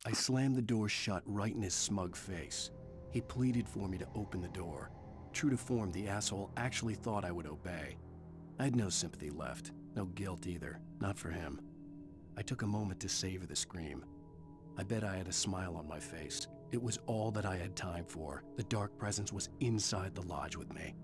I slammed the door shut right in his smug face. He pleaded for me to open the door. True to form, the asshole actually thought I would obey. I had no sympathy left, no guilt either, not for him. I took a moment to savor the scream. I bet I had a smile on my face. It was all that I had time for. The dark presence was inside the lodge with me.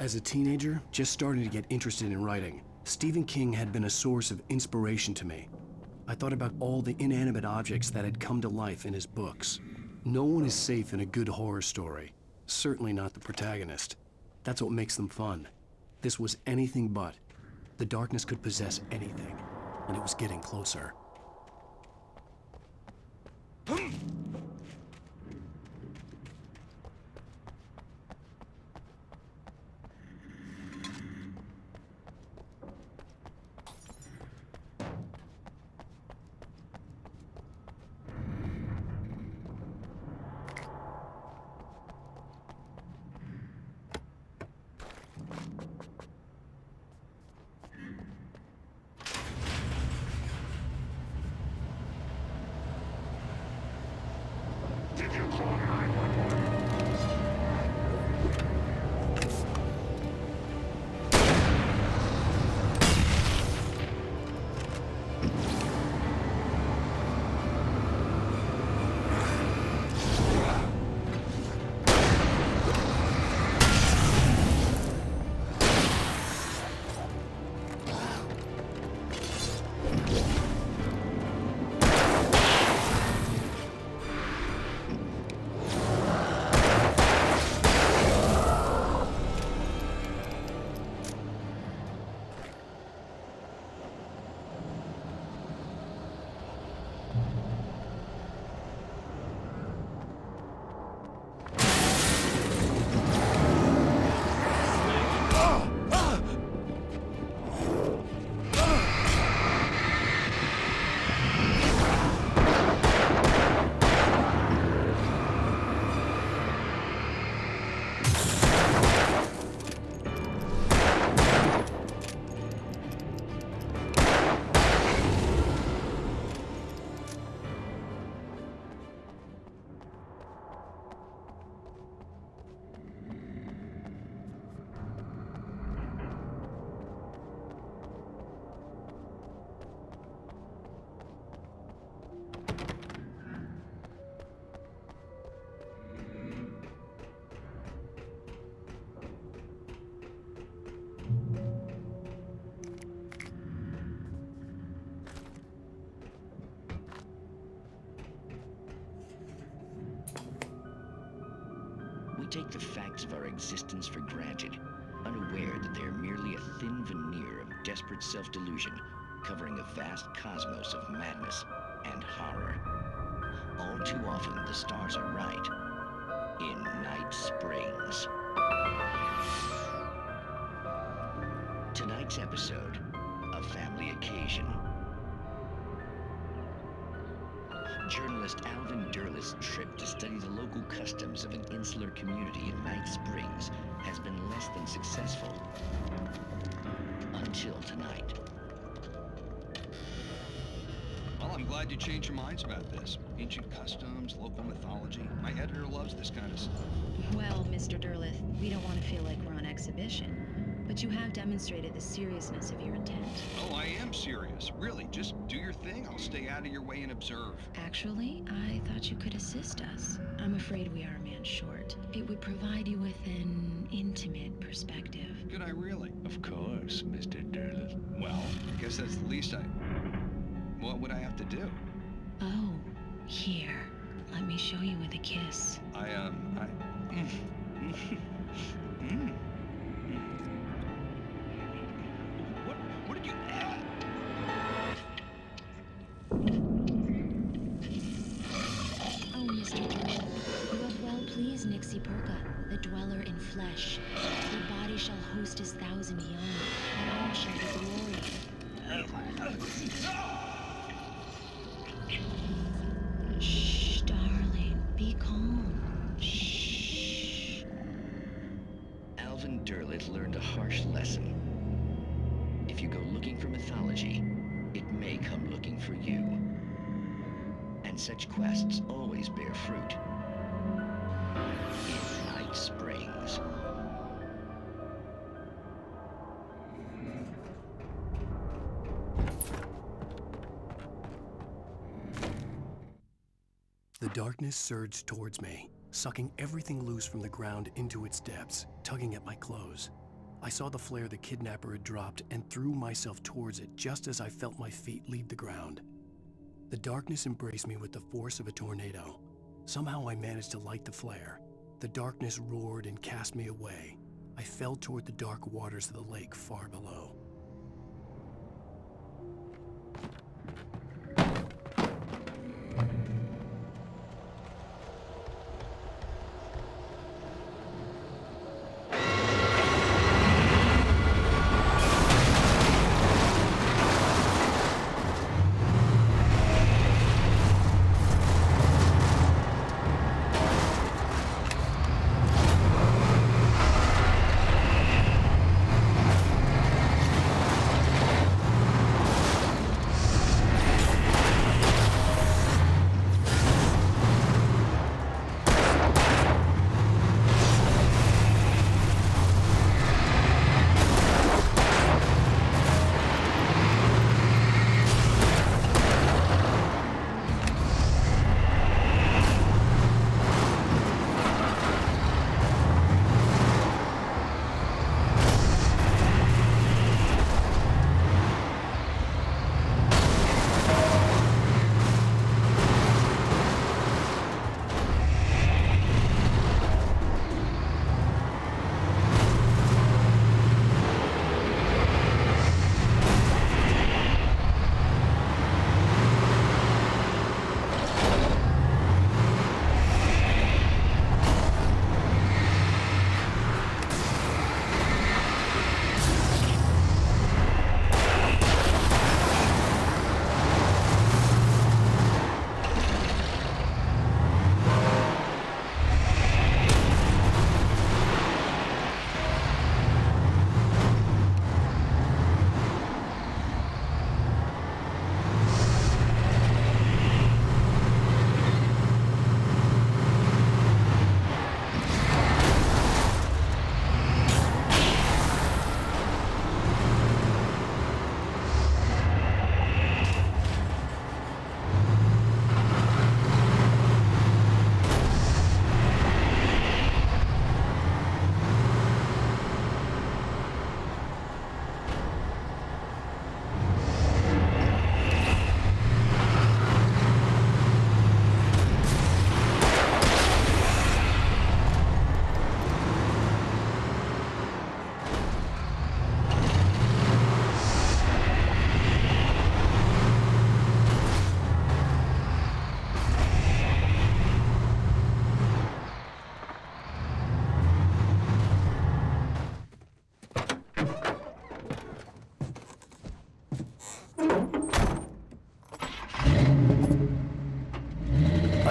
As a teenager, just starting to get interested in writing, Stephen King had been a source of inspiration to me. I thought about all the inanimate objects that had come to life in his books. No one is safe in a good horror story. Certainly not the protagonist. That's what makes them fun. This was anything but. The darkness could possess anything, and it was getting closer. take the facts of our existence for granted, unaware that they are merely a thin veneer of desperate self-delusion, covering a vast cosmos of madness and horror. All too often, the stars are right. In Night Springs. Tonight's episode, A Family Occasion. Journalist Alvin Derleth's trip to study the local customs of an insular community in Night Springs has been less than successful. Until tonight. Well, I'm glad you changed your minds about this. Ancient customs, local mythology. My editor loves this kind of stuff. Well, Mr. Derleth, we don't want to feel like we're on exhibition, but you have demonstrated the seriousness of your intent. Oh, I am serious. Really, just do your thing. I'll stay out of your way and observe. Actually, I thought you could assist us. I'm afraid we are a man short. It would provide you with an intimate perspective. Could I really? Of course, Mr. Derleth. Well, I guess that's the least What would I have to do? Oh, here. Let me show you with a kiss. What did you... Oh, Mr. Derleth, you have well pleased Nixie Perka, the dweller in flesh. Your body shall host his thousand young, and all shall be glory. Shh, darling, be calm. Shh. Alvin Derleth learned a harsh lesson. If you go looking for mythology, it may come looking for you. And such quests always bear fruit. In Night Springs. The darkness surged towards me, sucking everything loose from the ground into its depths, tugging at my clothes. I saw the flare the kidnapper had dropped and threw myself towards it just as I felt my feet leave the ground. The darkness embraced me with the force of a tornado. Somehow I managed to light the flare. The darkness roared and cast me away. I fell toward the dark waters of the lake far below.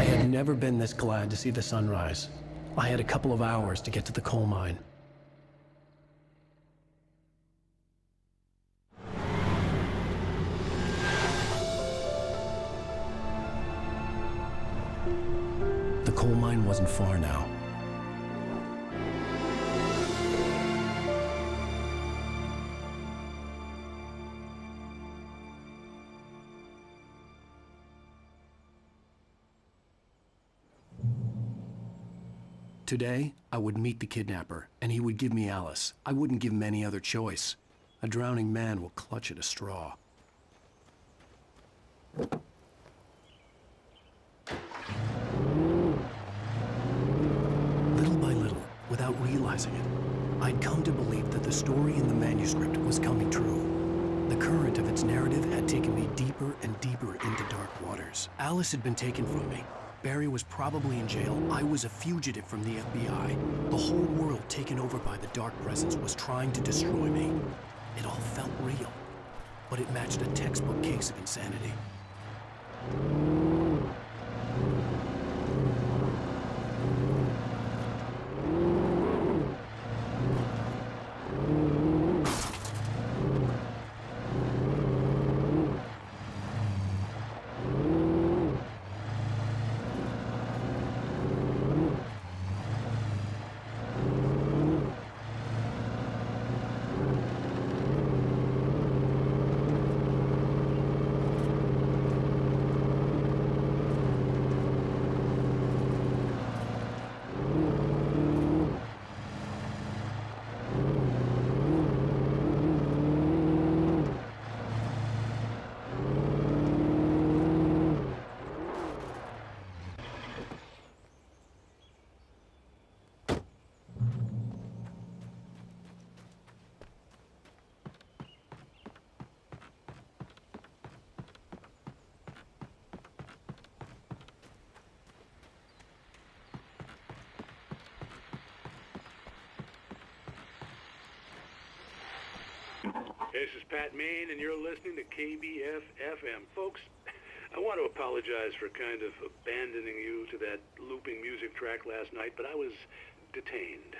had never been this glad to see the sunrise. I had a couple of hours to get to the coal mine. The coal mine wasn't far now. Today, I would meet the kidnapper, and he would give me Alice. I wouldn't give him any other choice. A drowning man will clutch at a straw. Little by little, without realizing it, I'd come to believe that the story in the manuscript was coming true. The current of its narrative had taken me deeper and deeper into dark waters. Alice had been taken from me. Barry was probably in jail. I was a fugitive from the FBI. The whole world taken over by the Dark Presence was trying to destroy me. It all felt real, but it matched a textbook case of insanity. This is Pat Main, and you're listening to KBF-FM. Folks, I want to apologize for kind of abandoning you to that looping music track last night, but I was detained.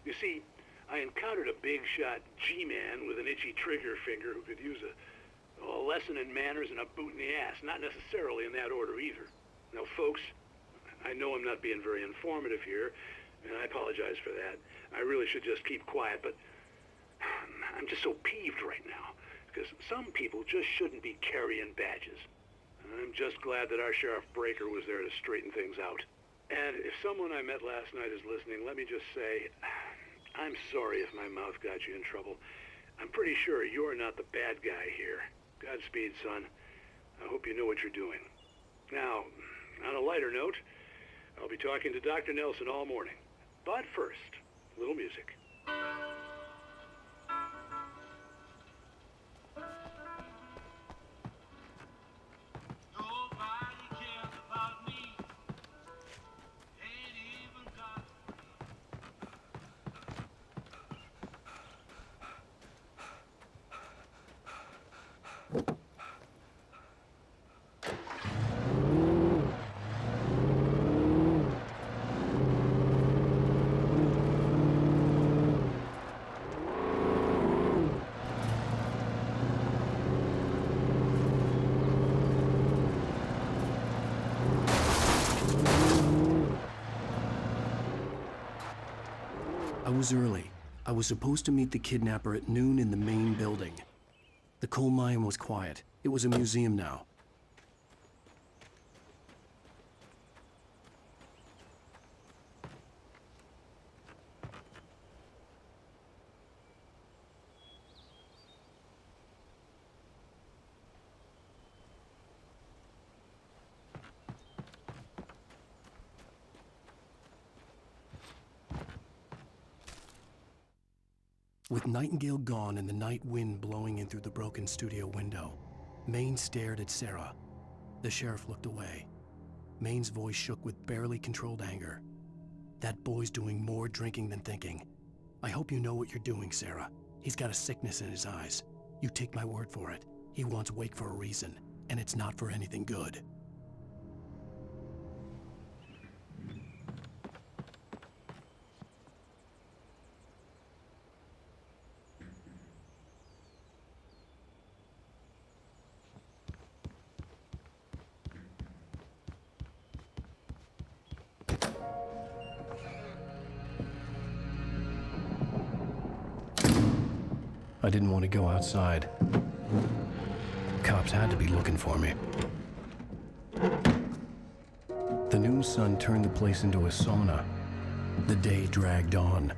You see, I encountered a big-shot G-man with an itchy trigger finger who could use a lesson in manners and a boot in the ass. Not necessarily in that order either. Now, folks, I know I'm not being very informative here, and I apologize for that. I really should just keep quiet, but I'm just so peeved right now, because some people just shouldn't be carrying badges. And I'm just glad that our Sheriff Breaker was there to straighten things out. And if someone I met last night is listening, let me just say, I'm sorry if my mouth got you in trouble. I'm pretty sure you're not the bad guy here. Godspeed, son. I hope you know what you're doing. Now, on a lighter note, I'll be talking to Dr. Nelson all morning. But first, a little music. I was early. I was supposed to meet the kidnapper at noon in the main building. The coal mine was quiet. It was a museum now. With Nightingale gone and the night wind blowing in through the broken studio window, Maine stared at Sarah. The sheriff looked away. Maine's voice shook with barely controlled anger. That boy's doing more drinking than thinking. I hope you know what you're doing, Sarah. He's got a sickness in his eyes. You take my word for it. He wants Wake for a reason, and it's not for anything good. I didn't want to go outside. Cops had to be looking for me. The noon sun turned the place into a sauna. The day dragged on.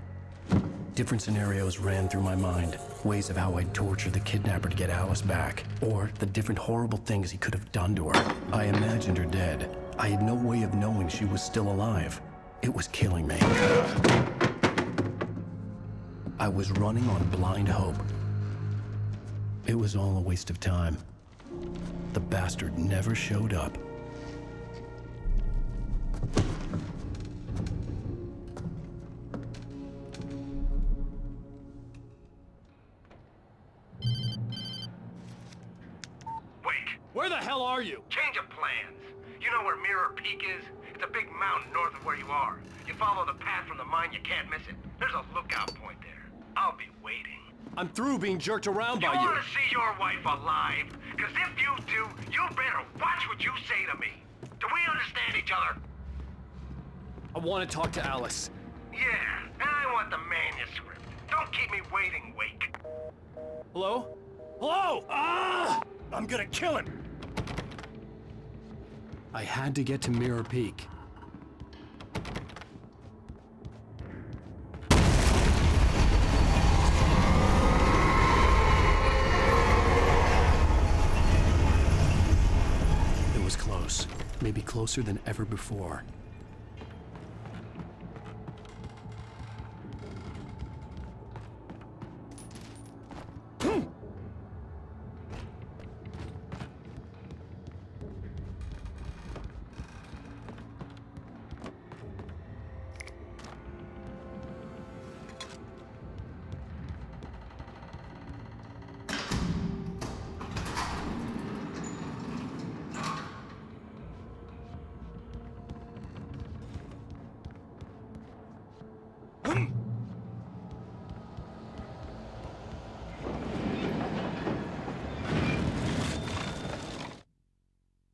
Different scenarios ran through my mind. Ways of how I'd torture the kidnapper to get Alice back. Or the different horrible things he could have done to her. I imagined her dead. I had no way of knowing she was still alive. It was killing me. I was running on blind hope. It was all a waste of time. The bastard never showed up. Where the hell are you? Change of plans. You know where Mirror Peak is? It's a big mountain north of where you are. You follow the path from the mine, you can't miss it. There's a lookout point there. I'll be waiting. I'm through being jerked around by you. You want to see your wife alive? Because if you do, you better watch what you say to me. Do we understand each other? I want to talk to Alice. Yeah, and I want the manuscript. Don't keep me waiting, Wake. Hello? Hello! Ah! I'm gonna kill him! I had to get to Mirror Peak. It was close. Maybe closer than ever before.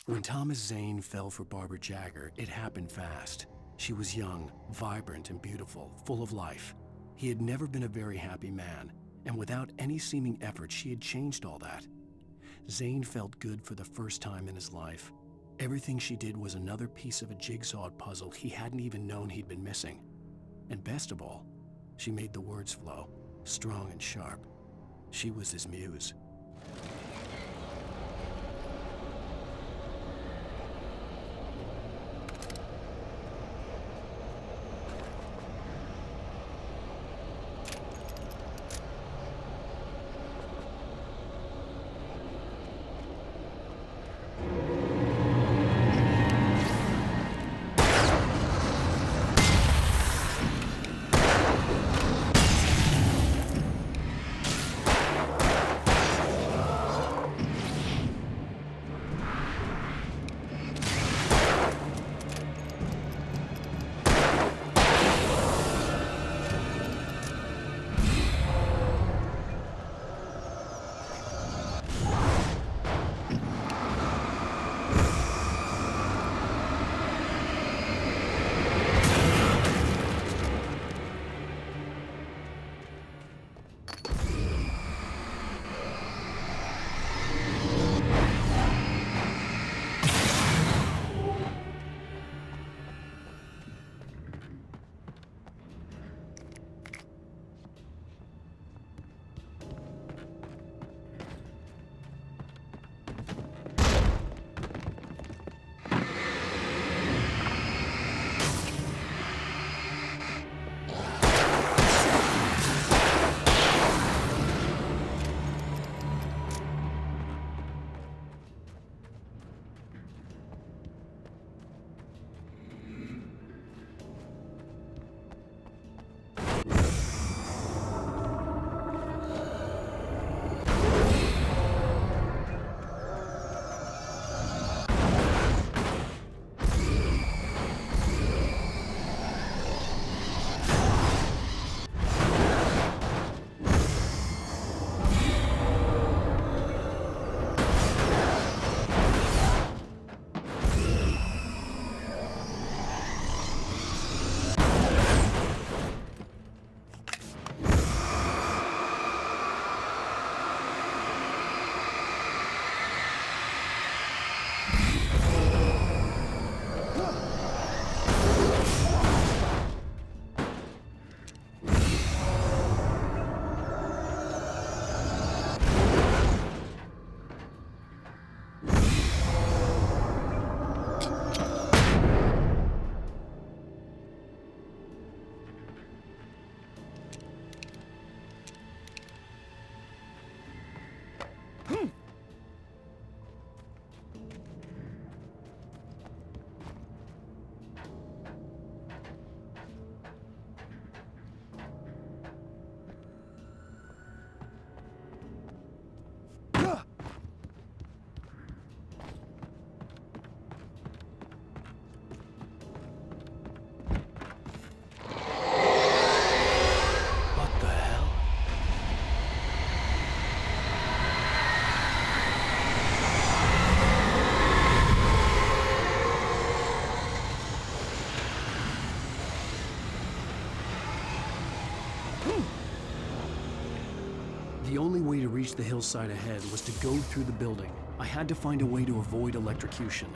When Thomas Zane fell for Barbara Jagger, it happened fast. She was young, vibrant, and beautiful, full of life. He had never been a very happy man, and without any seeming effort, she had changed all that. Zane felt good for the first time in his life. Everything she did was another piece of a jigsaw puzzle he hadn't even known he'd been missing. And best of all, she made the words flow, strong and sharp. She was his muse. The only way to reach the hillside ahead was to go through the building. I had to find a way to avoid electrocution.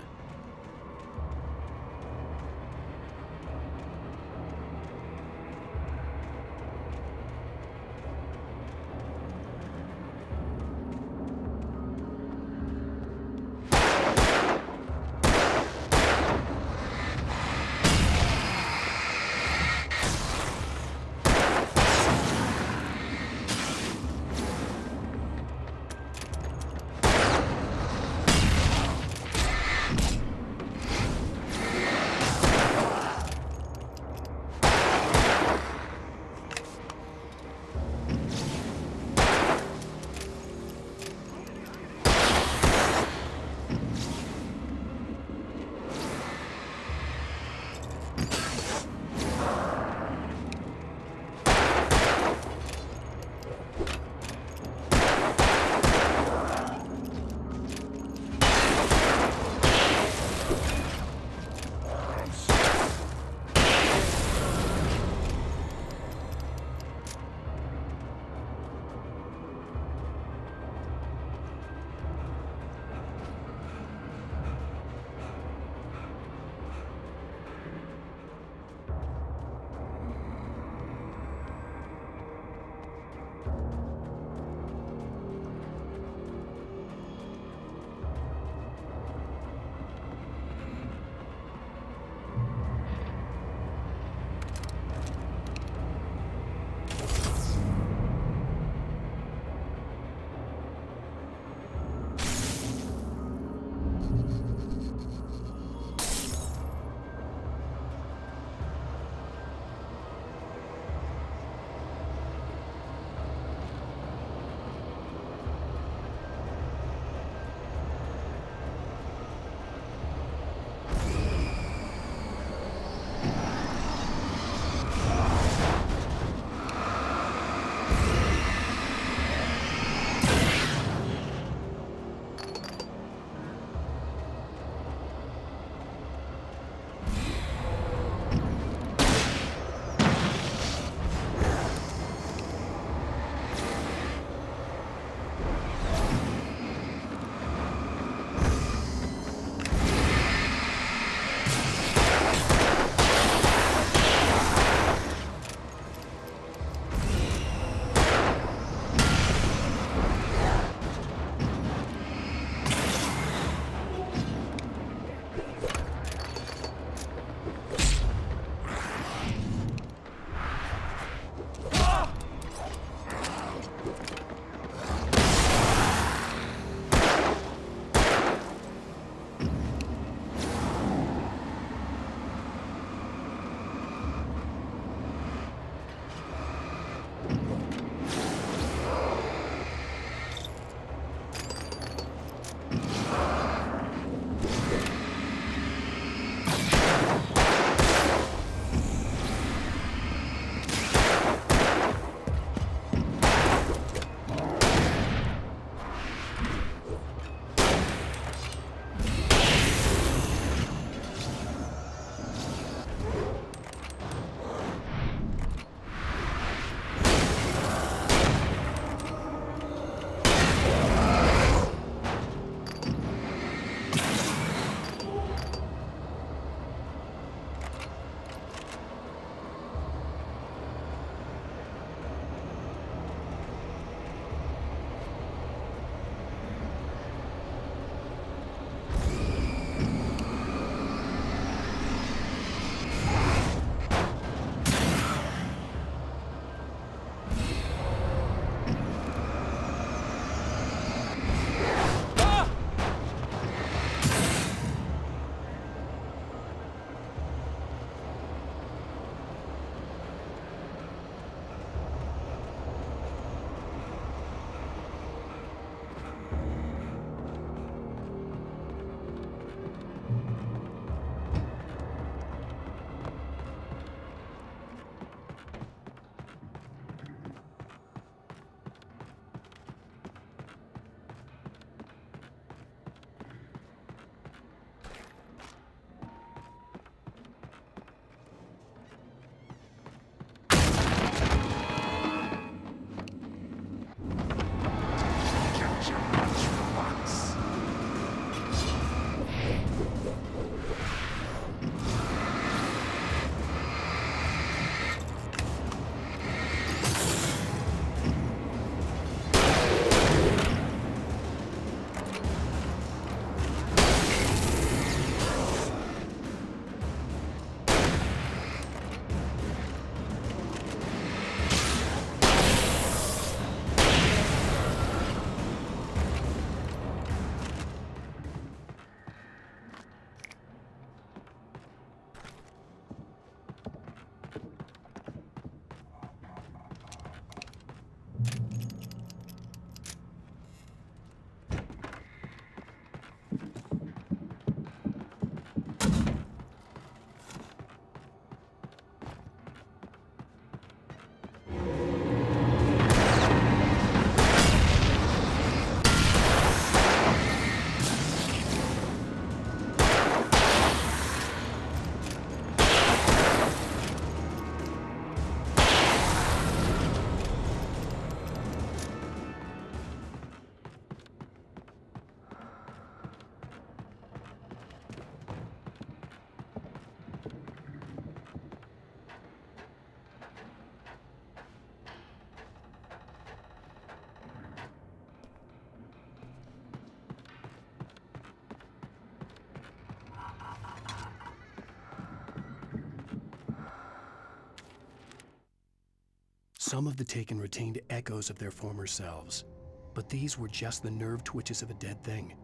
Some of the taken retained echoes of their former selves, but these were just the nerve twitches of a dead thing.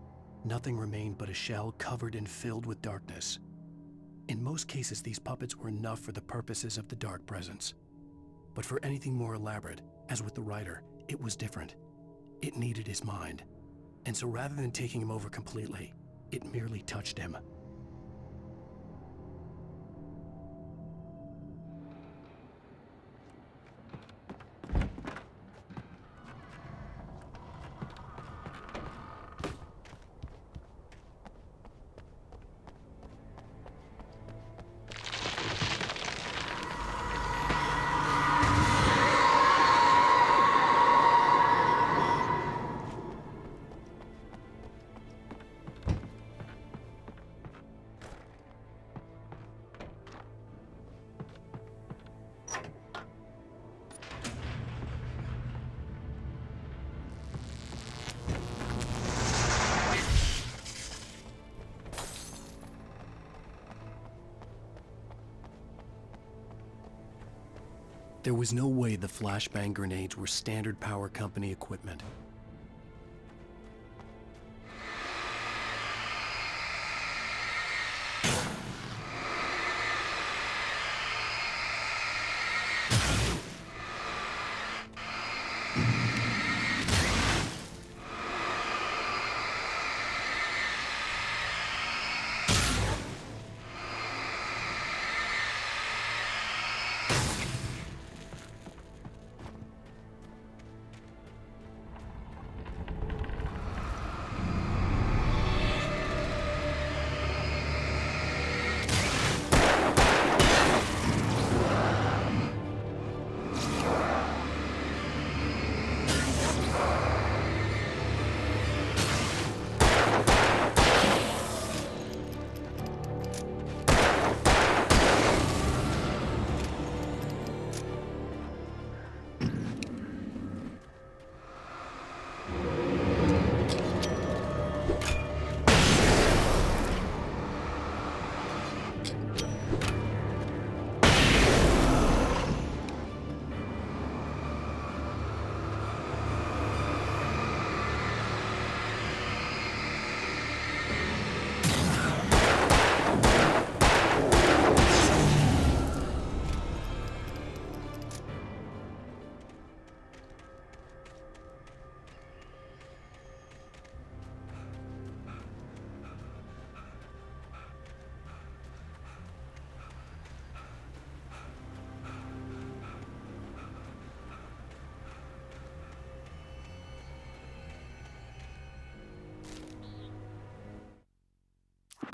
Nothing remained but a shell covered and filled with darkness. In most cases, these puppets were enough for the purposes of the Dark Presence. But for anything more elaborate, as with the writer, it was different. It needed his mind. And so rather than taking him over completely, it merely touched him. There was no way the flashbang grenades were Standard Power Company equipment.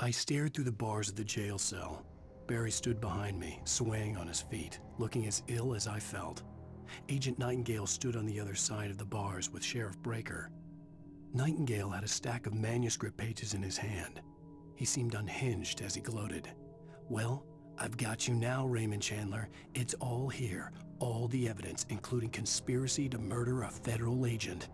I stared through the bars of the jail cell. Barry stood behind me, swaying on his feet, looking as ill as I felt. Agent Nightingale stood on the other side of the bars with Sheriff Breaker. Nightingale had a stack of manuscript pages in his hand. He seemed unhinged as he gloated. "Well, I've got you now, Raymond Chandler. It's all here, all the evidence, including conspiracy to murder a federal agent."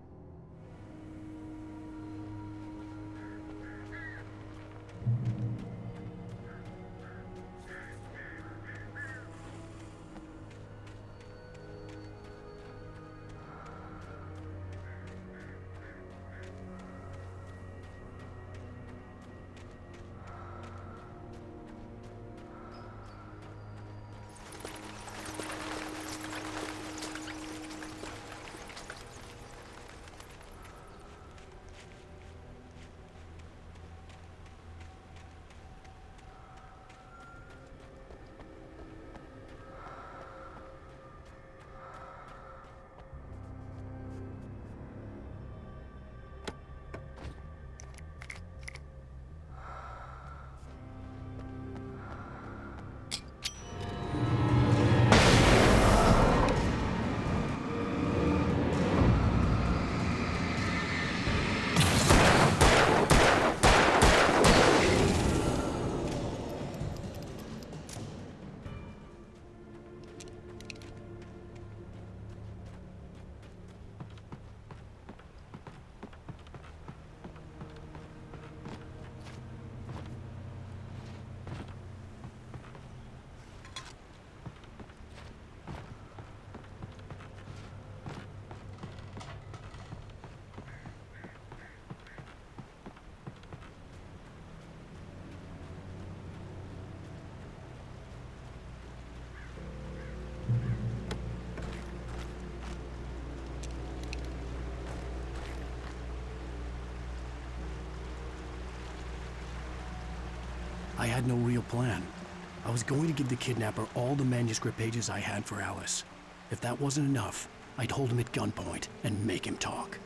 I had no real plan. I was going to give the kidnapper all the manuscript pages I had for Alice. If that wasn't enough, I'd hold him at gunpoint and make him talk.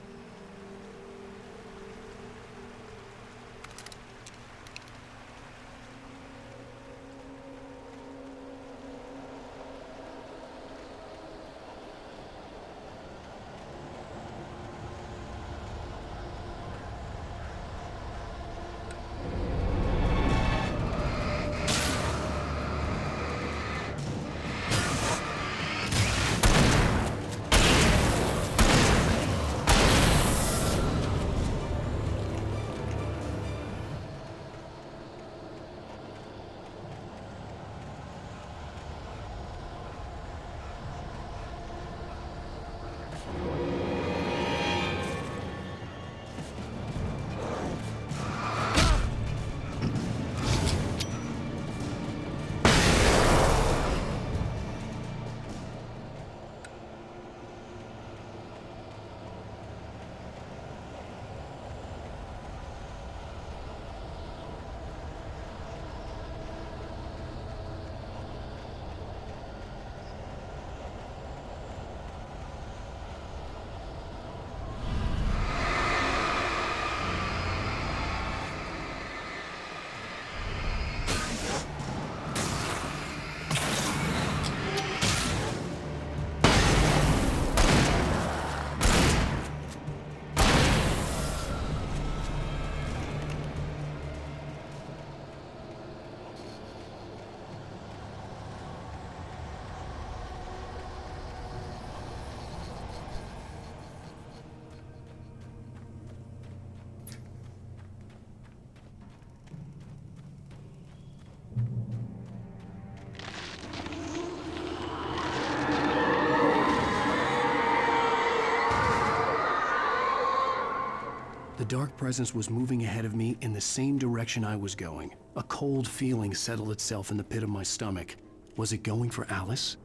The dark presence was moving ahead of me in the same direction I was going. A cold feeling settled itself in the pit of my stomach. Was it going for Alice?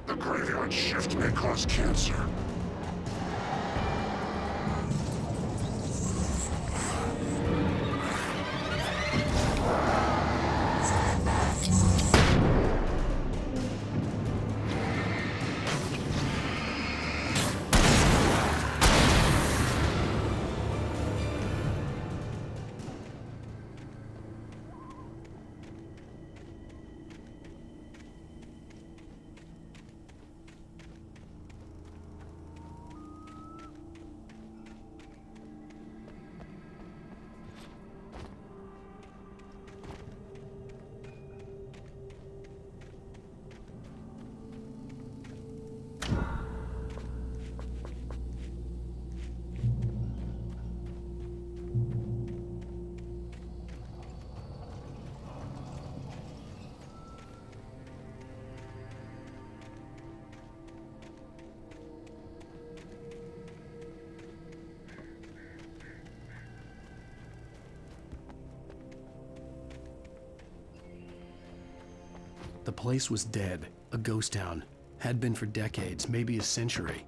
The graveyard shift may cause cancer. The place was dead, a ghost town. Had been for decades, maybe a century.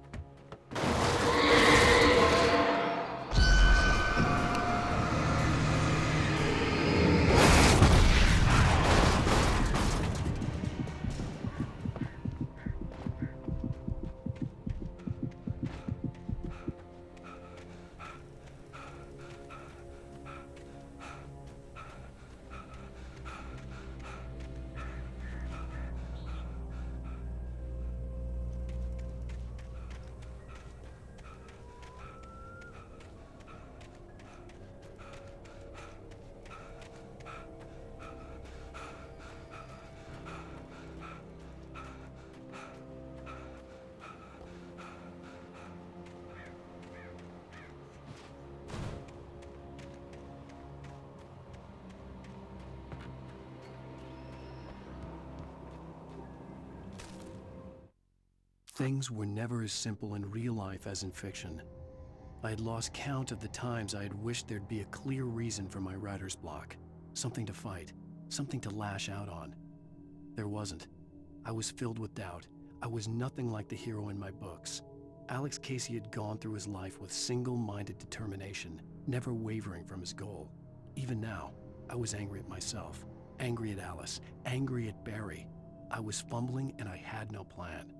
Things were never as simple in real life as in fiction. I had lost count of the times I had wished there'd be a clear reason for my writer's block. Something to fight, something to lash out on. There wasn't. I was filled with doubt. I was nothing like the hero in my books. Alex Casey had gone through his life with single-minded determination, never wavering from his goal. Even now, I was angry at myself, angry at Alice, angry at Barry. I was fumbling and I had no plan.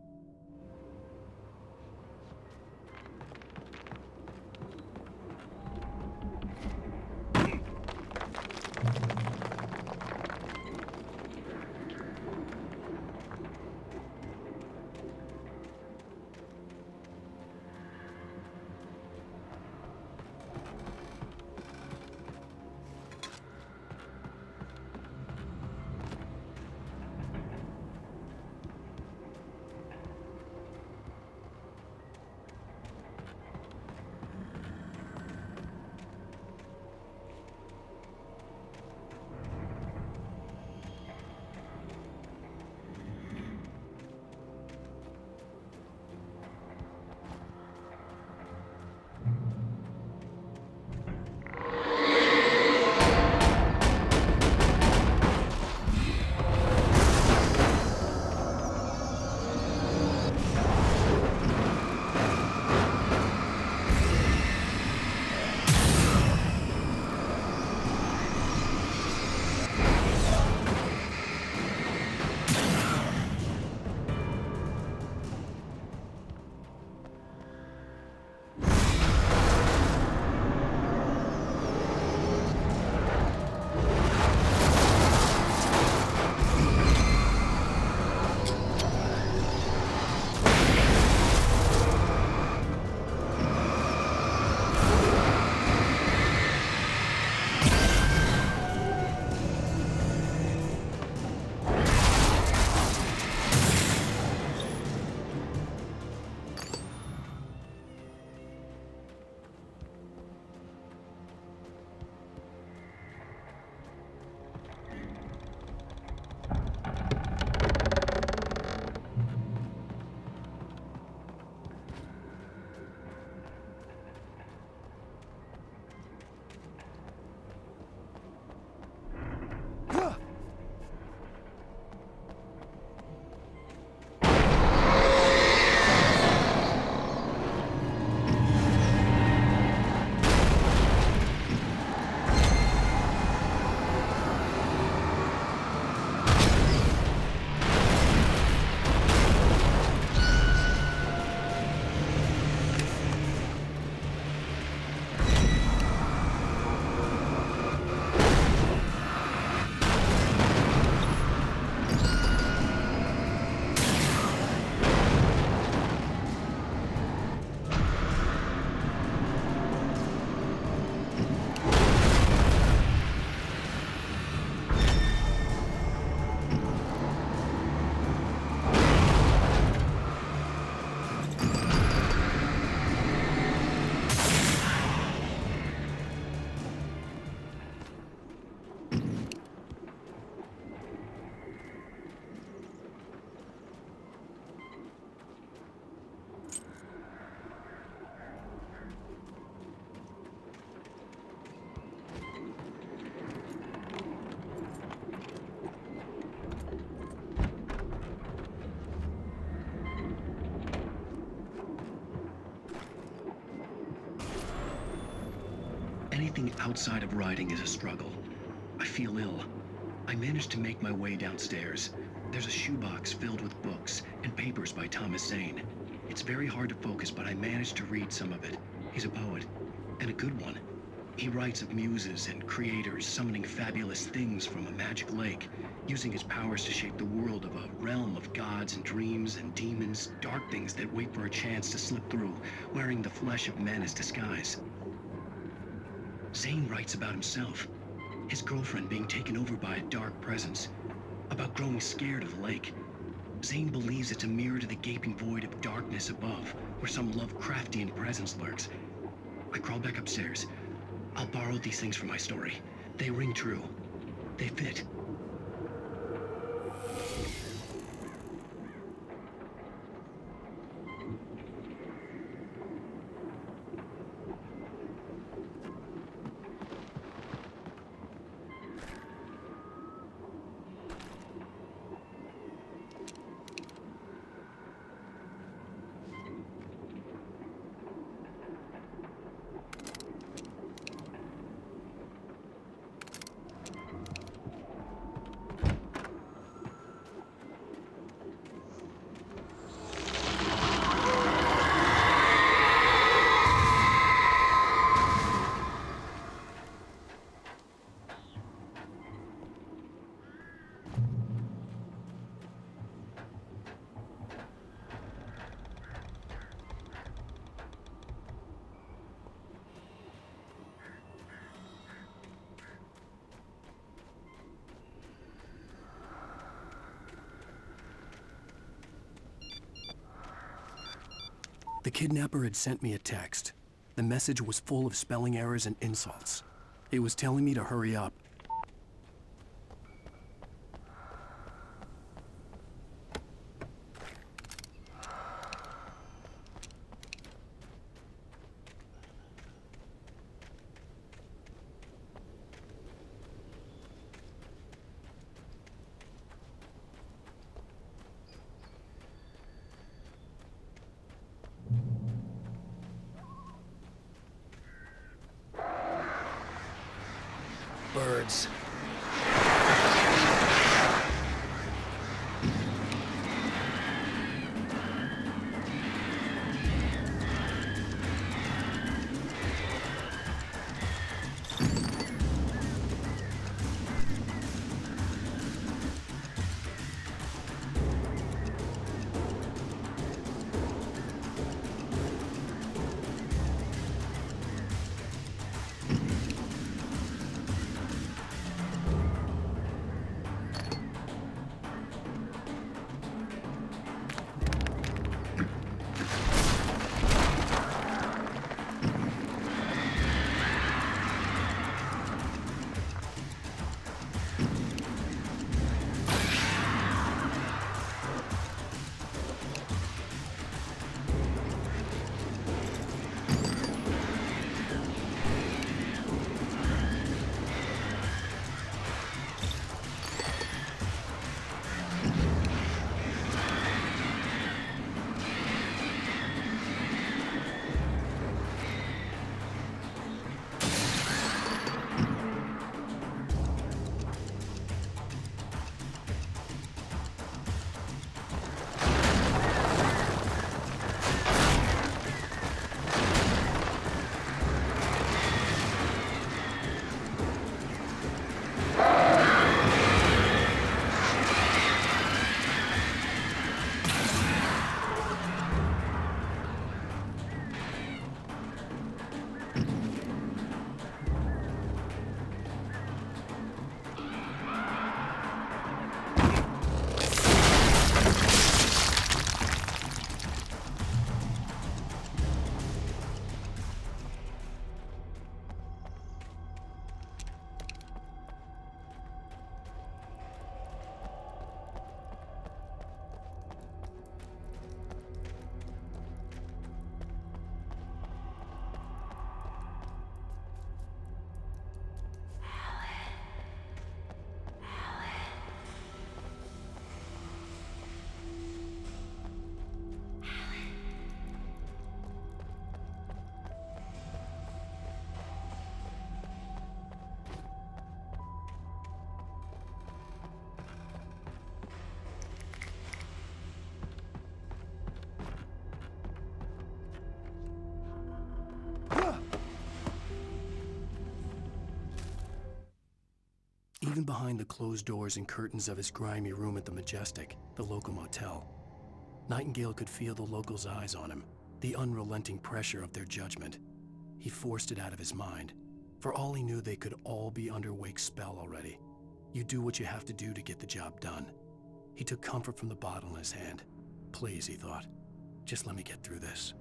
Anything outside of riding is a struggle. I feel ill. I managed to make my way downstairs. There's a shoebox filled with books and papers by Thomas Zane. It's very hard to focus, but I managed to read some of it. He's a poet, and a good one. He writes of muses and creators summoning fabulous things from a magic lake, using his powers to shape the world of a realm of gods and dreams and demons, dark things that wait for a chance to slip through, wearing the flesh of men as disguise. Zane writes about himself, his girlfriend being taken over by a dark presence, about growing scared of the lake. Zane believes it's a mirror to the gaping void of darkness above, where some Lovecraftian presence lurks. I crawl back upstairs. I'll borrow these things for my story. They ring true. They fit. The kidnapper had sent me a text. The message was full of spelling errors and insults. It was telling me to hurry up. Birds. Even behind the closed doors and curtains of his grimy room at the Majestic, the local motel, Nightingale could feel the locals' eyes on him, the unrelenting pressure of their judgment. He forced it out of his mind. For all he knew, they could all be under Wake's spell already. You do what you have to do to get the job done. He took comfort from the bottle in his hand. Please, he thought, just let me get through this.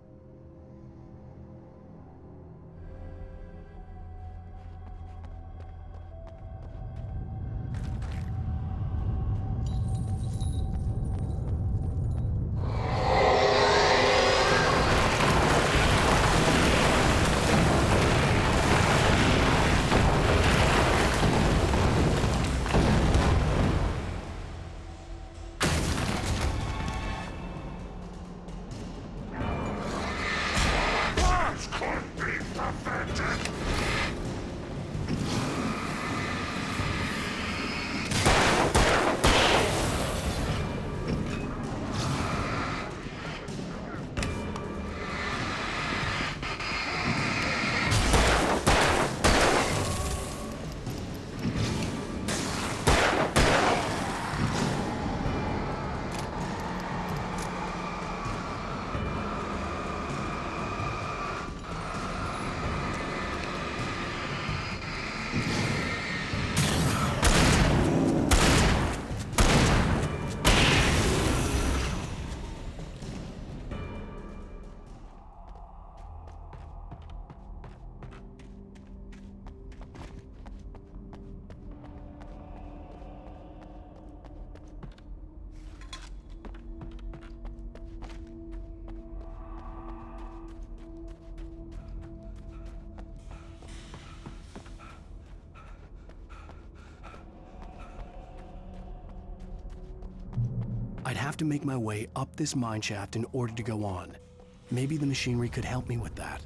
have to make my way up this mine shaft in order to go on. Maybe the machinery could help me with that.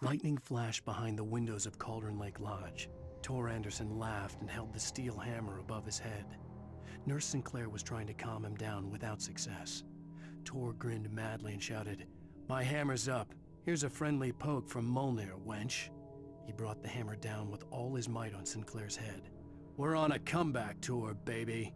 Lightning flashed behind the windows of Cauldron Lake Lodge. Tor Anderson laughed and held the steel hammer above his head. Nurse Sinclair was trying to calm him down without success. Tor grinned madly and shouted, "My hammer's up. Here's a friendly poke from Mjolnir, wench." He brought the hammer down with all his might on Sinclair's head. "We're on a comeback tour, baby."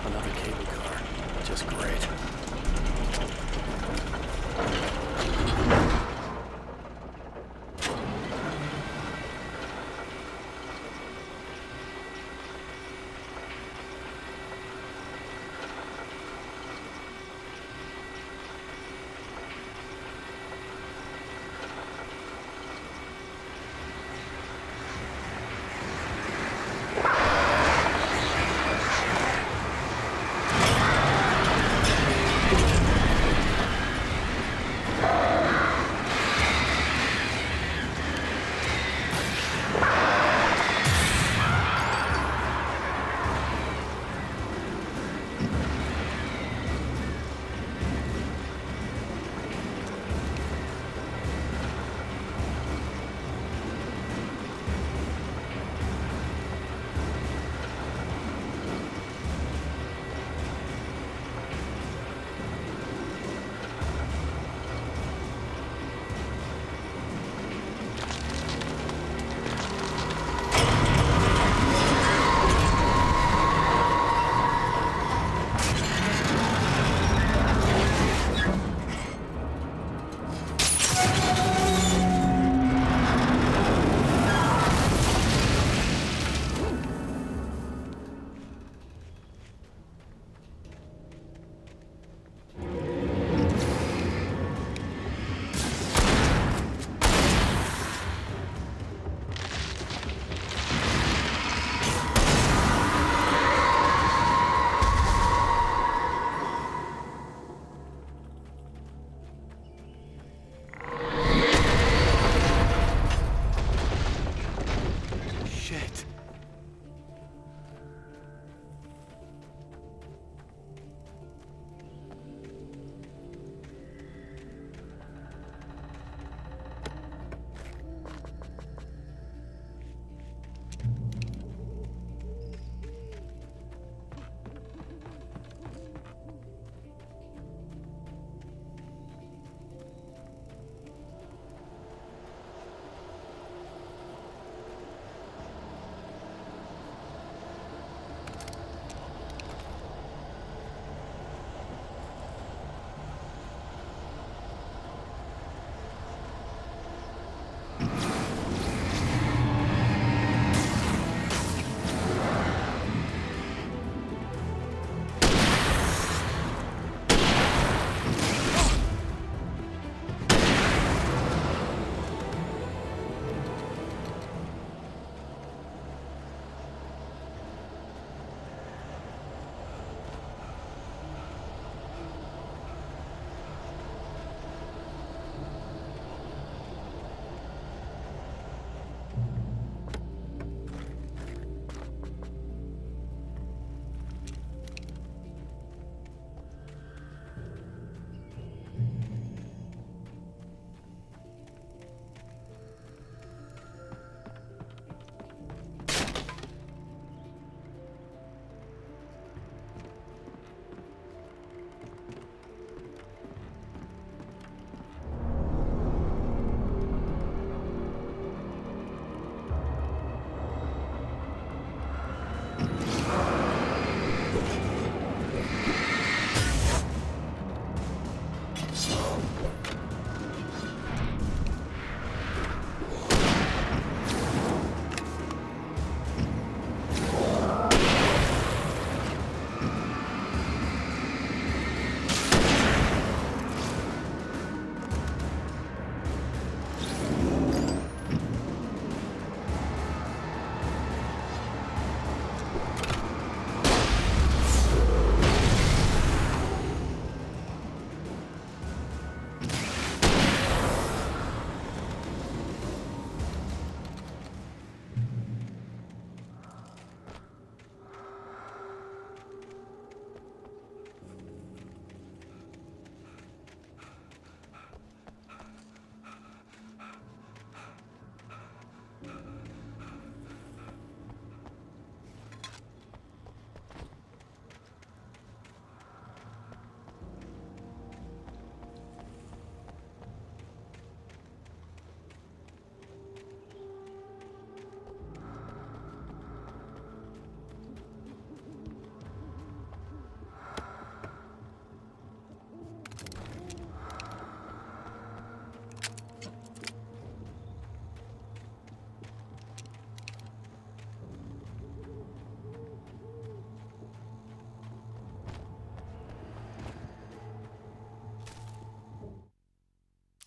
Another cable car. Just great. Shit.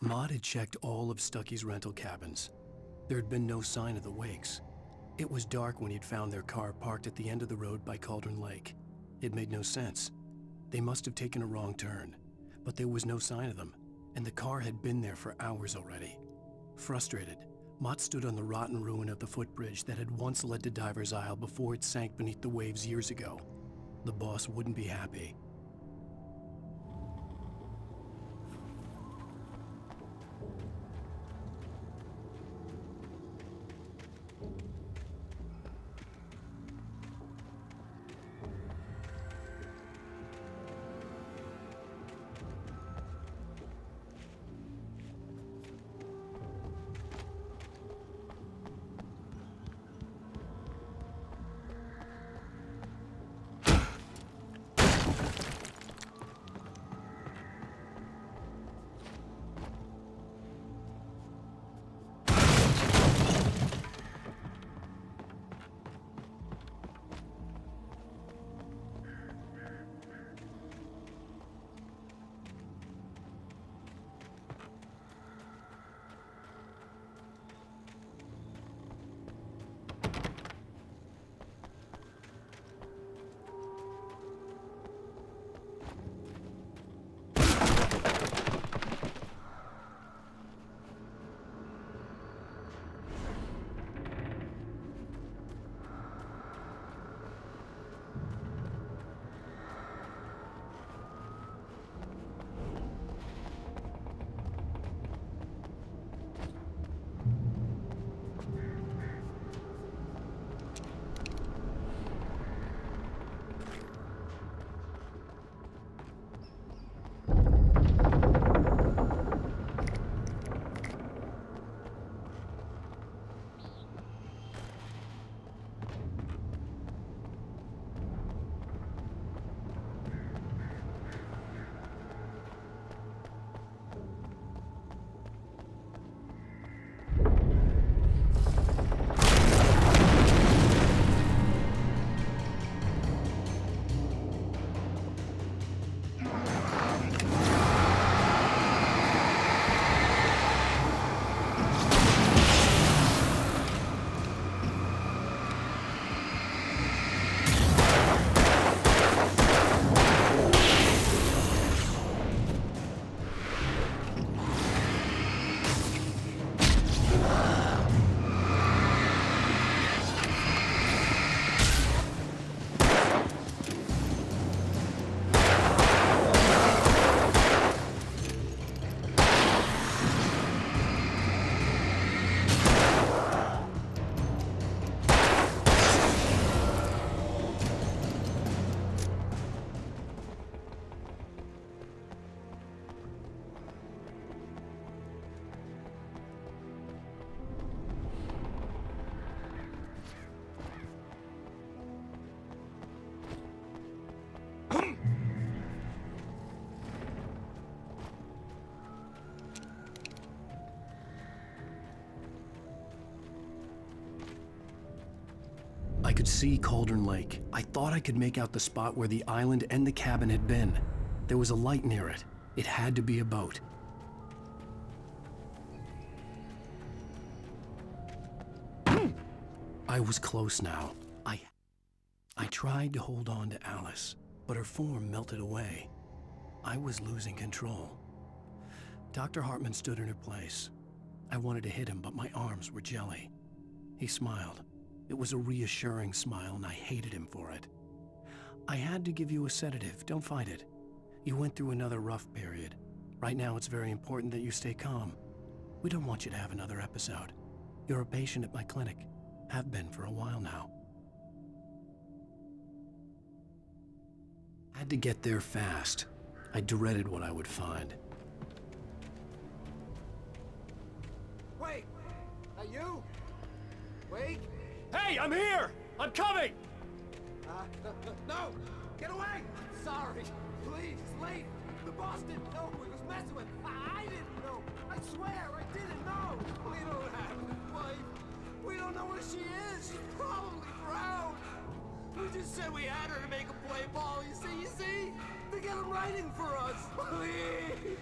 Maud had checked all of Stucky's rental cabins. There had been no sign of the Wakes. It was dark when he'd found their car parked at the end of the road by Cauldron Lake. It made no sense. They must have taken a wrong turn, but there was no sign of them, and the car had been there for hours already. Frustrated, Mott stood on the rotten ruin of the footbridge that had once led to Diver's Isle before it sank beneath the waves years ago. The boss wouldn't be happy. I could see Cauldron Lake. I thought I could make out the spot where the island and the cabin had been. There was a light near it. It had to be a boat. I was close now. I tried to hold on to Alice, but her form melted away. I was losing control. Dr. Hartman stood in her place. I wanted to hit him, but my arms were jelly. He smiled. It was a reassuring smile, and I hated him for it. I had to give you a sedative. Don't fight it. You went through another rough period. Right now, it's very important that you stay calm. We don't want you to have another episode. You're a patient at my clinic. Have been for a while now. I had to get there fast. I dreaded what I would find. Wait! Are you? Wake? Hey, I'm here! I'm coming! No! Get away! Sorry. Please, it's late. The boss didn't know who he was messing with. I didn't know. I swear, I didn't know. We don't have a wife. We don't know where she is. She's probably drowned. We just said we had her to make him play ball. You see? To get him writing for us. Please.